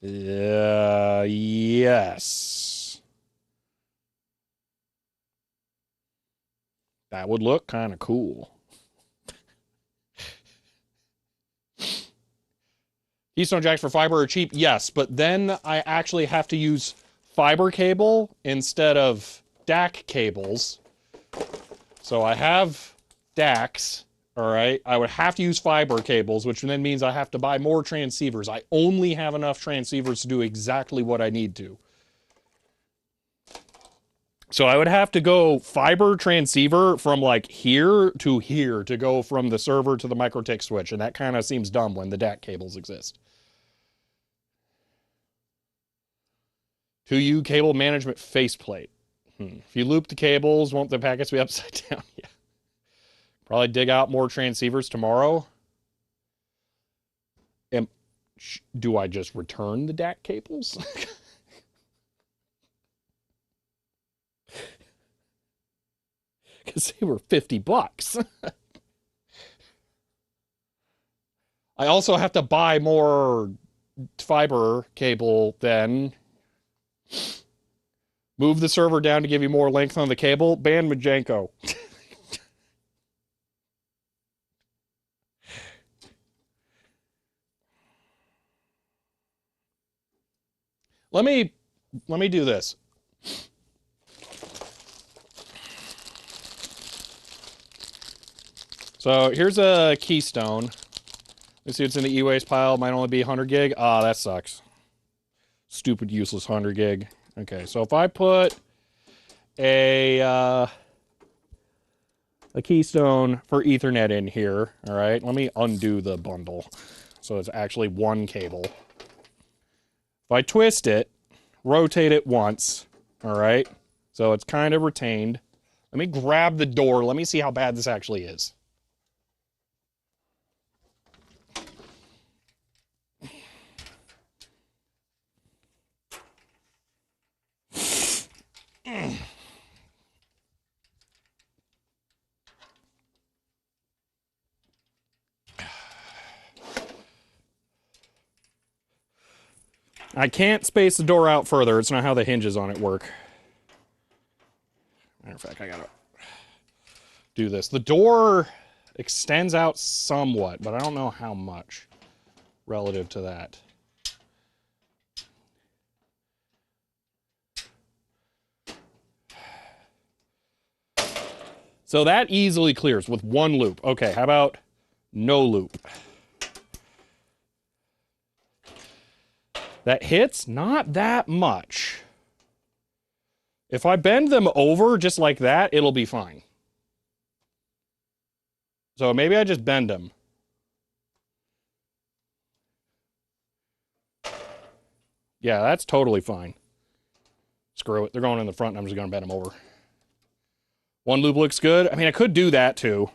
Yes. That would look kind of cool. Keystone jacks for fiber are cheap, yes, but then I actually have to use fiber cable instead of DAC cables. So I have DACs, all right? I would have to use fiber cables, which then means I have to buy more transceivers. I only have enough transceivers to do exactly what I need to. So I would have to go fiber transceiver from like here to go from the server to the MikroTik switch, and that kind of seems dumb when the DAC cables exist. 2U cable management faceplate. If you loop the cables, won't the packets be upside down? Yeah. Probably dig out more transceivers tomorrow. Do I just return the DAC cables? Because they were $50. I also have to buy more fiber cable then. Move the server down to give you more length on the cable. Ban Majenko. Let me do this. So here's a keystone. Let's see what's in the e-waste pile. Might only be 100 gig. Ah, that sucks. Stupid, useless 100 gig. Okay, so if I put a keystone for Ethernet in here, all right, let me undo the bundle. So it's actually one cable. If I twist it, rotate it once, all right, so it's kind of retained. Let me grab the door. Let me see how bad this actually is. I can't space the door out further. It's not how the hinges on it work. Matter of fact, I gotta do this. The door extends out somewhat, but I don't know how much relative to that. So that easily clears with one loop. Okay, how about no loop? That hits not that much. If I bend them over just like that, it'll be fine. So maybe I just bend them. Yeah, that's totally fine. Screw it. They're going in the front and I'm just going to bend them over. One loop looks good. I mean, I could do that too.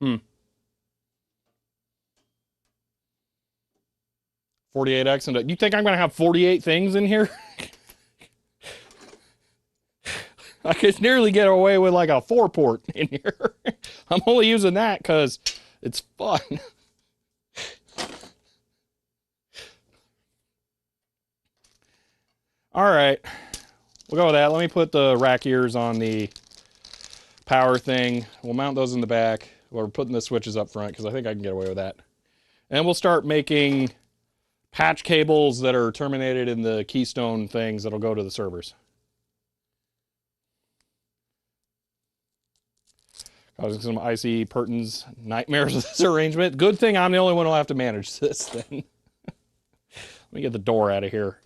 Hmm. 48X and you think I'm going to have 48 things in here? I could nearly get away with like a 4-port in here. I'm only using that because it's fun. All right, we'll go with that. Let me put the rack ears on the power thing. We'll mount those in the back. We're putting the switches up front because I think I can get away with that. And we'll start making patch cables that are terminated in the keystone things that'll go to the servers. Causing some icy Pertins nightmares with this arrangement. Good thing I'm the only one who'll have to manage this then. Let me get the door out of here.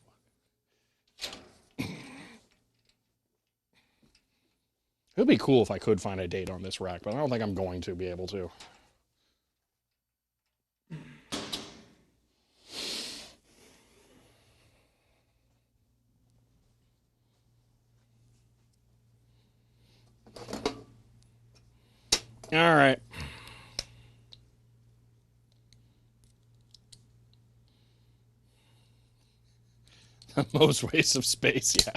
It would be cool if I could find a date on this rack, but I don't think I'm going to be able to. All right. Most waste of space, yeah.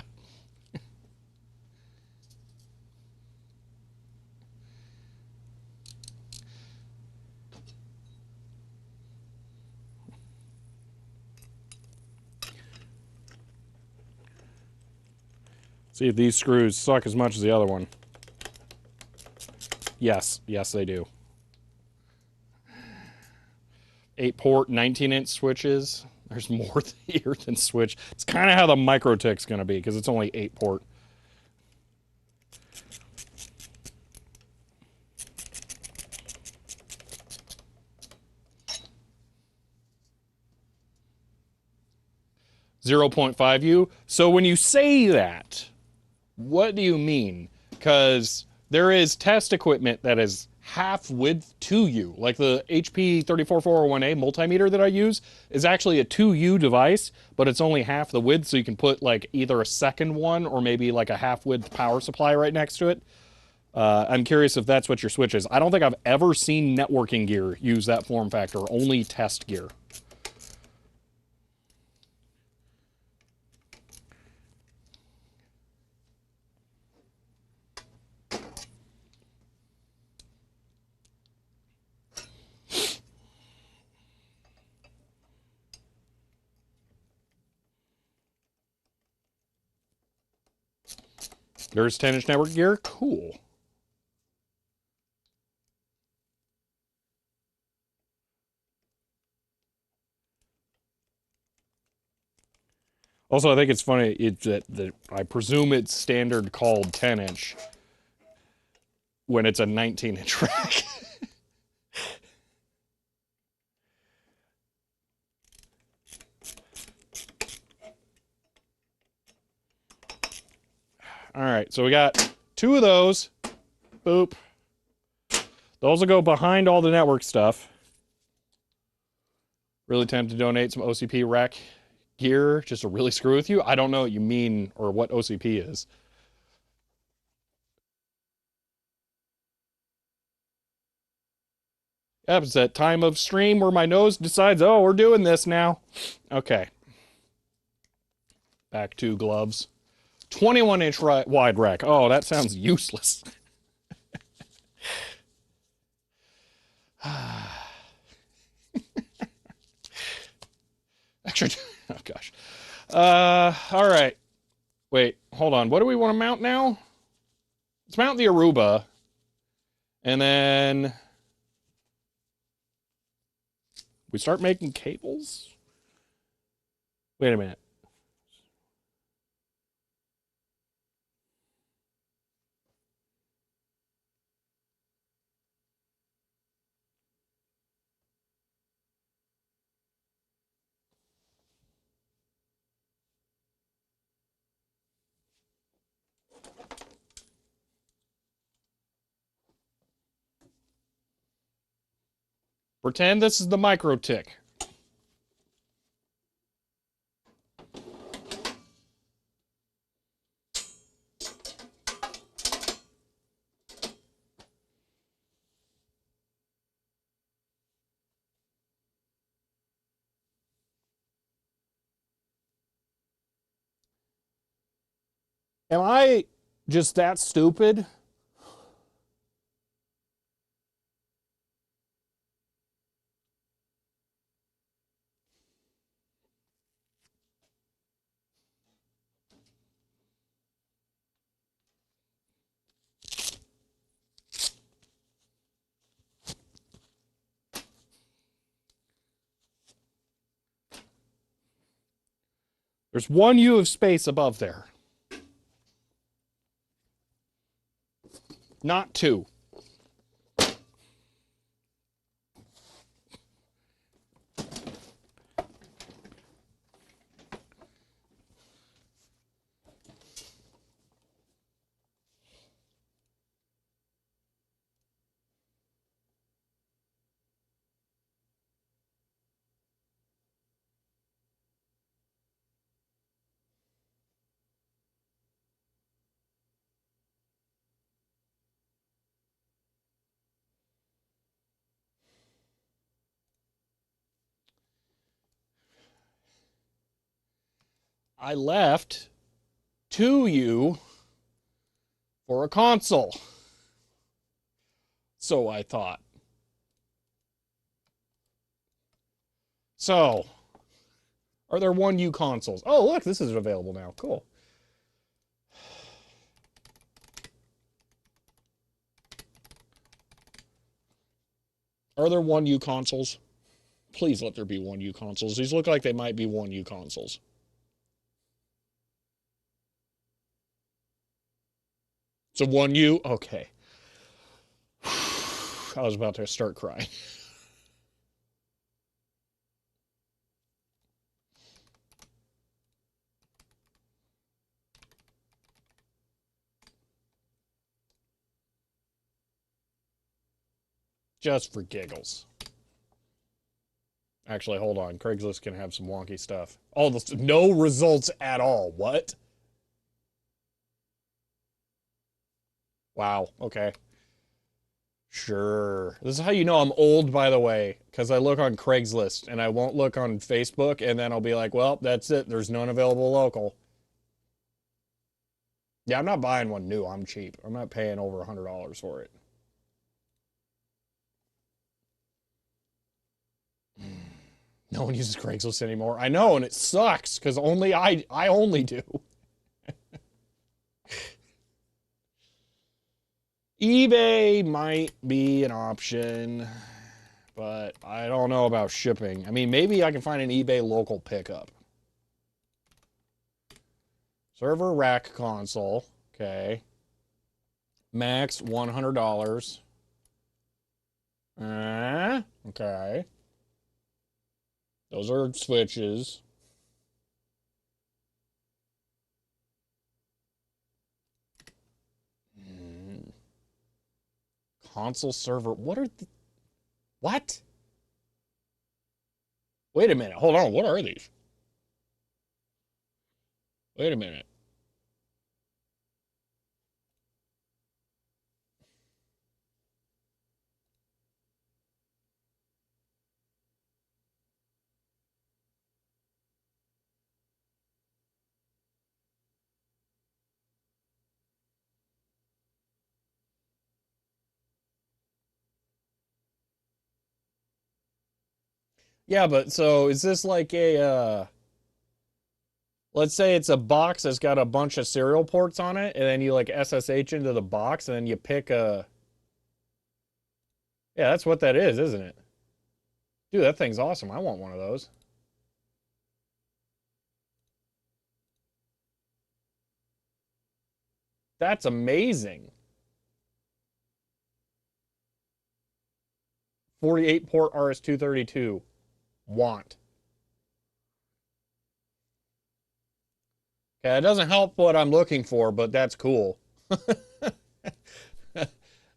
See if these screws suck as much as the other one. Yes, yes they do. 8-port, 19-inch switches. There's more here than switch. It's kind of how the MikroTik's going to be because it's only 8-port. .5U. So when you say that, what do you mean? Because there is test equipment that is half width 2U. Like the HP 34401A multimeter that I use is actually a 2U device, but it's only half the width, so you can put like either a second one or maybe like a half width power supply right next to it. I'm curious if that's what your switch is. I don't think I've ever seen networking gear use that form factor, only test gear. There's 10-inch network gear. Cool. Also, I think it's funny that I presume it's standard called 10-inch when it's a 19-inch rack. All right, so we got 2 of those. Boop. Those will go behind all the network stuff. Really tempted to donate some OCP rack gear just to really screw with you. I don't know what you mean or what OCP is. Yep, it's that time of stream where my nose decides, oh, we're doing this now. Okay. Back to gloves. 21-inch wide rack. Oh, that sounds useless. Extra. Oh, gosh. All right. Wait, hold on. What do we want to mount now? Let's mount the Aruba. And then we start making cables? Wait a minute. Pretend this is the MikroTik. Am I Just that stupid. There's 1 U of space above there. Not 2. I left 2U for a console. So I thought. So, are there 1U consoles? Oh, look, this is available now. Cool. Are there 1U consoles? Please let there be 1U consoles. These look like they might be 1U consoles. It's a 1U? Okay. I was about to start crying. Just for giggles. Actually, hold on. Craigslist can have some wonky stuff. Oh, no results at all. What? Wow. Okay. Sure. This is how you know I'm old, by the way, because I look on Craigslist and I won't look on Facebook, and then I'll be like, well, that's it. There's none available local. Yeah, I'm not buying one new. I'm cheap. I'm not paying over $100 for it. No one uses Craigslist anymore. I know, and it sucks because only I only do. eBay might be an option, but I don't know about shipping. I mean, maybe I can find an eBay local pickup. Server rack console. Okay. Max $100. Okay. Those are switches. Console server. What are the... What? Wait a minute. Hold on. What are these? Wait a minute. Yeah, but so is this like a let's say it's a box that's got a bunch of serial ports on it, and then you like SSH into the box, and then you pick a... Yeah, that's what that is, isn't it? Dude, that thing's awesome. I want one of those. That's amazing. 48 port RS-232. Want. Okay, it doesn't help what I'm looking for, but that's cool.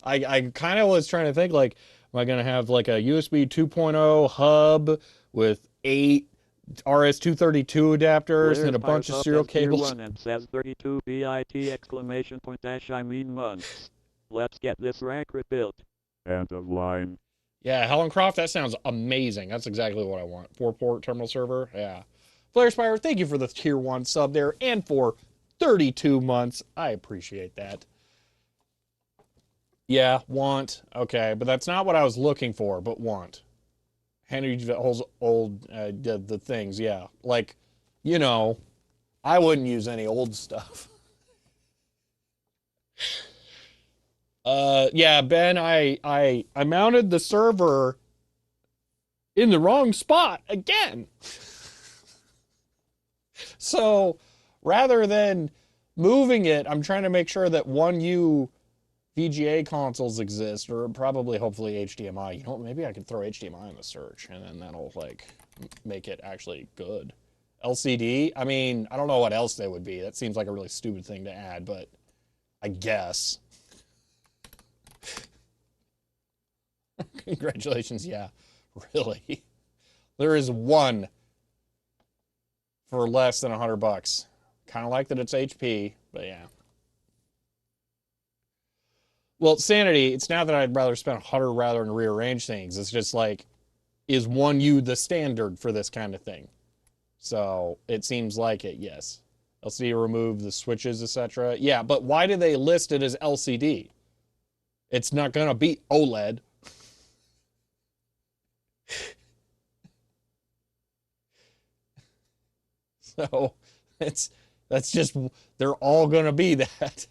I kind of was trying to think like, am I going to have like a USB 2.0 hub with 8 RS-232 adapters and a bunch of serial cables? And says 32 bit exclamation point dash I mean months. Let's get this rack rebuilt. End of line. Yeah, Helen Croft, that sounds amazing. That's exactly what I want. 4-port terminal server. Yeah. Flare Spire, thank you for the tier 1 sub there and for 32 months. I appreciate that. Yeah, want. Okay, but that's not what I was looking for, but want. Henry holds old the things, yeah. Like, you know, I wouldn't use any old stuff. Yeah, Ben, I mounted the server in the wrong spot again. So rather than moving it, I'm trying to make sure that 1U VGA consoles exist, or probably hopefully HDMI. You know, maybe I could throw HDMI in the search, and then that'll like make it actually good. LCD, I mean, I don't know what else they would be. That seems like a really stupid thing to add, but I guess. Congratulations, yeah, really. There is one for less than $100. Kind of like that it's HP, but yeah. Well, sanity, it's not that I'd rather spend 100 rather than rearrange things. It's just like, is 1U the standard for this kind of thing? So it seems like it, yes. LCD remove the switches, etc. Yeah, but why do they list it as LCD? It's not going to be OLED. So that's just, they're all going to be that.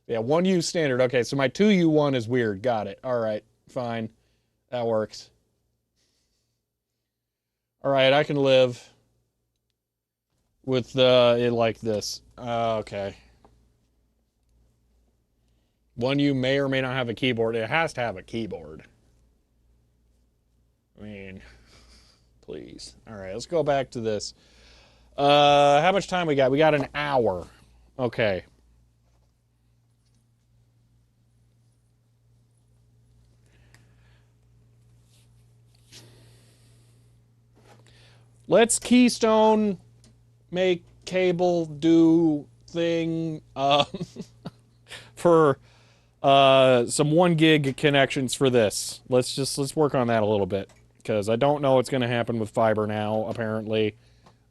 Yeah, 1U standard. Okay, so my 2U one is weird. Got it. All right, fine. That works. All right, I can live with it like this. Okay. 1U may or may not have a keyboard. It has to have a keyboard. I mean, please. All right, let's go back to this. How much time we got? We got an hour. Okay. Let's keystone, make cable, do thing for some 1 gig connections for this. Let's work on that a little bit, because I don't know what's going to happen with fiber now, apparently.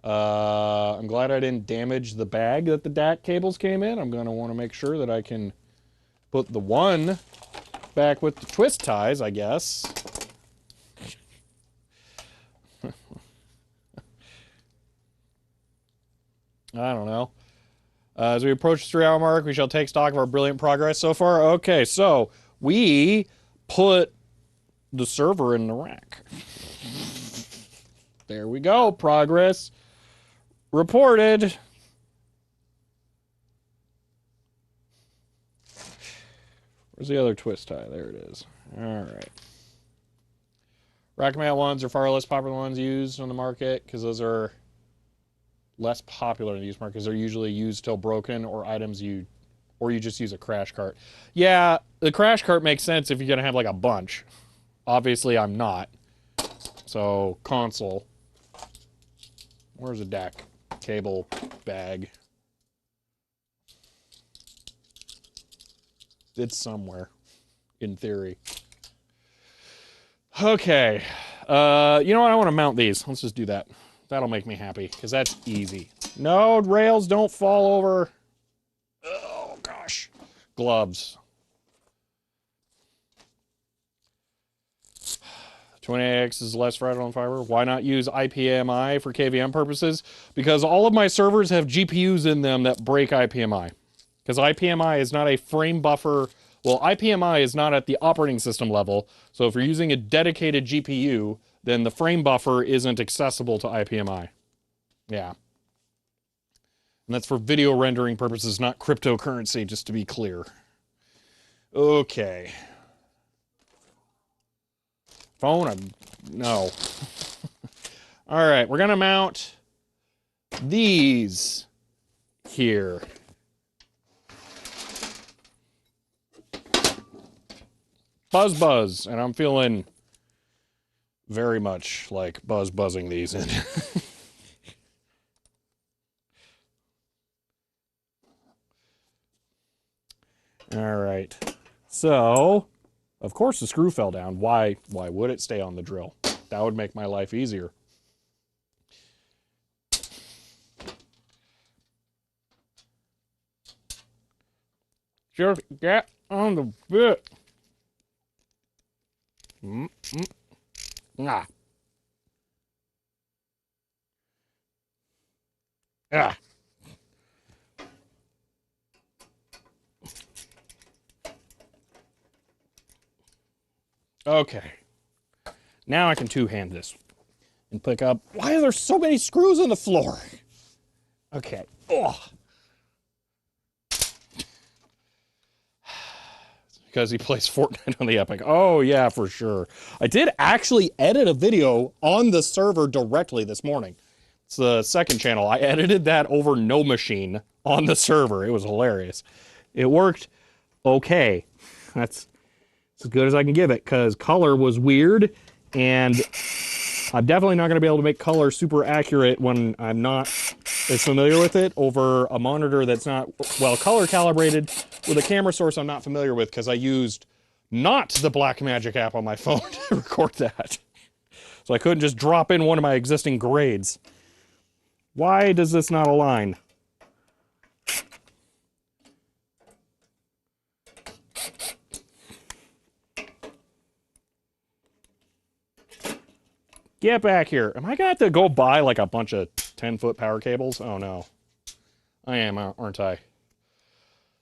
I'm glad I didn't damage the bag that the DAC cables came in. I'm going to want to make sure that I can put the one back with the twist ties, I guess. I don't know. As we approach the 3-hour mark, we shall take stock of our brilliant progress so far. Okay, so we put the server in the rack. There we go. Progress reported. Where's the other twist tie? There it is. All right. Rack mount ones are far less popular ones used on the market, because those are less popular in the used market, because they're usually used till broken, or items or you just use a crash cart. Yeah, the crash cart makes sense if you're gonna have like a bunch. Obviously, I'm not. So console. Where's the DAC cable bag? It's somewhere, in theory. Okay. You know what? I want to mount these. Let's just do that. That'll make me happy, because that's easy. No, rails don't fall over. Oh, gosh. Gloves. 20AX is less fragile on fiber. Why not use IPMI for KVM purposes? Because all of my servers have GPUs in them that break IPMI. Because IPMI is not a frame buffer. Well, IPMI is not at the operating system level. So if you're using a dedicated GPU, then the frame buffer isn't accessible to IPMI. Yeah. And that's for video rendering purposes, not cryptocurrency, just to be clear. Okay. Phone? No. All right, we're going to mount these here. Buzz, and I'm feeling very much like buzzing these in. All right. So, of course the screw fell down. Why would it stay on the drill? That would make my life easier. Just get on the bit. Ah. Ah. Okay. Now I can two-hand this and pick up. Why are there so many screws on the floor? Okay. Oh. Because he plays Fortnite on the Epic. Oh, yeah, for sure. I did actually edit a video on the server directly this morning. It's the second channel. I edited that over No Machine on the server. It was hilarious. It worked okay. That's as good as I can give it, because color was weird, and I'm definitely not going to be able to make color super accurate when I'm not as familiar with it over a monitor that's not well color calibrated with a camera source I'm not familiar with, because I used not the Blackmagic app on my phone to record that. So I couldn't just drop in one of my existing grades. Why does this not align? Get back here. Am I going to have to go buy like a bunch of 10-foot power cables? Oh no. I am, aren't I?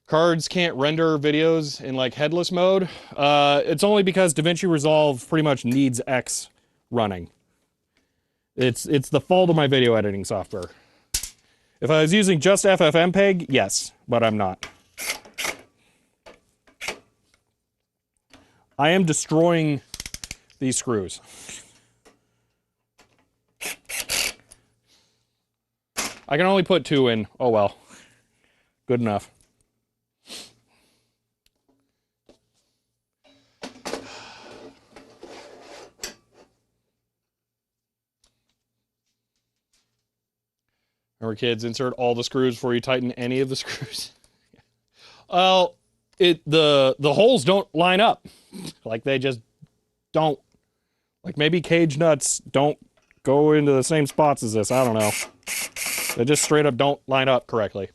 Cards can't render videos in like headless mode. It's only because DaVinci Resolve pretty much needs X running. It's the fault of my video editing software. If I was using just FFmpeg, yes, but I'm not. I am destroying these screws. I can only put 2 in. Oh well. Good enough. Remember, kids, insert all the screws before you tighten any of the screws. Well, the holes don't line up. Like, they just don't. Like, maybe cage nuts don't go into the same spots as this. I don't know. They just straight up don't line up correctly.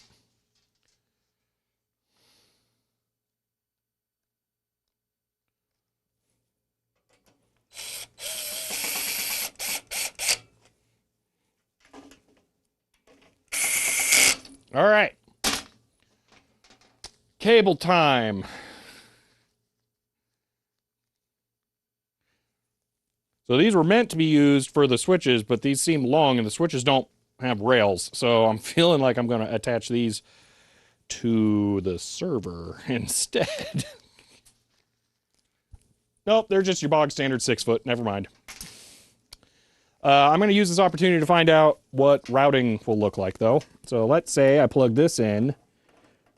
All right. Cable time. So these were meant to be used for the switches, but these seem long and the switches don't have rails. So I'm feeling like I'm going to attach these to the server instead. Nope, they're just your bog standard 6-foot. Never mind. I'm going to use this opportunity to find out what routing will look like, though. So let's say I plug this in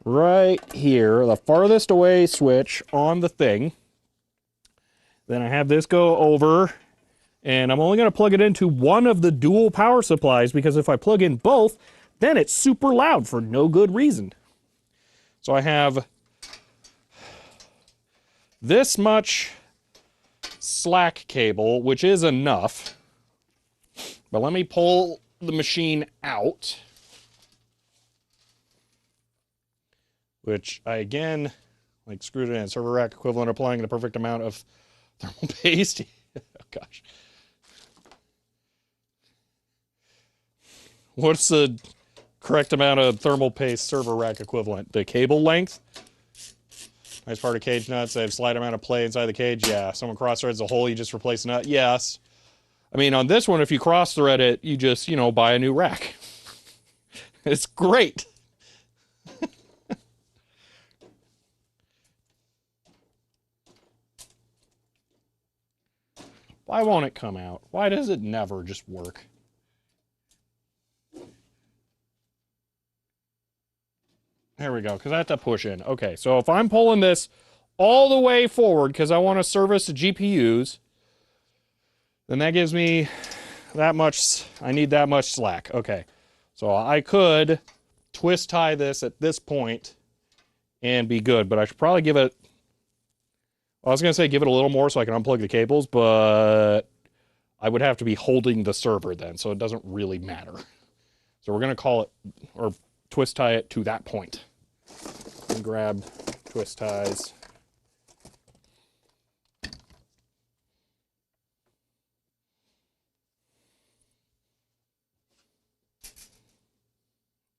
right here, the farthest away switch on the thing. Then I have this go over, and I'm only going to plug it into one of the dual power supplies, because if I plug in both, then it's super loud for no good reason. So I have this much slack cable, which is enough. But let me pull the machine out. Which I, again, like screwed it in. Server rack equivalent, applying the perfect amount of thermal paste. Oh, gosh. What's the correct amount of thermal paste server rack equivalent? The cable length? Nice part of cage nuts. They have slight amount of play inside the cage. Yeah. Someone cross-threads a hole, you just replace a nut. Yes. I mean, on this one, if you cross-thread it, you just, you know, buy a new rack. It's great. Why won't it come out? Why does it never just work? There we go, because I have to push in. Okay, so if I'm pulling this all the way forward because I want to service the GPUs, then that gives me that much, I need that much slack. Okay, so I could twist tie this at this point and be good, but I should probably give it, I was going to say give it a little more so I can unplug the cables, but I would have to be holding the server then, so it doesn't really matter. So we're going to call it, or twist tie it to that point. And grab twist ties.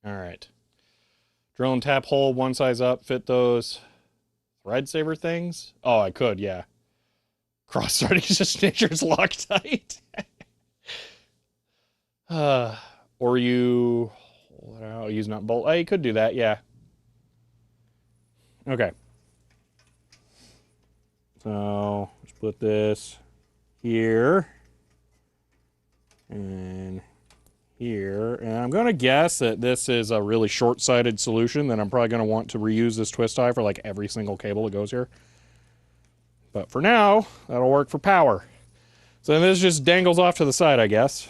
All right. Drill and tap hole, one size up, fit those thread saver things. Oh, I could, yeah. Cross-threading just nature's Loctite. Or you use nut bolt. Oh, you could do that, yeah. Okay. So let's put this here and here. And I'm going to guess that this is a really short-sighted solution, that I'm probably going to want to reuse this twist tie for like every single cable that goes here. But for now, that'll work for power. So this just dangles off to the side, I guess.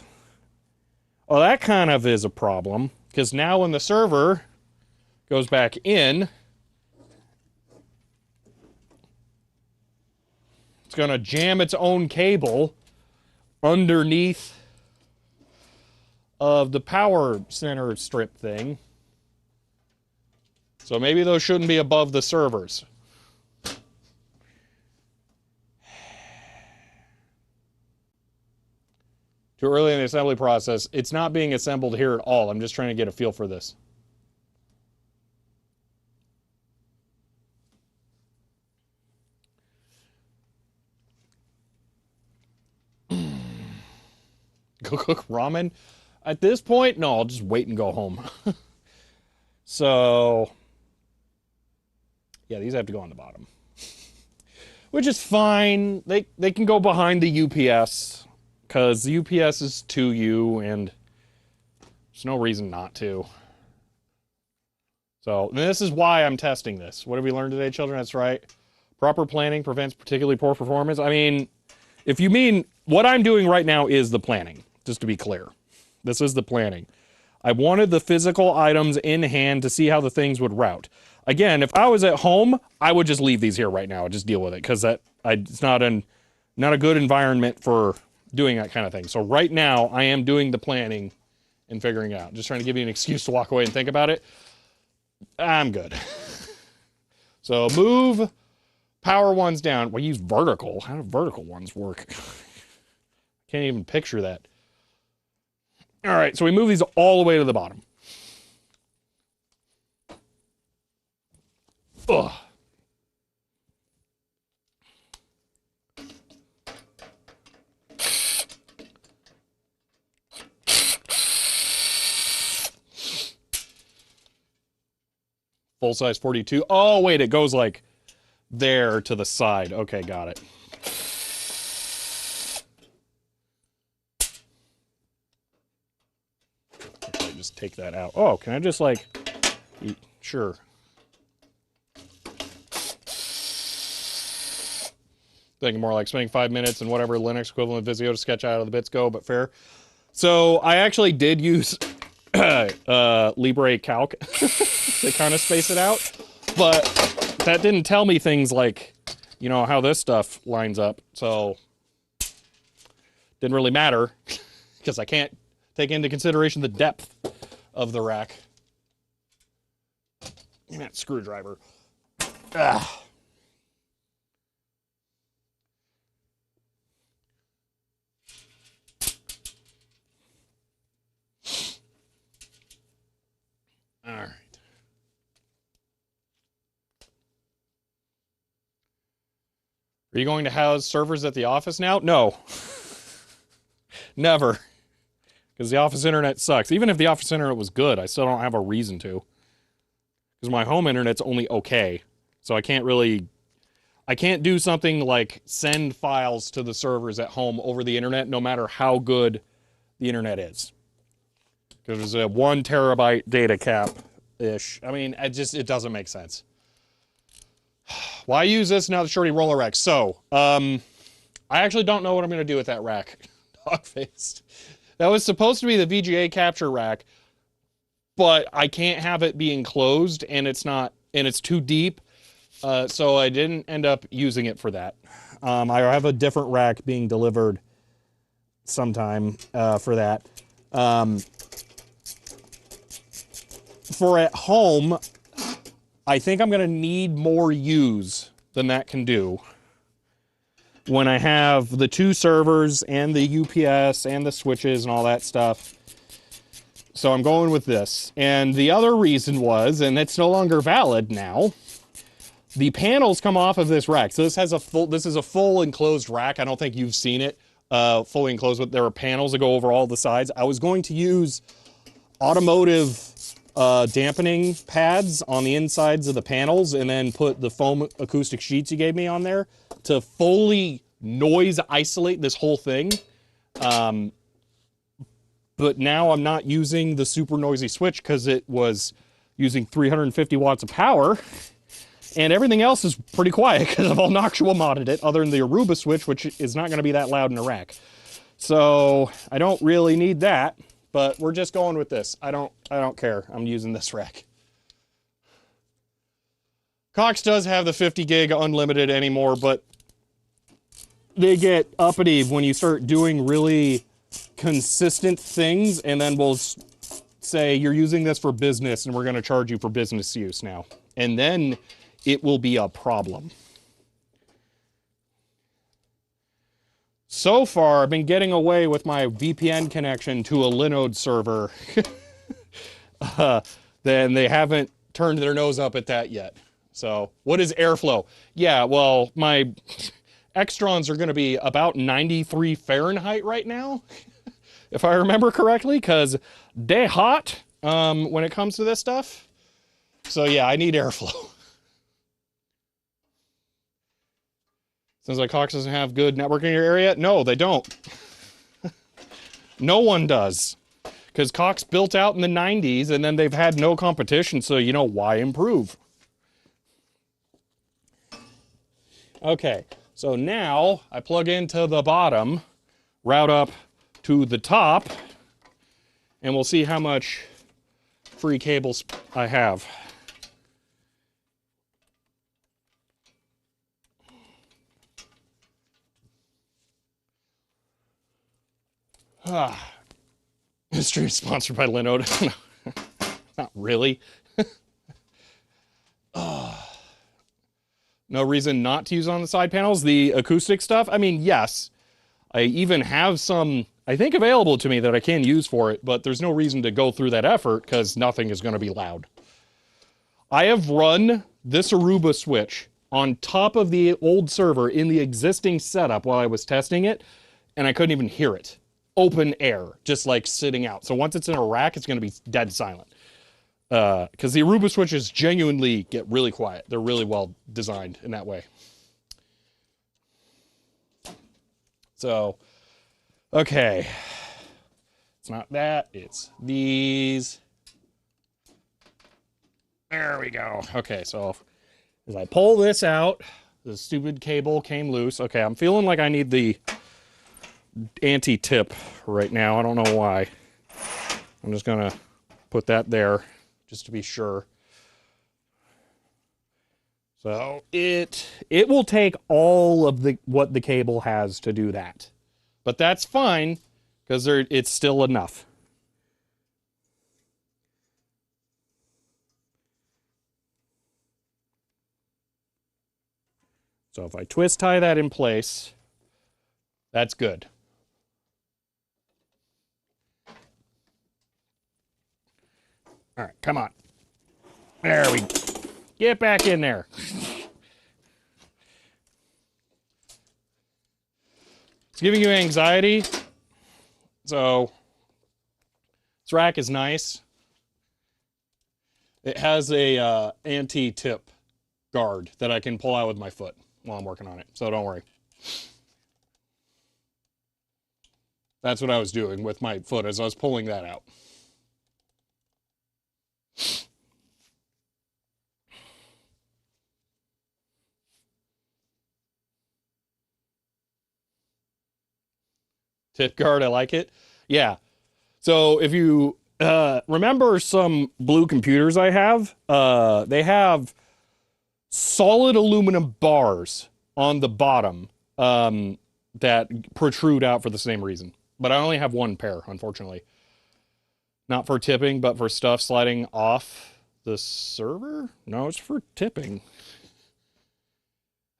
Well, that kind of is a problem, because now when the server goes back in, it's going to jam its own cable underneath of the power center strip thing. So maybe those shouldn't be above the servers. Too early in the assembly process. It's not being assembled here at all. I'm just trying to get a feel for this. Go cook ramen? At this point, no, I'll just wait and go home. So, yeah, these have to go on the bottom. Which is fine. They can go behind the UPS, because the UPS is 2U, and there's no reason not to. So, this is why I'm testing this. What have we learned today, children? That's right. Proper planning prevents particularly poor performance. I mean, if you mean, what I'm doing right now is the planning, just to be clear. This is the planning. I wanted the physical items in hand to see how the things would route. Again, if I was at home, I would just leave these here right now and just deal with it, because it's not a good environment for doing that kind of thing. So right now, I am doing the planning and figuring it out. Just trying to give you an excuse to walk away and think about it. I'm good. So move power ones down. We use vertical. How do vertical ones work? Can't even picture that. All right, so we move these all the way to the bottom. Ugh. Full size 42. Oh, wait, it goes like there to the side. Okay, got it. Okay, just take that out. Oh, can I just like, sure. Thinking more like spending 5 minutes and whatever Linux equivalent Visio to sketch out how the bits go, but fair. So I actually did use Libre Calc to kind of space it out, but that didn't tell me things like, you know, how this stuff lines up. So didn't really matter, because I can't take into consideration the depth of the rack. That screwdriver. Ah. All right. Are you going to house servers at the office now? No. Never. Because the office internet sucks. Even if the office internet was good, I still don't have a reason to. Because my home internet's only okay. So I can't do something like send files to the servers at home over the internet, no matter how good the internet is. Because there's a 1 terabyte data cap-ish. I mean, it doesn't make sense. Why use this now the shorty roller rack? So, I actually don't know what I'm going to do with that rack. Dog-faced. That was supposed to be the VGA capture rack, but I can't have it be enclosed, and it's too deep, so I didn't end up using it for that. I have a different rack being delivered sometime for that. For at home, I think I'm going to need more U's than that can do when I have the 2 servers and the UPS and the switches and all that stuff. So I'm going with this. And the other reason was, and it's no longer valid now, the panels come off of this rack. So this is a full enclosed rack. I don't think you've seen it fully enclosed, but there are panels that go over all the sides. I was going to use automotive dampening pads on the insides of the panels and then put the foam acoustic sheets you gave me on there to fully noise isolate this whole thing. But now I'm not using the super noisy switch because it was using 350 watts of power. And everything else is pretty quiet because I've all Noctua modded it, other than the Aruba switch, which is not going to be that loud in a rack. So I don't really need that, but we're just going with this. I don't care. I'm using this rack. Cox does have the 50 gig unlimited anymore, but they get uppity when you start doing really consistent things, and then we'll say you're using this for business and we're going to charge you for business use now. And then it will be a problem. So far, I've been getting away with my VPN connection to a Linode server. Then they haven't turned their nose up at that yet. So, what is airflow? Yeah, well, my extrons are going to be about 93 Fahrenheit right now, if I remember correctly, because they're hot when it comes to this stuff. So yeah, I need airflow. Sounds like Cox doesn't have good networking in your area. No, they don't. No one does. Because Cox built out in the 90s and then they've had no competition, so you know, why improve? Okay, so now I plug into the bottom, route up to the top, and we'll see how much free cables I have. This stream is sponsored by Linode. Not really. No reason not to use on the side panels. The acoustic stuff, I mean, yes. I even have some, I think, available to me that I can use for it, but there's no reason to go through that effort because nothing is going to be loud. I have run this Aruba switch on top of the old server in the existing setup while I was testing it, and I couldn't even hear it. Open air, just like sitting out. So once it's in a rack, it's going to be dead silent. Because the Aruba switches genuinely get really quiet. They're really well designed in that way. So, okay. It's not that, it's these. There we go. Okay, so as I pull this out, the stupid cable came loose. Okay, I'm feeling like I need the anti-tip right now. I don't know why. I'm just gonna put that there just to be sure. So it will take all of what the cable has to do that, but that's fine because it's still enough. So if I twist tie that in place, that's good. All right, come on. There we go. Get back in there. It's giving you anxiety. So this rack is nice. It has a anti-tip guard that I can pull out with my foot while I'm working on it. So don't worry. That's what I was doing with my foot as I was pulling that out. Tip guard, I like it. Yeah. So if you remember some blue computers I have, they have solid aluminum bars on the bottom that protrude out for the same reason. But I only have one pair, unfortunately. Not for tipping, but for stuff sliding off The server? No, it's for tipping.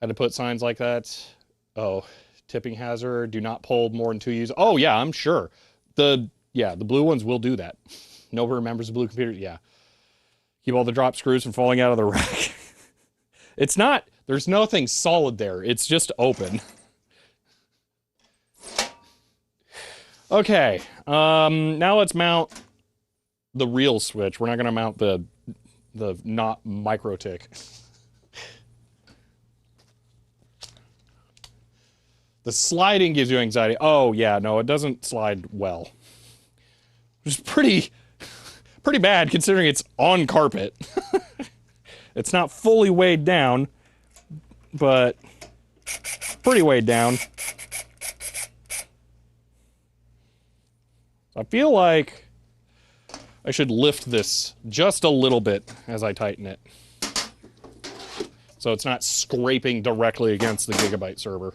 Had to put signs like that. Oh, tipping hazard. Do not pull more than 2 users. Oh yeah, I'm sure. The blue ones will do that. Nobody remembers the blue computer. Yeah. Keep all the drop screws from falling out of the rack. It's not. There's nothing solid there. It's just open. Okay. Now let's mount the real switch. We're not going to mount the not micro tick. The sliding gives you anxiety. Oh yeah, no, it doesn't slide well. Which is pretty bad considering it's on carpet. It's not fully weighed down, but pretty weighed down. I feel like I should lift this just a little bit as I tighten it, so it's not scraping directly against the Gigabyte server.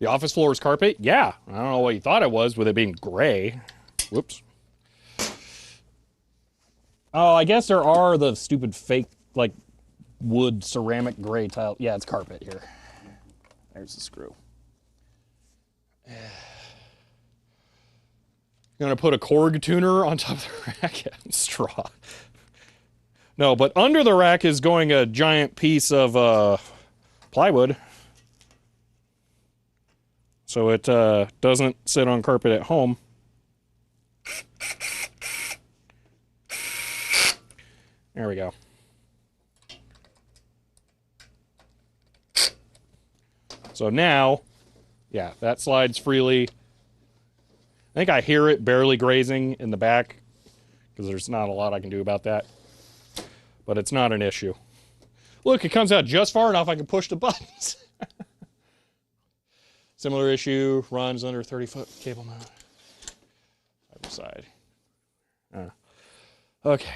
The office floor is carpet? Yeah. I don't know what you thought it was with it being gray. Whoops. Oh, I guess there are the stupid fake, like, wood ceramic gray tile. Yeah, it's carpet here. There's the screw. Gonna put a Korg tuner on top of the rack? Yeah, straw. No, but under the rack is going a giant piece of plywood. So it doesn't sit on carpet at home. There we go. So now, yeah, that slides freely. I think I hear it barely grazing in the back because there's not a lot I can do about that. But it's not an issue. Look, it comes out just far enough I can push the buttons. Similar issue, runs under 30-foot cable mount. Other side. Okay.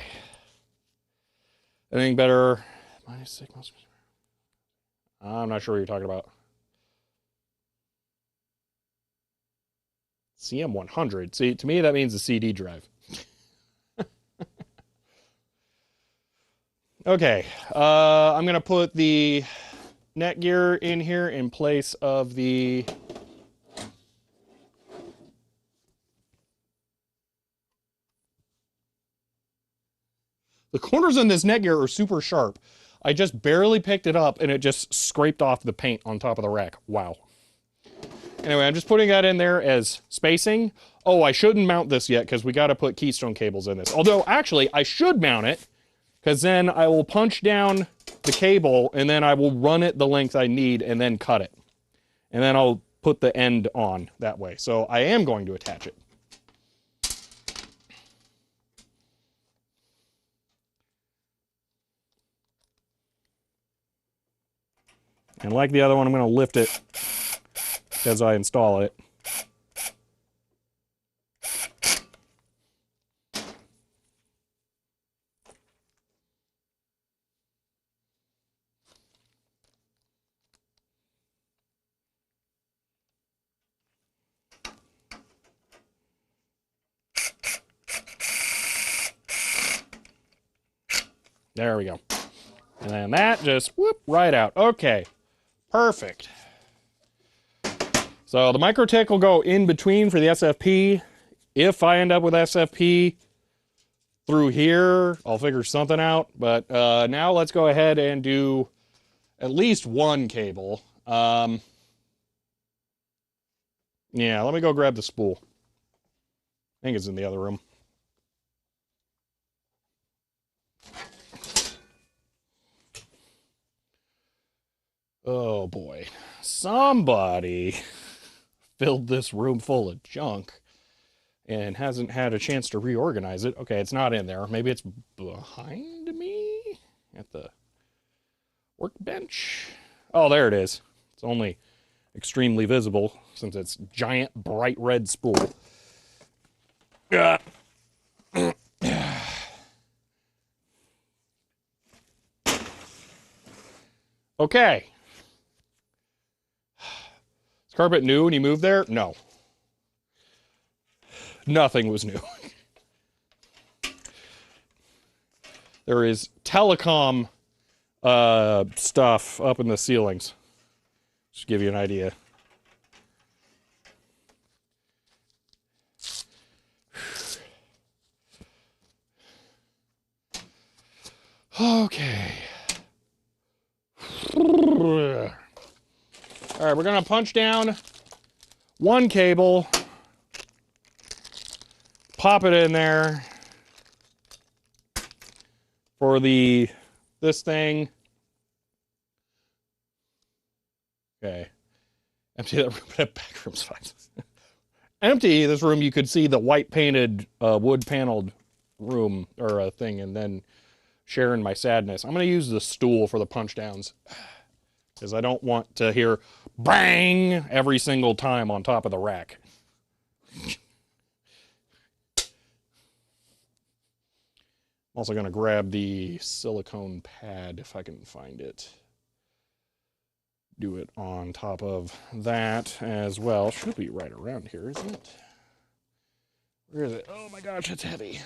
Anything better? -6. I'm not sure what you're talking about. CM100. See, to me that means a CD drive. Okay. I'm going to put the Netgear in here in place of the corners on this Netgear are super sharp. I just barely picked it up and it just scraped off the paint on top of the rack. Wow. Anyway, I'm just putting that in there as spacing. Oh, I shouldn't mount this yet because we got to put keystone cables in this. Although, actually, I should mount it because then I will punch down the cable and then I will run it the length I need and then cut it. And then I'll put the end on that way. So I am going to attach it. And like the other one, I'm going to lift it as I install it. There we go. And then that just whoop right out. Okay, perfect. So the microtick will go in between for the SFP. If I end up with SFP through here, I'll figure something out. But now let's go ahead and do at least one cable. Yeah, let me go grab the spool. I think it's in the other room. Oh boy. Somebody filled this room full of junk and hasn't had a chance to reorganize it. Okay, it's not in there. Maybe it's behind me at the workbench. Oh, there it is. It's only extremely visible since it's giant bright red spool. Okay. Is carpet new when you moved there? No. Nothing was new. There is telecom stuff up in the ceilings. Just to give you an idea. Okay. All right, we're gonna punch down one cable, pop it in there for this thing. Okay. Empty that room, but back room's fine. Empty this room, you could see the white painted, wood paneled room or thing, and then sharing my sadness. I'm gonna use the stool for the punch downs because I don't want to hear bang every single time on top of the rack. I'm also gonna grab the silicone pad if I can find it. Do it on top of that as well. Should be right around here, isn't it? Where is it? Oh my gosh, it's heavy.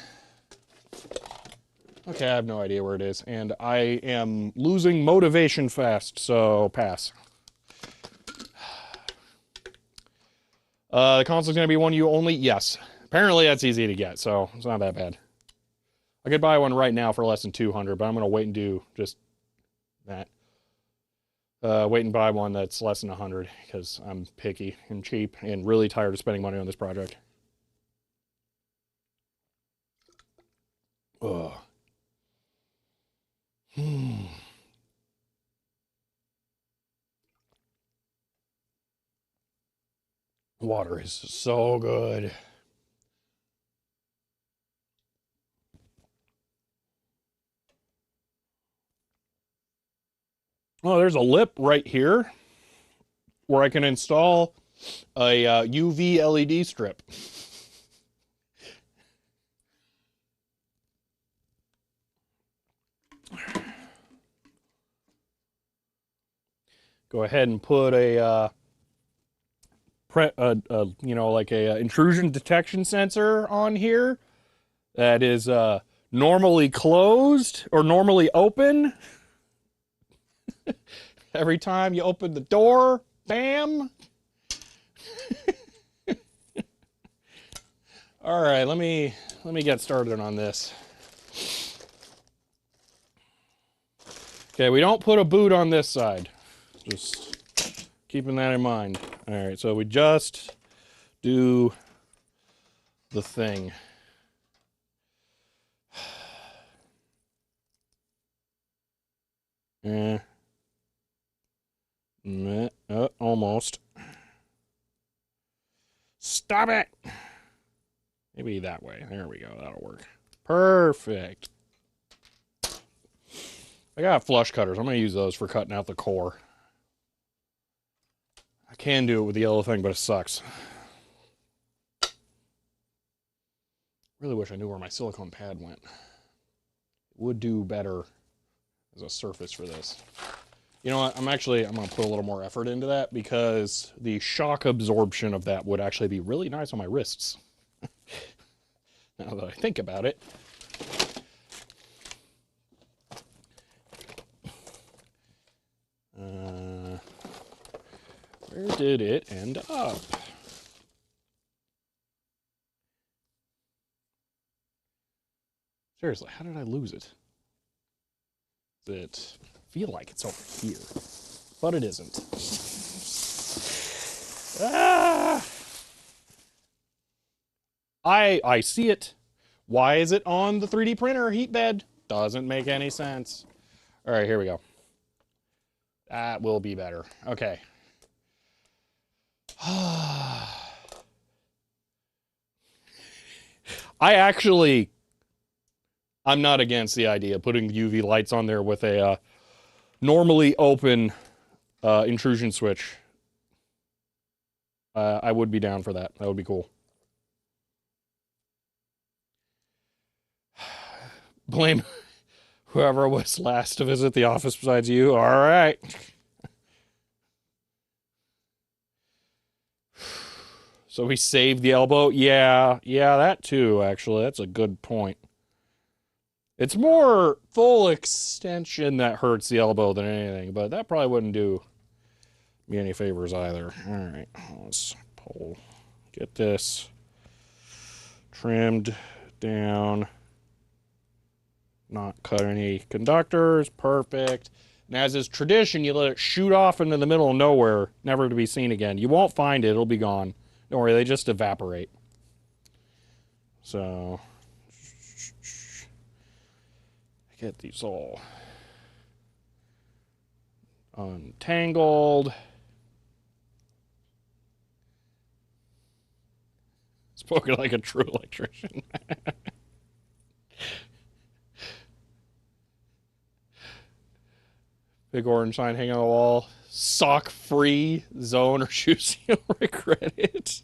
Okay, I have no idea where it is, and I am losing motivation fast, so pass. The console's gonna be one you only? Yes. Apparently that's easy to get, so it's not that bad. I could buy one right now for less than 200, but I'm gonna wait and do just that. Wait and buy one that's less than 100 because I'm picky and cheap and really tired of spending money on this project. Ugh. Water is so good. Oh, there's a lip right here where I can install a UV LED strip. Go ahead and put a like a intrusion detection sensor on here that is normally closed or normally open. Every time you open the door, bam. All right, let me get started on this. Okay, we don't put a boot on this side. Just keeping that in mind. All right, so we just do the thing. Almost. Stop it! Maybe that way. There we go. That'll work. Perfect. I got flush cutters. I'm going to use those for cutting out the core. I can do it with the yellow thing, but it sucks. Really wish I knew where my silicone pad went. It would do better as a surface for this. You know what? I'm going to put a little more effort into that because the shock absorption of that would actually be really nice on my wrists. Now that I think about it. Where did it end up? Seriously, how did I lose it? Does it feel like it's over here? But it isn't. Ah! I see it. Why is it on the 3D printer heat bed? Doesn't make any sense. All right, here we go. That will be better. Okay. I'm not against the idea of putting UV lights on there with a normally open intrusion switch. I would be down for that. That would be cool. Blame whoever was last to visit the office besides you. All right. So we saved the elbow. Yeah, that too, actually. That's a good point. It's more full extension that hurts the elbow than anything, but that probably wouldn't do me any favors either. All right, let's get this trimmed down, not cut any conductors. Perfect. And as is tradition, you let it shoot off into the middle of nowhere, never to be seen again. You won't find it, it'll be gone. Don't worry, they just evaporate. So, get these all untangled. Spoken like a true electrician. Big orange sign hanging on the wall. Sock free zone or shoes you'll regret it.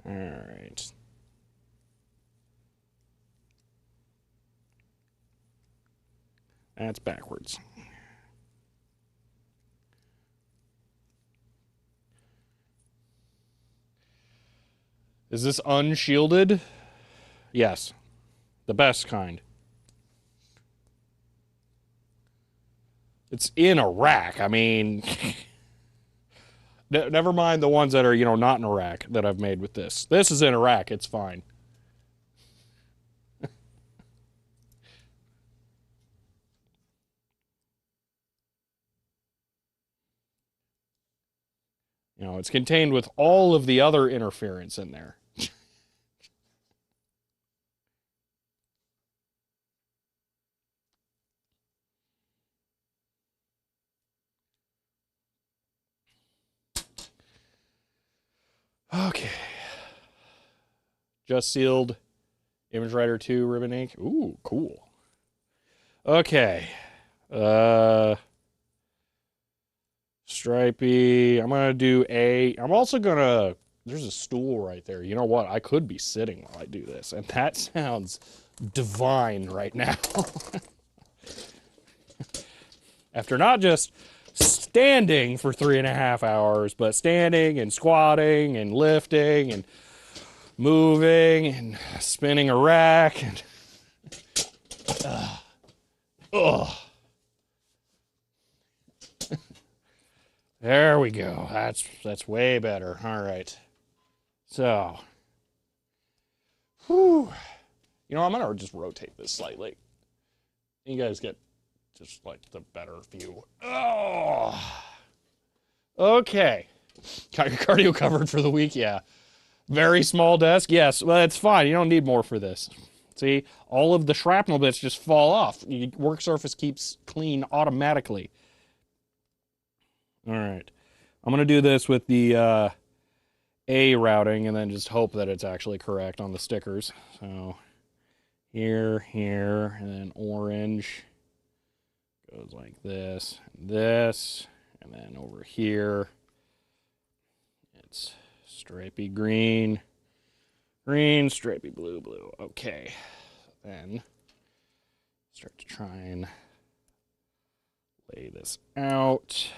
All right. That's backwards. Is this unshielded? Yes. The best kind. It's in a rack. I mean, never mind the ones that are, not in a rack that I've made with this. This is in a rack. It's fine. It's contained with all of the other interference in there. Okay. Just sealed Image Writer 2 ribbon ink. Ooh, cool. Okay. Stripey. I'm going to do I'm also going to, there's a stool right there. You know what? I could be sitting while I do this, and that sounds divine right now. After not just standing for 3.5 hours, but standing and squatting and lifting and moving and spinning a rack and there we go. That's way better. All right. So, whew. I'm gonna just rotate this slightly. You guys get just like the better view. Oh, okay. Got your cardio covered for the week, yeah. Very small desk, yes. Well, it's fine. You don't need more for this. See, all of the shrapnel bits just fall off. Your work surface keeps clean automatically. All right. I'm going to do this with the A routing and then just hope that it's actually correct on the stickers. So here, and then orange goes like this, and then over here it's stripey green, stripey blue. Okay. Then start to try and lay this out.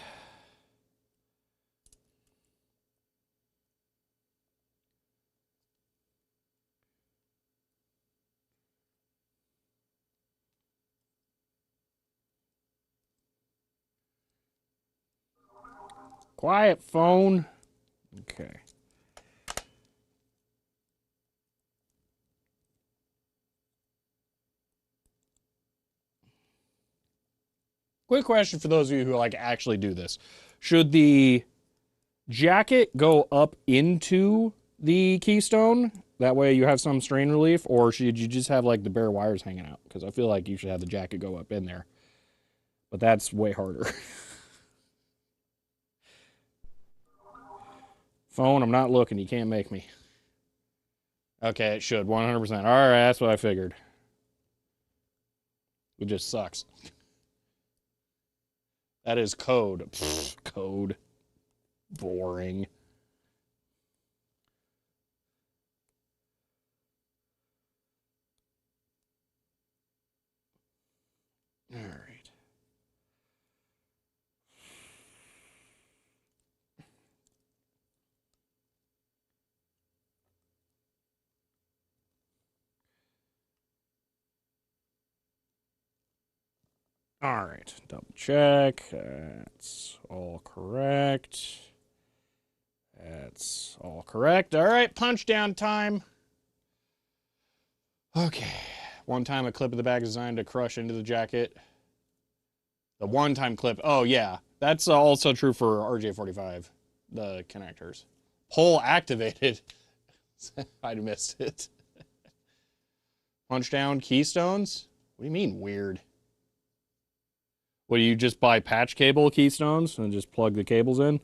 Quiet, phone. Okay. Quick question for those of you who actually do this. Should the jacket go up into the keystone? That way you have some strain relief, or should you just have the bare wires hanging out? Because I feel like you should have the jacket go up in there. But that's way harder. Phone, I'm not looking. You can't make me. Okay, it should. 100%. All right, that's what I figured. It just sucks. That is code. Pfft, code. Boring. All right. All right. Double check. That's all correct. That's all correct. All right. Punch down time. Okay. One time a clip of the bag is designed to crush into the jacket. The one time clip. Oh, yeah. That's also true for RJ45, the connectors. Pull activated. I missed it. Punch down keystones? What do you mean weird? What, do you just buy patch cable keystones and just plug the cables in?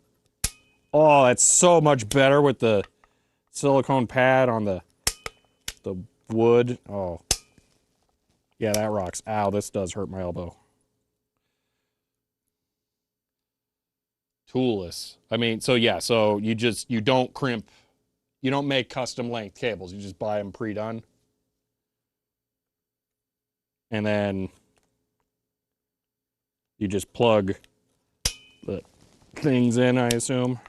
Oh, that's so much better with the silicone pad on the wood. Oh. Yeah, that rocks. Ow, this does hurt my elbow. Toolless. I mean, so yeah, so you don't crimp, you don't make custom length cables. You just buy them pre-done. And then you just plug the things in, I assume.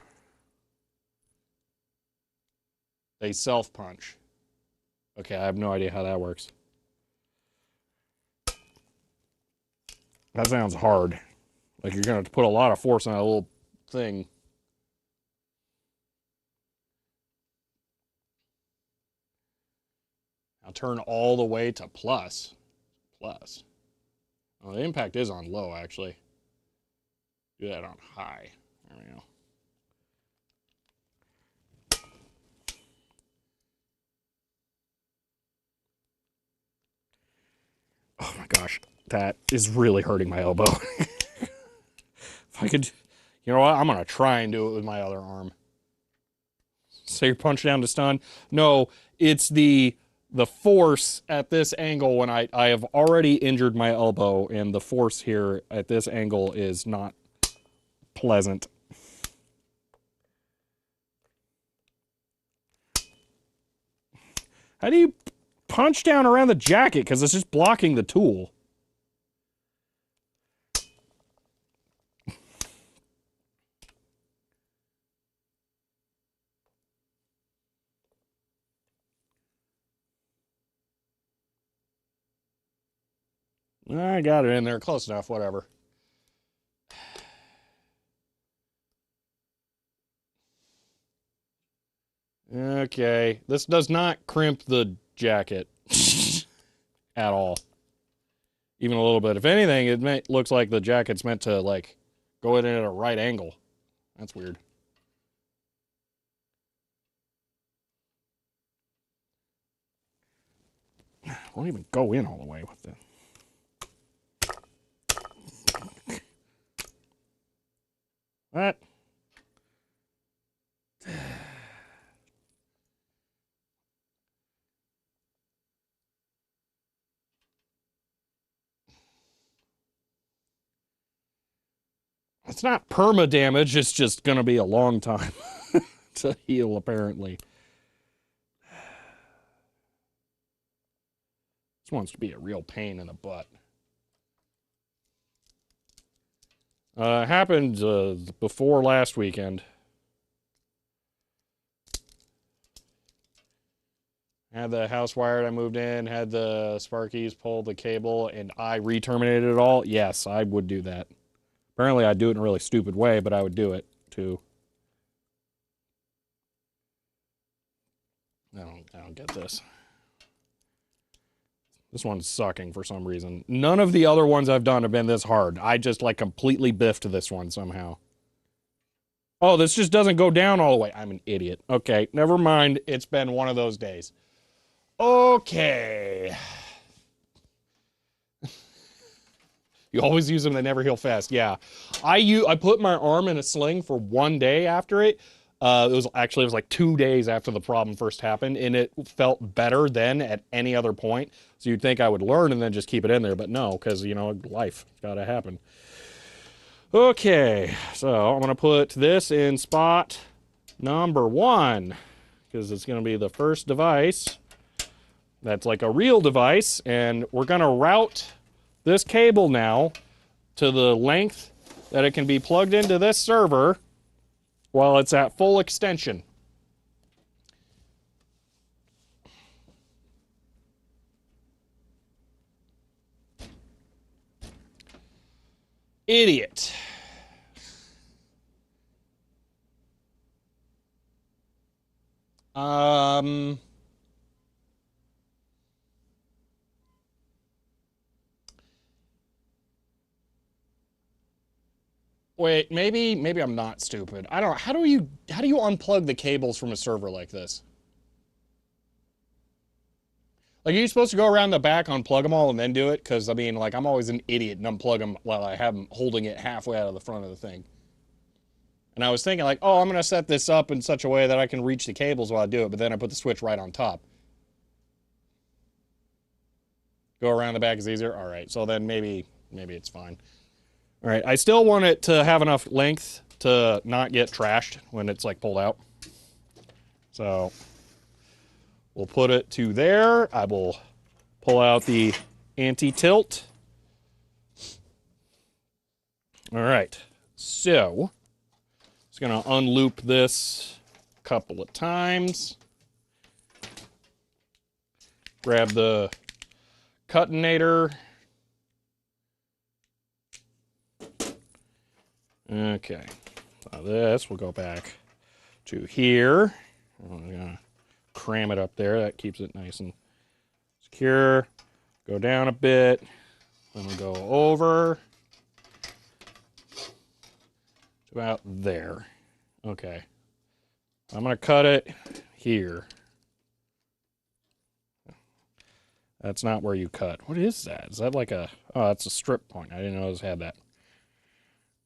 They self-punch. Okay, I have no idea how that works. That sounds hard. Like you're gonna have to put a lot of force on a little thing. I'll turn all the way to plus. Plus. Oh, the impact is on low, actually. Do that on high. There we go. Oh my gosh, that is really hurting my elbow. If I could, you know what? I'm gonna try and do it with my other arm. So you're punch down to stun? No, it's the force at this angle when I have already injured my elbow, and the force here at this angle is not pleasant. How do you punch down around the jacket? Because it's just blocking the tool. I got it in there close enough, whatever. Okay, this does not crimp the jacket at all. Even a little bit. If anything, it looks like the jacket's meant to, like, go in at a right angle. That's weird. Won't even go in all the way with it. What? It's not perma damage, it's just gonna be a long time to heal, apparently. This wants to be a real pain in the butt. Happened before last weekend. Had the house wired, I moved in, had the Sparkies pull the cable, and I re-terminated it all. Yes, I would do that. Apparently I'd do it in a really stupid way, but I would do it, too. I don't get this. This one's sucking for some reason. None of the other ones I've done have been this hard. I just, like, completely biffed this one somehow. Oh, this just doesn't go down all the way. I'm an idiot. Okay, never mind. It's been one of those days. Okay. You always use them, they never heal fast. Yeah. I put my arm in a sling for 1 day after it. It was like 2 days after the problem first happened, and it felt better than at any other point. So you'd think I would learn and then just keep it in there, but no, because, you know, life. It's got to happen. Okay, so I'm going to put this in spot number 1 because it's going to be the first device that's like a real device, and we're going to route this cable now to the length that it can be plugged into this server while it's at full extension. Idiot. Um, Wait, maybe I'm not stupid. I don't know. How do you unplug the cables from a server like this? Like, are you supposed to go around the back, unplug them all, and then do it? Because, I mean, like, I'm always an idiot and unplug them while I have them holding it halfway out of the front of the thing. And I was thinking, like, oh, I'm going to set this up in such a way that I can reach the cables while I do it, but then I put the switch right on top. Go around the back is easier? All right, so then maybe it's fine. All right, I still want it to have enough length to not get trashed when it's, like, pulled out. So we'll put it to there. I will pull out the anti-tilt. All right, so just gonna unloop this a couple of times. Grab the cutinator. Okay, so this will go back to here. I'm gonna cram it up there. That keeps it nice and secure. Go down a bit. Then we'll go over to about there. Okay. I'm going to cut it here. That's not where you cut. What is that? Is that like a... Oh, that's a strip point. I didn't know it had that.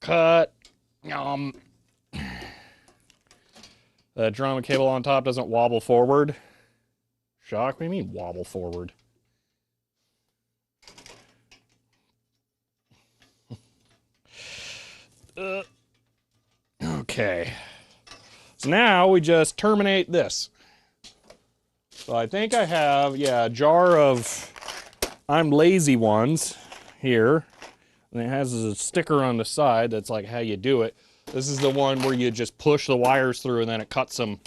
Cut. The drum and cable on top doesn't wobble forward. Shock? What do you mean wobble forward? Okay. So now we just terminate this. So I think I have, yeah, a jar of I'm lazy ones here. And it has a sticker on the side that's like how you do it. This is the one where you just push the wires through and then it cuts them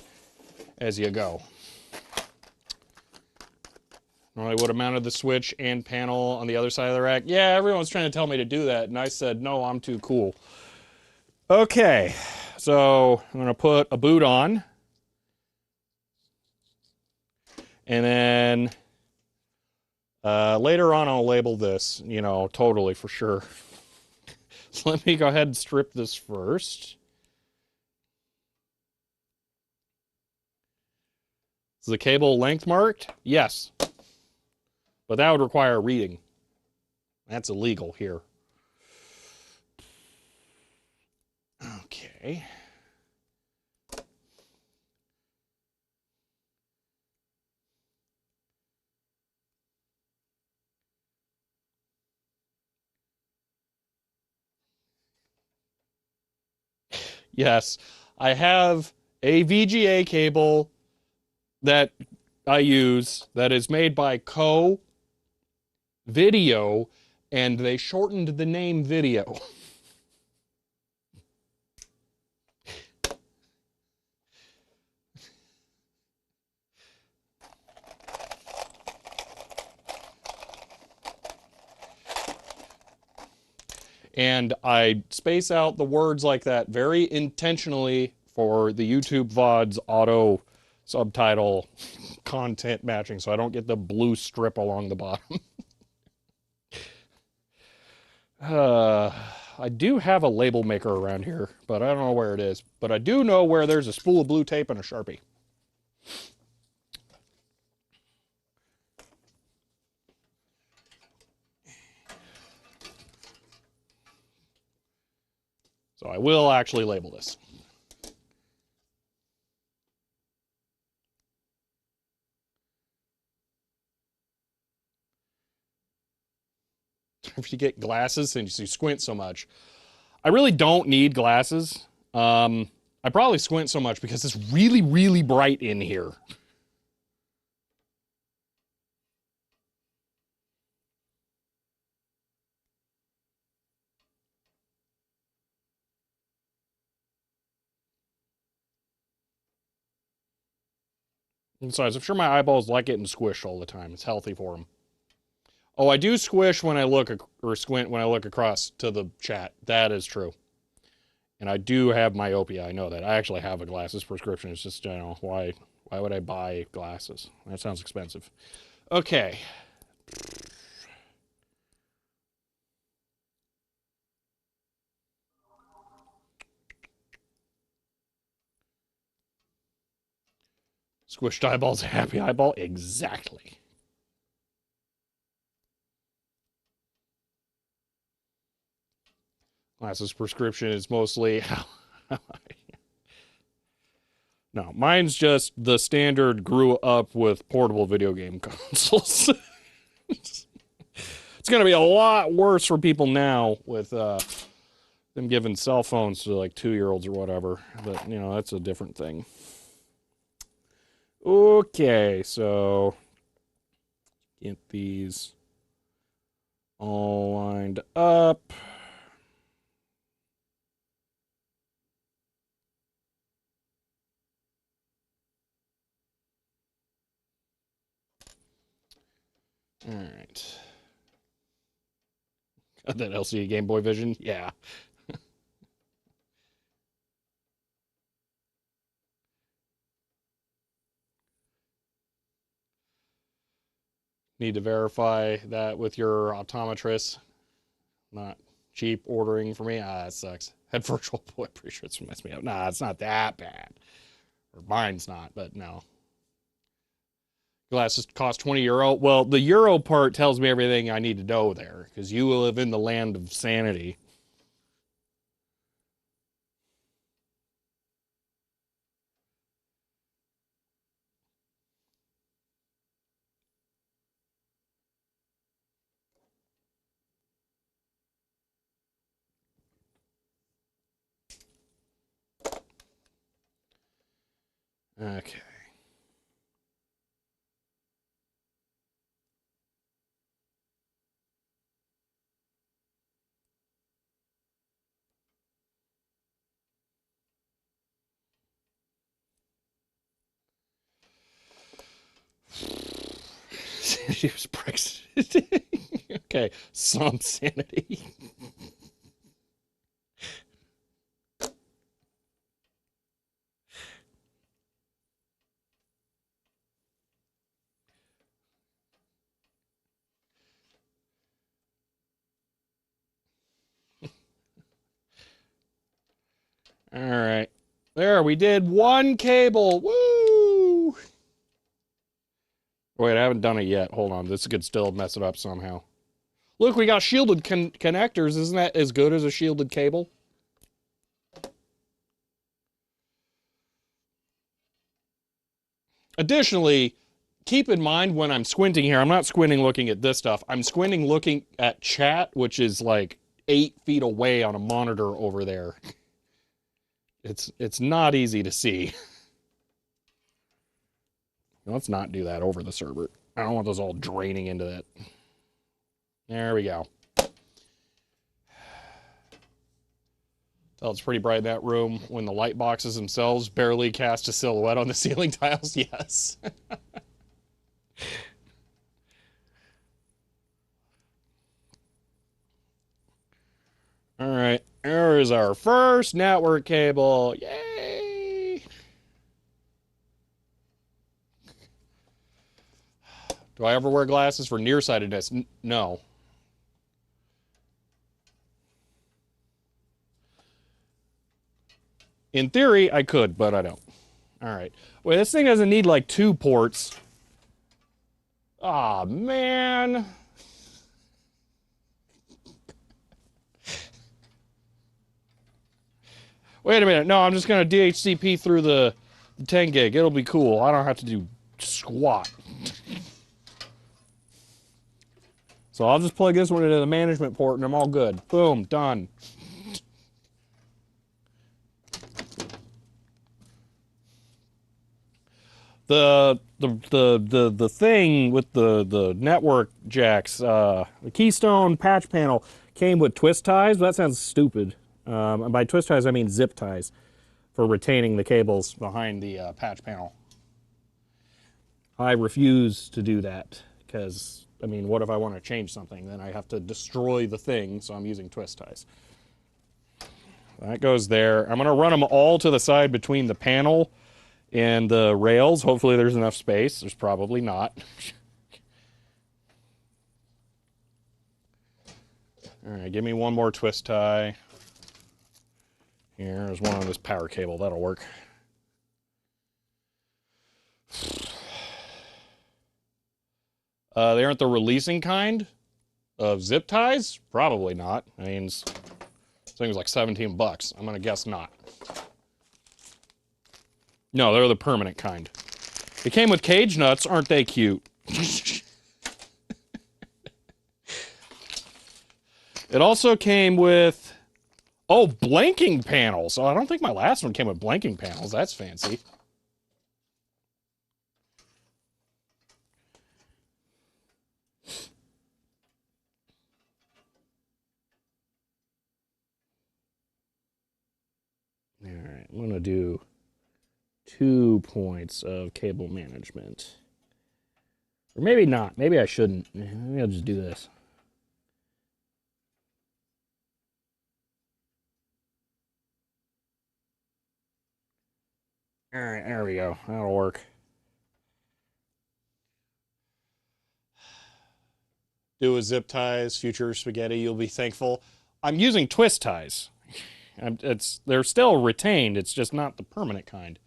as you go. Normally would have mounted the switch and panel on the other side of the rack. Yeah, everyone's trying to tell me to do that, and I said, no, I'm too cool. Okay, so I'm gonna put a boot on. And then later on I'll label this, you know, totally for sure. So let me go ahead and strip this first. Is the cable length marked? Yes. But that would require reading. That's illegal here. Okay. Yes, I have a VGA cable that I use that is made by Video, and they shortened the name Video. And I space out the words like that very intentionally for the YouTube VOD's auto subtitle content matching, so I don't get the blue strip along the bottom. I do have a label maker around here, but I don't know where it is. But I do know where there's a spool of blue tape and a Sharpie. So I will actually label this. If you get glasses and you squint so much. I really don't need glasses. I probably squint so much because it's really, really bright in here. And besides, I'm sure my eyeballs like getting squished all the time. It's healthy for them. Oh, I do squish when I look or squint when I look across to the chat. That is true. And I do have myopia. I know that. I actually have a glasses prescription. It's just, why would I buy glasses? That sounds expensive. Okay. Squished eyeballs, happy eyeball? Exactly. Glasses prescription is mostly no, mine's just the standard grew up with portable video game consoles. It's going to be a lot worse for people now with them giving cell phones to like 2-year-olds or whatever. But, that's a different thing. Okay, so get these all lined up. All right. Got that LCD Game Boy Vision? Yeah. Need to verify that with your optometrist. Not cheap ordering for me. That sucks. Had Virtual Boy. Pretty sure it's messed me up. Nah, it's not that bad. Or mine's not, but no. Glasses cost €20. Well, the euro part tells me everything I need to know there, because you live in the land of sanity. Okay. She was Brexit. Okay, some sanity. All right. There, we did one cable. Woo! Wait, I haven't done it yet. Hold on. This could still mess it up somehow. Look, we got shielded connectors. Isn't that as good as a shielded cable? Additionally, keep in mind when I'm squinting here, I'm not squinting looking at this stuff. I'm squinting looking at chat, which is like 8 feet away on a monitor over there. It's not easy to see. Let's not do that over the server. I don't want those all draining into that. There we go. Oh, it's pretty bright in that room when the light boxes themselves barely cast a silhouette on the ceiling tiles. Yes. All right, there is our first network cable. Yay! Do I ever wear glasses for nearsightedness? No. In theory, I could, but I don't. All right. Wait, this thing doesn't need like 2 ports. Aw, man. Wait a minute. No, I'm just going to DHCP through the 10 gig. It'll be cool. I don't have to do squat. So I'll just plug this one into the management port and I'm all good. Boom, done. the thing with the network jacks, the Keystone patch panel came with twist ties. But that sounds stupid. And by twist ties, I mean zip ties for retaining the cables behind the patch panel. I refuse to do that because, I mean, what if I want to change something? Then I have to destroy the thing, so I'm using twist ties. That goes there. I'm going to run them all to the side between the panel and the rails. Hopefully there's enough space. There's probably not. All right, give me one more twist tie. Here's one on this power cable. That'll work. They aren't the releasing kind of zip ties? Probably not. I mean, this thing was like $17. I'm going to guess not. No, they're the permanent kind. It came with cage nuts. Aren't they cute? It also came with, oh, blanking panels. Oh, I don't think my last one came with blanking panels. That's fancy. All right, I'm going to do 2 points of cable management. Or maybe not. Maybe I shouldn't. Maybe I'll just do this. All right, there we go. That'll work. Do a zip ties, future spaghetti, you'll be thankful. I'm using twist ties. They're still retained, it's just not the permanent kind.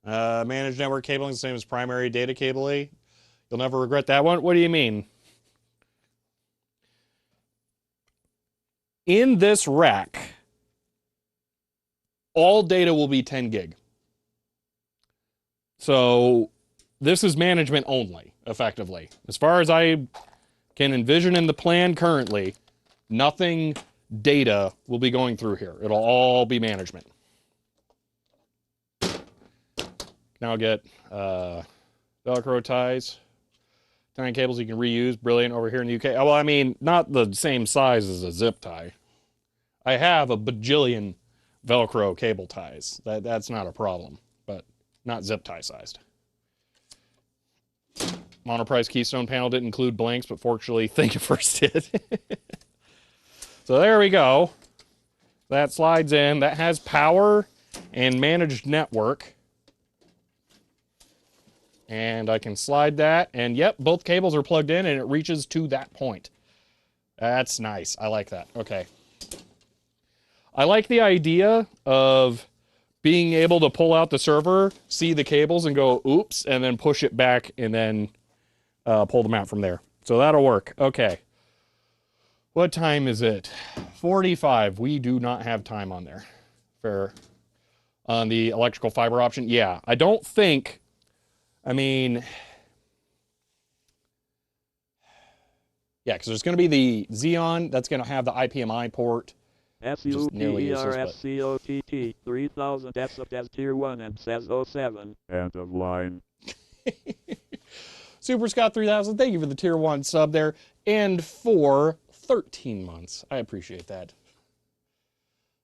Managed network cabling, the same as primary data cabling. You'll never regret that one. What do you mean? In this rack, all data will be 10 gig. So this is management only, effectively. As far as I can envision in the plan currently, nothing data will be going through here. It'll all be management. Now I'll get Velcro ties. Tying cables you can reuse. Brilliant over here in the UK. Oh, well, I mean, not the same size as a zip tie. I have a bajillion Velcro cable ties. That's not a problem, but not zip tie sized. Monoprice Keystone panel didn't include blanks, but fortunately, Think It First did. So there we go. That slides in. That has power and managed network. And I can slide that, and yep, both cables are plugged in, and it reaches to that point. That's nice. I like that. Okay. I like the idea of being able to pull out the server, see the cables, and go, oops, and then push it back, and then pull them out from there. So that'll work. Okay. What time is it? 45. We do not have time on there. Fair. On the electrical fiber option. Yeah, I don't think... I mean, yeah, because there's going to be the Xeon that's going to have the IPMI port. SUPERSCOTT 3000 except as tier 1 and says 07. End of line. Super Scott 3000, thank you for the tier 1 sub there. And for 13 months. I appreciate that.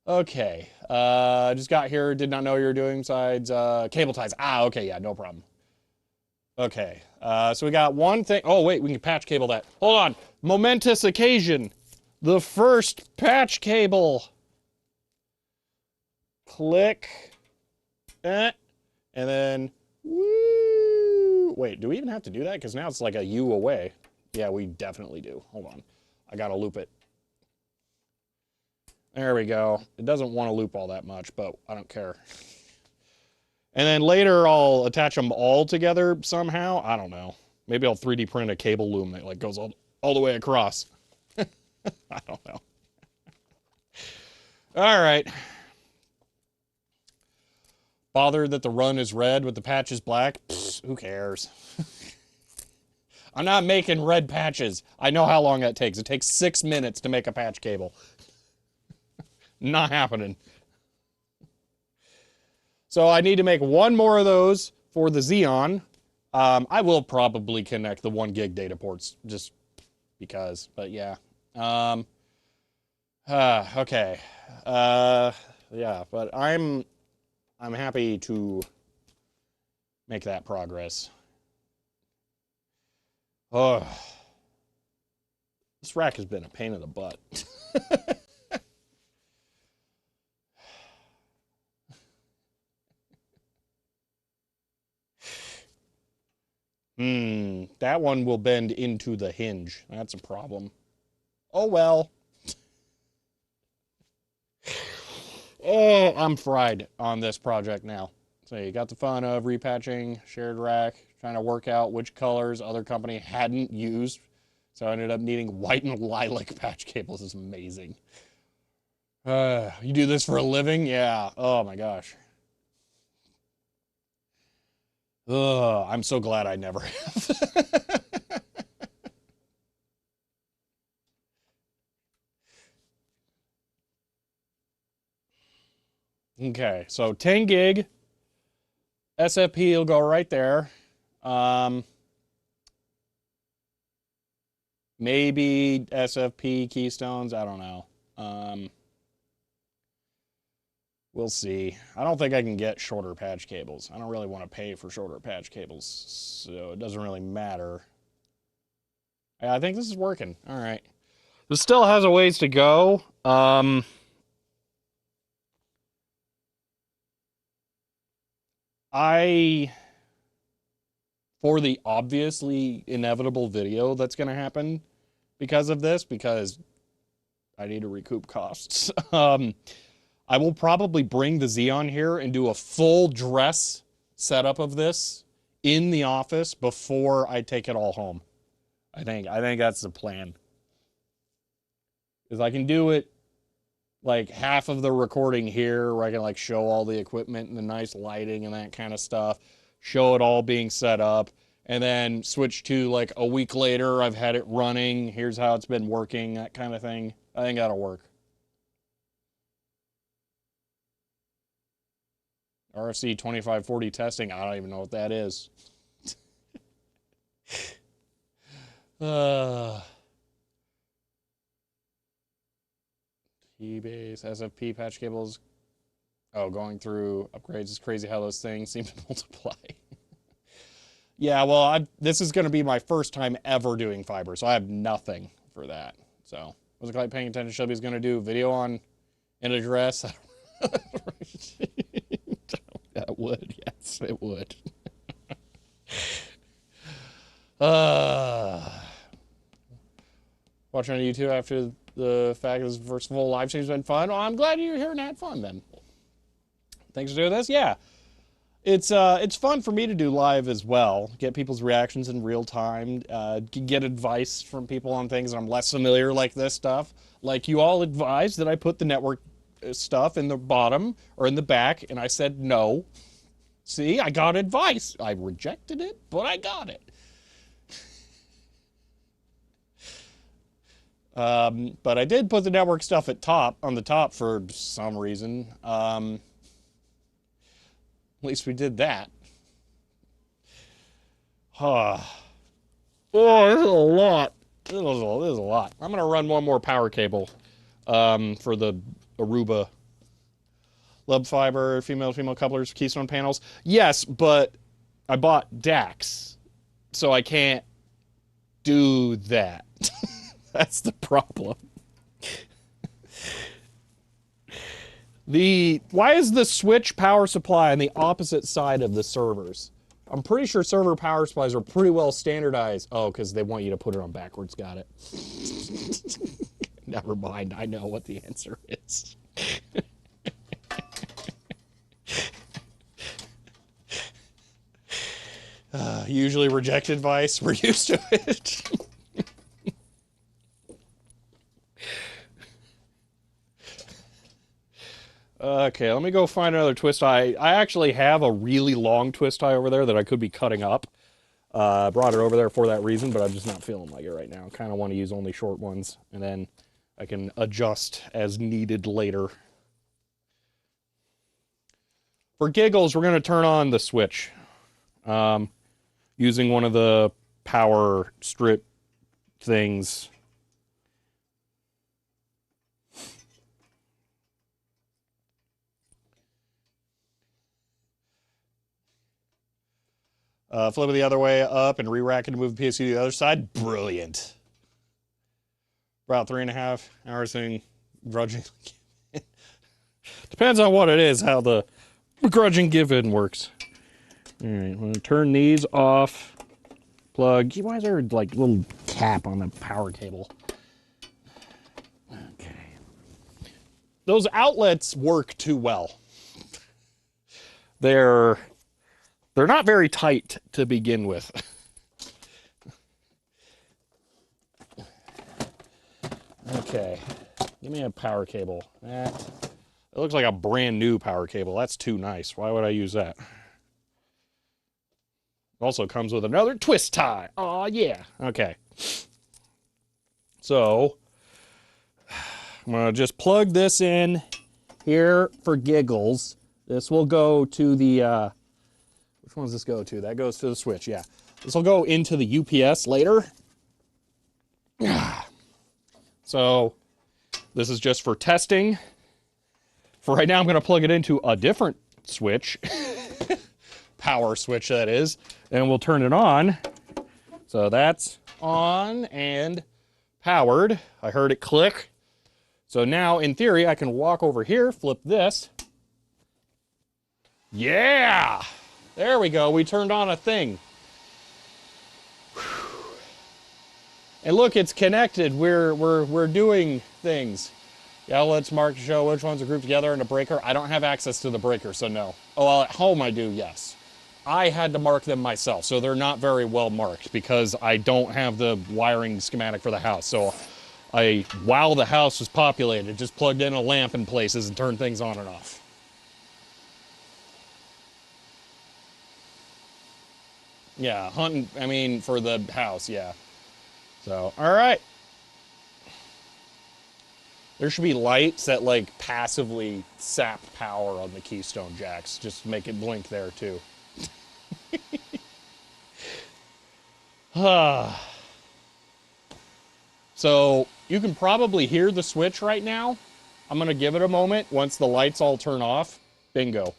Okay. Just got here, did not know you were doing besides cable ties. Ah, okay, yeah, no problem. Okay, so we got one thing. Oh, wait, we can patch cable that. Hold on. Momentous occasion. The first patch cable. Click. And then, woo. Wait, do we even have to do that? Because now it's like a U away. Yeah, we definitely do. Hold on. I got to loop it. There we go. It doesn't want to loop all that much, but I don't care. And then later I'll attach them all together somehow. I don't know. Maybe I'll 3D print a cable loom that like goes all the way across. I don't know. All right. Bothered that the run is red but the patch is black? Pfft, who cares? I'm not making red patches. I know how long that takes. It takes 6 minutes to make a patch cable. Not happening. So I need to make one more of those for the Xeon. I will probably connect the 1 gig data ports just because, but yeah. Okay. Yeah, but I'm happy to make that progress. Oh, this rack has been a pain in the butt. That one will bend into the hinge. That's a problem. Oh well. Oh, I'm fried on this project now. So you got the fun of repatching, shared rack, trying to work out which colors other company hadn't used. So I ended up needing white and lilac patch cables. It's amazing. You do this for a living? Yeah. Oh my gosh. Ugh, I'm so glad I never have. Okay, so 10 gig SFP will go right there. Um, maybe SFP keystones. I don't know. We'll see. I don't think I can get shorter patch cables. I don't really want to pay for shorter patch cables, so it doesn't really matter. Yeah, I think this is working. All right. This still has a ways to go. I, for the obviously inevitable video that's going to happen because of this, because I need to recoup costs. I will probably bring the Xeon here and do a full dress setup of this in the office before I take it all home. I think that's the plan. Because I can do it like half of the recording here where I can like show all the equipment and the nice lighting and that kind of stuff, show it all being set up, and then switch to like a week later, I've had it running, here's how it's been working, that kind of thing. I think that'll work. RFC 2540 testing, I don't even know what that is. uh, T-base, SFP patch cables. Oh, going through upgrades is crazy how those things seem to multiply. Yeah, well, this is going to be my first time ever doing fiber, so I have nothing for that. So, wasn't quite paying attention. Shelby's going to do video on an address. That would, yes, it would. Watching on YouTube after the fact that this first full live stream's been fun. Oh, I'm glad you're here and had fun then. Thanks for doing this. Yeah. It's fun for me to do live as well. Get people's reactions in real time. Get advice from people on things that I'm less familiar, like this stuff. Like you all advised that I put the network stuff in the bottom or in the back, and I said no. See, I got advice. I rejected it, but I got it. But I did put the network stuff on the top for some reason. At least we did that. Oh, this is a lot. This is a lot. I'm going to run one more power cable for the Aruba lub fiber, female couplers, keystone panels. Yes, but I bought DAX, so I can't do that. That's the problem. Why is the switch power supply on the opposite side of the servers? I'm pretty sure server power supplies are pretty well standardized. Oh, because they want you to put it on backwards. Got it. Never mind. I know what the answer is. Usually reject advice. We're used to it. Okay, let me go find another twist tie. I actually have a really long twist tie over there that I could be cutting up. I brought it over there for that reason, but I'm just not feeling like it right now. Kind of want to use only short ones, and then I can adjust as needed later. For giggles, we're going to turn on the switch using one of the power strip things. Flip it the other way up and re-rack it to move the PSU to the other side. Brilliant. About 3.5 hours thing, grudgingly. Depends on what it is, how the begrudging give-in works. All right, I'm going to turn these off. Plug. Why is there like a little cap on the power cable? Okay. Those outlets work too well. They're not very tight to begin with. Okay. Give me a power cable. It looks like a brand new power cable. That's too nice. Why would I use that? Also comes with another twist tie. Oh yeah. Okay. So I'm gonna just plug this in here for giggles. This will go to the which one does this go to? That goes to the switch, yeah. This will go into the UPS later. So this is just for testing. For right now, I'm gonna plug it into a different switch. Power switch, that is. And we'll turn it on. So that's on and powered. I heard it click. So now, in theory, I can walk over here, flip this. Yeah! There we go. We turned on a thing. And look, it's connected. We're doing things. Yeah, let's mark to show which ones are grouped together in a breaker. I don't have access to the breaker, so no. Oh, well, at home I do, yes. I had to mark them myself, so they're not very well marked because I don't have the wiring schematic for the house. So while the house was populated, just plugged in a lamp in places and turned things on and off. Yeah, hunting, I mean, for the house, yeah. So, all right. There should be lights that, like, passively sap power on the keystone jacks. Just make it blink there, too. So, you can probably hear the switch right now. I'm going to give it a moment once the lights all turn off. Bingo.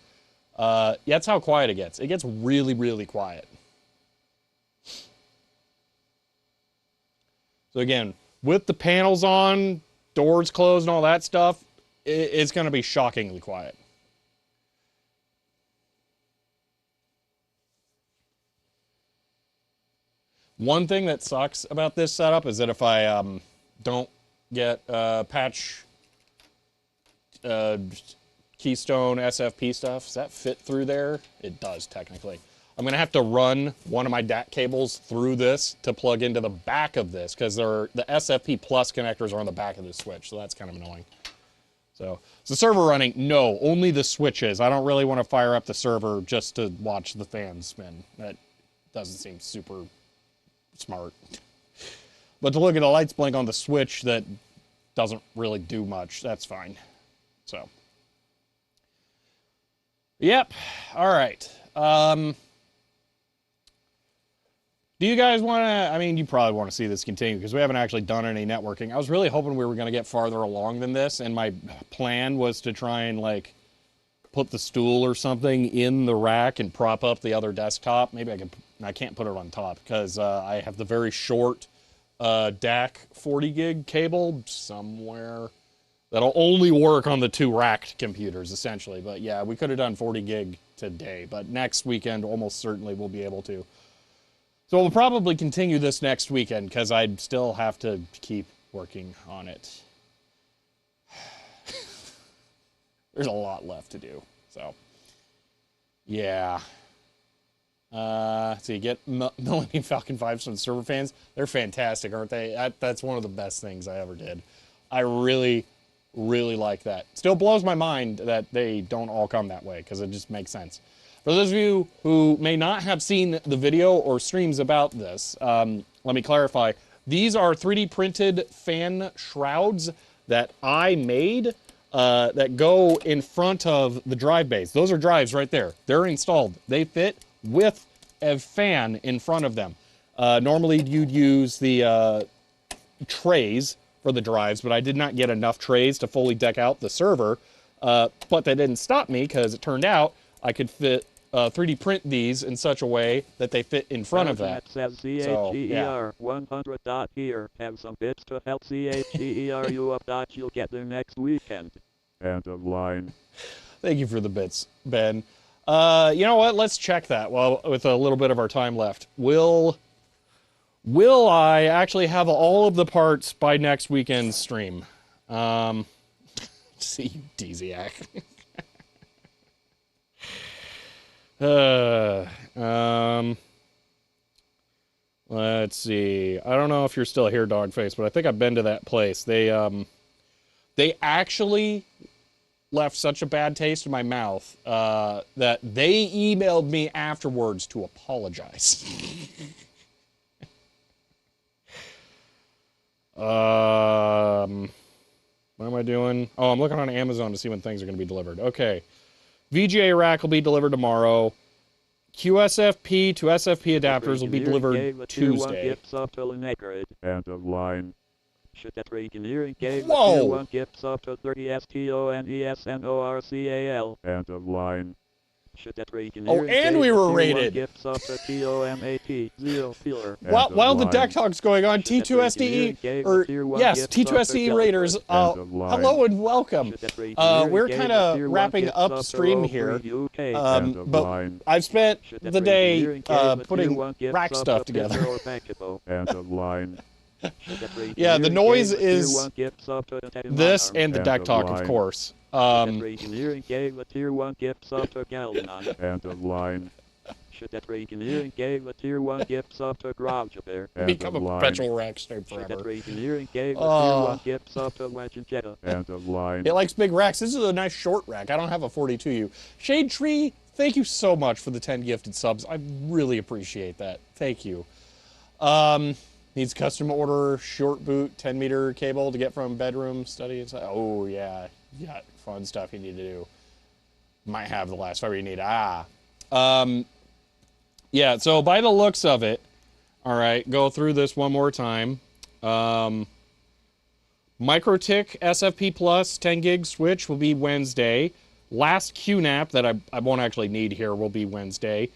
Yeah, that's how quiet it gets. It gets really, really quiet. So again, with the panels on, doors closed and all that stuff, it's going to be shockingly quiet. One thing that sucks about this setup is that if I don't get patch keystone SFP stuff, does that fit through there? It does, technically. I'm going to have to run one of my DAC cables through this to plug into the back of this because the SFP plus connectors are on the back of the switch, so that's kind of annoying. So, is the server running? No, only the switches. I don't really want to fire up the server just to watch the fans spin. That doesn't seem super smart. But to look at the lights blink on the switch that doesn't really do much, that's fine. So, yep. All right. Do you guys want to, I mean, you probably want to see this continue because we haven't actually done any networking. I was really hoping we were going to get farther along than this, and my plan was to try and, like, put the stool or something in the rack and prop up the other desktop. Maybe I can't put it on top because I have the very short DAC 40 gig cable somewhere that'll only work on the two racked computers, essentially. But yeah, we could have done 40 gig today, but next weekend almost certainly we'll be able to. So we'll probably continue this next weekend because I'd still have to keep working on it. There's a lot left to do. So, yeah. So you get Millennium Falcon 5s from the server fans. They're fantastic, aren't they? That's one of the best things I ever did. I really, really like that. Still blows my mind that they don't all come that way because it just makes sense. For those of you who may not have seen the video or streams about this, let me clarify. These are 3D printed fan shrouds that I made that go in front of the drive bays. Those are drives right there. They're installed. They fit with a fan in front of them. Normally you'd use the trays for the drives, but I did not get enough trays to fully deck out the server. But that didn't stop me, because it turned out I could fit 3D print these in such a way that they fit in front of that. Says So, yeah. 100 dot here. Have some bits to help CHER you up. You'll get them next weekend. End of line. Thank you for the bits, Ben. You know what? Let's check that while with a little bit of our time left. Will I actually have all of the parts by next weekend's stream? See you, Deziac. Let's see. I don't know if you're still here, Dogface, but I think I've been to that place. They actually left such a bad taste in my mouth that they emailed me afterwards to apologize. What am I doing? Oh, I'm looking on Amazon to see when things are going to be delivered. Okay. VGA rack will be delivered tomorrow. QSFP to SFP adapters will be delivered Tuesday. End of line. Engineering gave Whoa! Tier 1 gifts up to 30 STONESNORCAL. End of line. Oh, and we were rated. Gifts up to TOMAT 0 filler. While the deck talk's going on, T2SDE, or yes, T2SDE Raiders, hello and welcome. We're kind of wrapping up stream here, but I've spent the day putting rack stuff together. End of line. Yeah, the noise is this and the deck talk, of course. Engineering gave a Tier 1 gift sub to Galvan. End of line. Engineering gave a Tier 1 gift sub to Gravjaber. Become a perpetual rack stream forever. Engineering gave a Tier 1 gift sub to Legend Jetta. End of line. It likes big racks. This is a nice short rack. I don't have a 42U. Shade Tree, thank you so much for the 10 gifted subs. I really appreciate that. Thank you. Needs custom order short boot 10-meter cable to get from bedroom study inside. Oh yeah, you got fun stuff you need to do. Might have the last fiber you need. Yeah. So by the looks of it, all right, go through this one more time. MikroTik SFP Plus 10 gig switch will be Wednesday. Last QNAP that I won't actually need here will be Wednesday.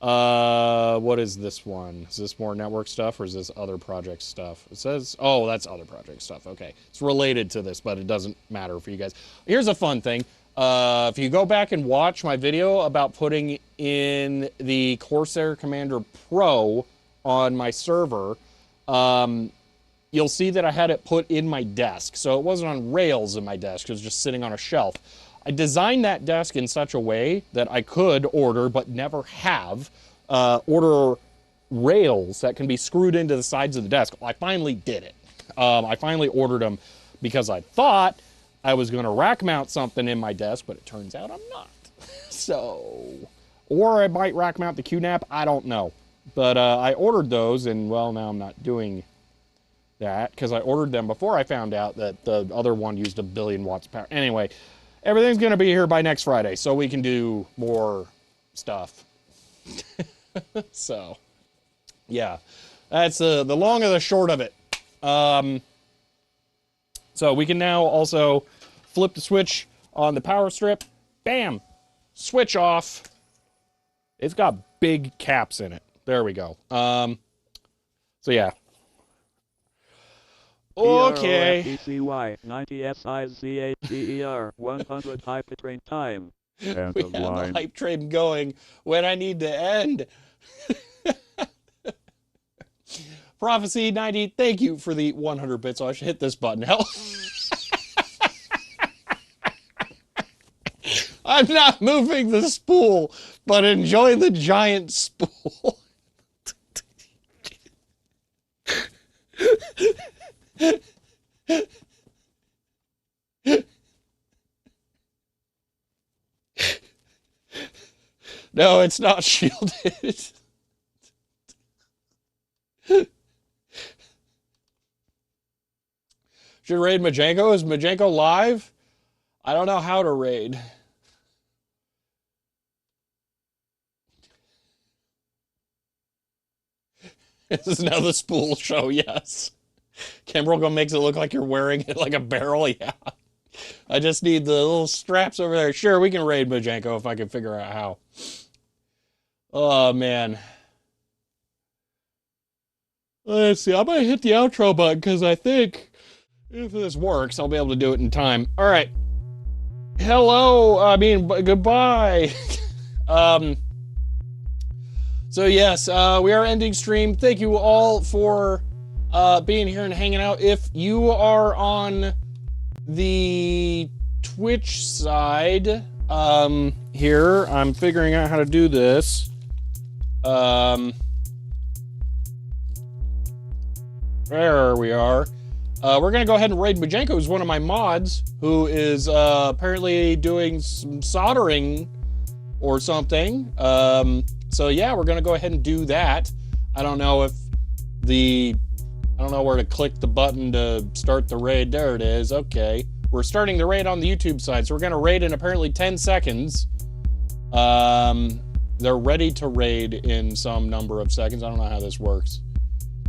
What is this one? Is this more network stuff or is this other project stuff? It says, oh, that's other project stuff. Okay. It's related to this, but it doesn't matter for you guys. Here's a fun thing. If you go back and watch my video about putting in the Corsair Commander Pro on my server, you'll see that I had it put in my desk. So it wasn't on rails in my desk. It was just sitting on a shelf. I designed that desk in such a way that I could order, but never have, order rails that can be screwed into the sides of the desk. I finally did it. I finally ordered them because I thought I was going to rack mount something in my desk, but it turns out I'm not. So, or I might rack mount the QNAP, I don't know. But I ordered those, and well, now I'm not doing that because I ordered them before I found out that the other one used 1 billion watts of power. Anyway. Everything's going to be here by next Friday, so we can do more stuff. So, yeah. That's the long and the short of it. So we can now also flip the switch on the power strip. Bam! Switch off. It's got big caps in it. There we go. So, yeah. Okay. PCY 90 SIZHER 100 hype train time. End We of have line. the hype train going when I need to end. Prophecy 90, thank you for the 100 bits. Oh, I should hit this button. Hell. I'm not moving the spool, but enjoy the giant spool. No, it's not shielded. Should raid Majenko? Is Majenko live? I don't know how to raid. This is now the spool show, yes. Kimbrel makes it look like you're wearing it like a barrel, yeah. I just need the little straps over there. Sure, we can raid Majenko if I can figure out how. Oh, man. Let's see, I might hit the outro button because I think if this works, I'll be able to do it in time. All right. Hello, goodbye. So yes, we are ending stream. Thank you all for being here and hanging out. If you are on the Twitch side, here, I'm figuring out how to do this. There we are. We're gonna go ahead and raid Majenko, who's one of my mods, who is apparently doing some soldering or something. So yeah, we're gonna go ahead and do that. I don't know where to click the button to start the raid. There it is. Okay. We're starting the raid on the YouTube side, so we're gonna raid in apparently 10 seconds. They're ready to raid in some number of seconds. I don't know how this works.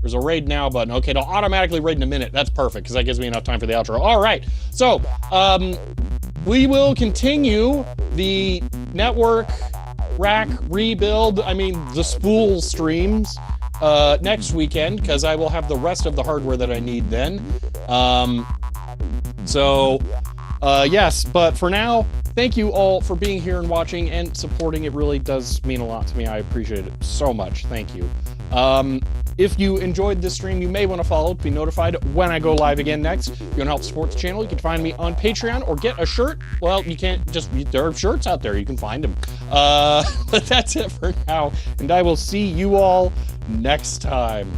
There's a raid now button. Okay, it'll automatically raid in a minute. That's perfect, because that gives me enough time for the outro. All right, so we will continue the network rack rebuild, the spool streams next weekend, because I will have the rest of the hardware that I need then. Yes, but for now, thank you all for being here and watching and supporting. It really does mean a lot to me. I appreciate it so much. Thank you. If you enjoyed this stream, you may want to follow to be notified when I go live again next. If you want to help support the channel, you can find me on Patreon or get a shirt. Well, you can't there are shirts out there. You can find them. But that's it for now, and I will see you all next time.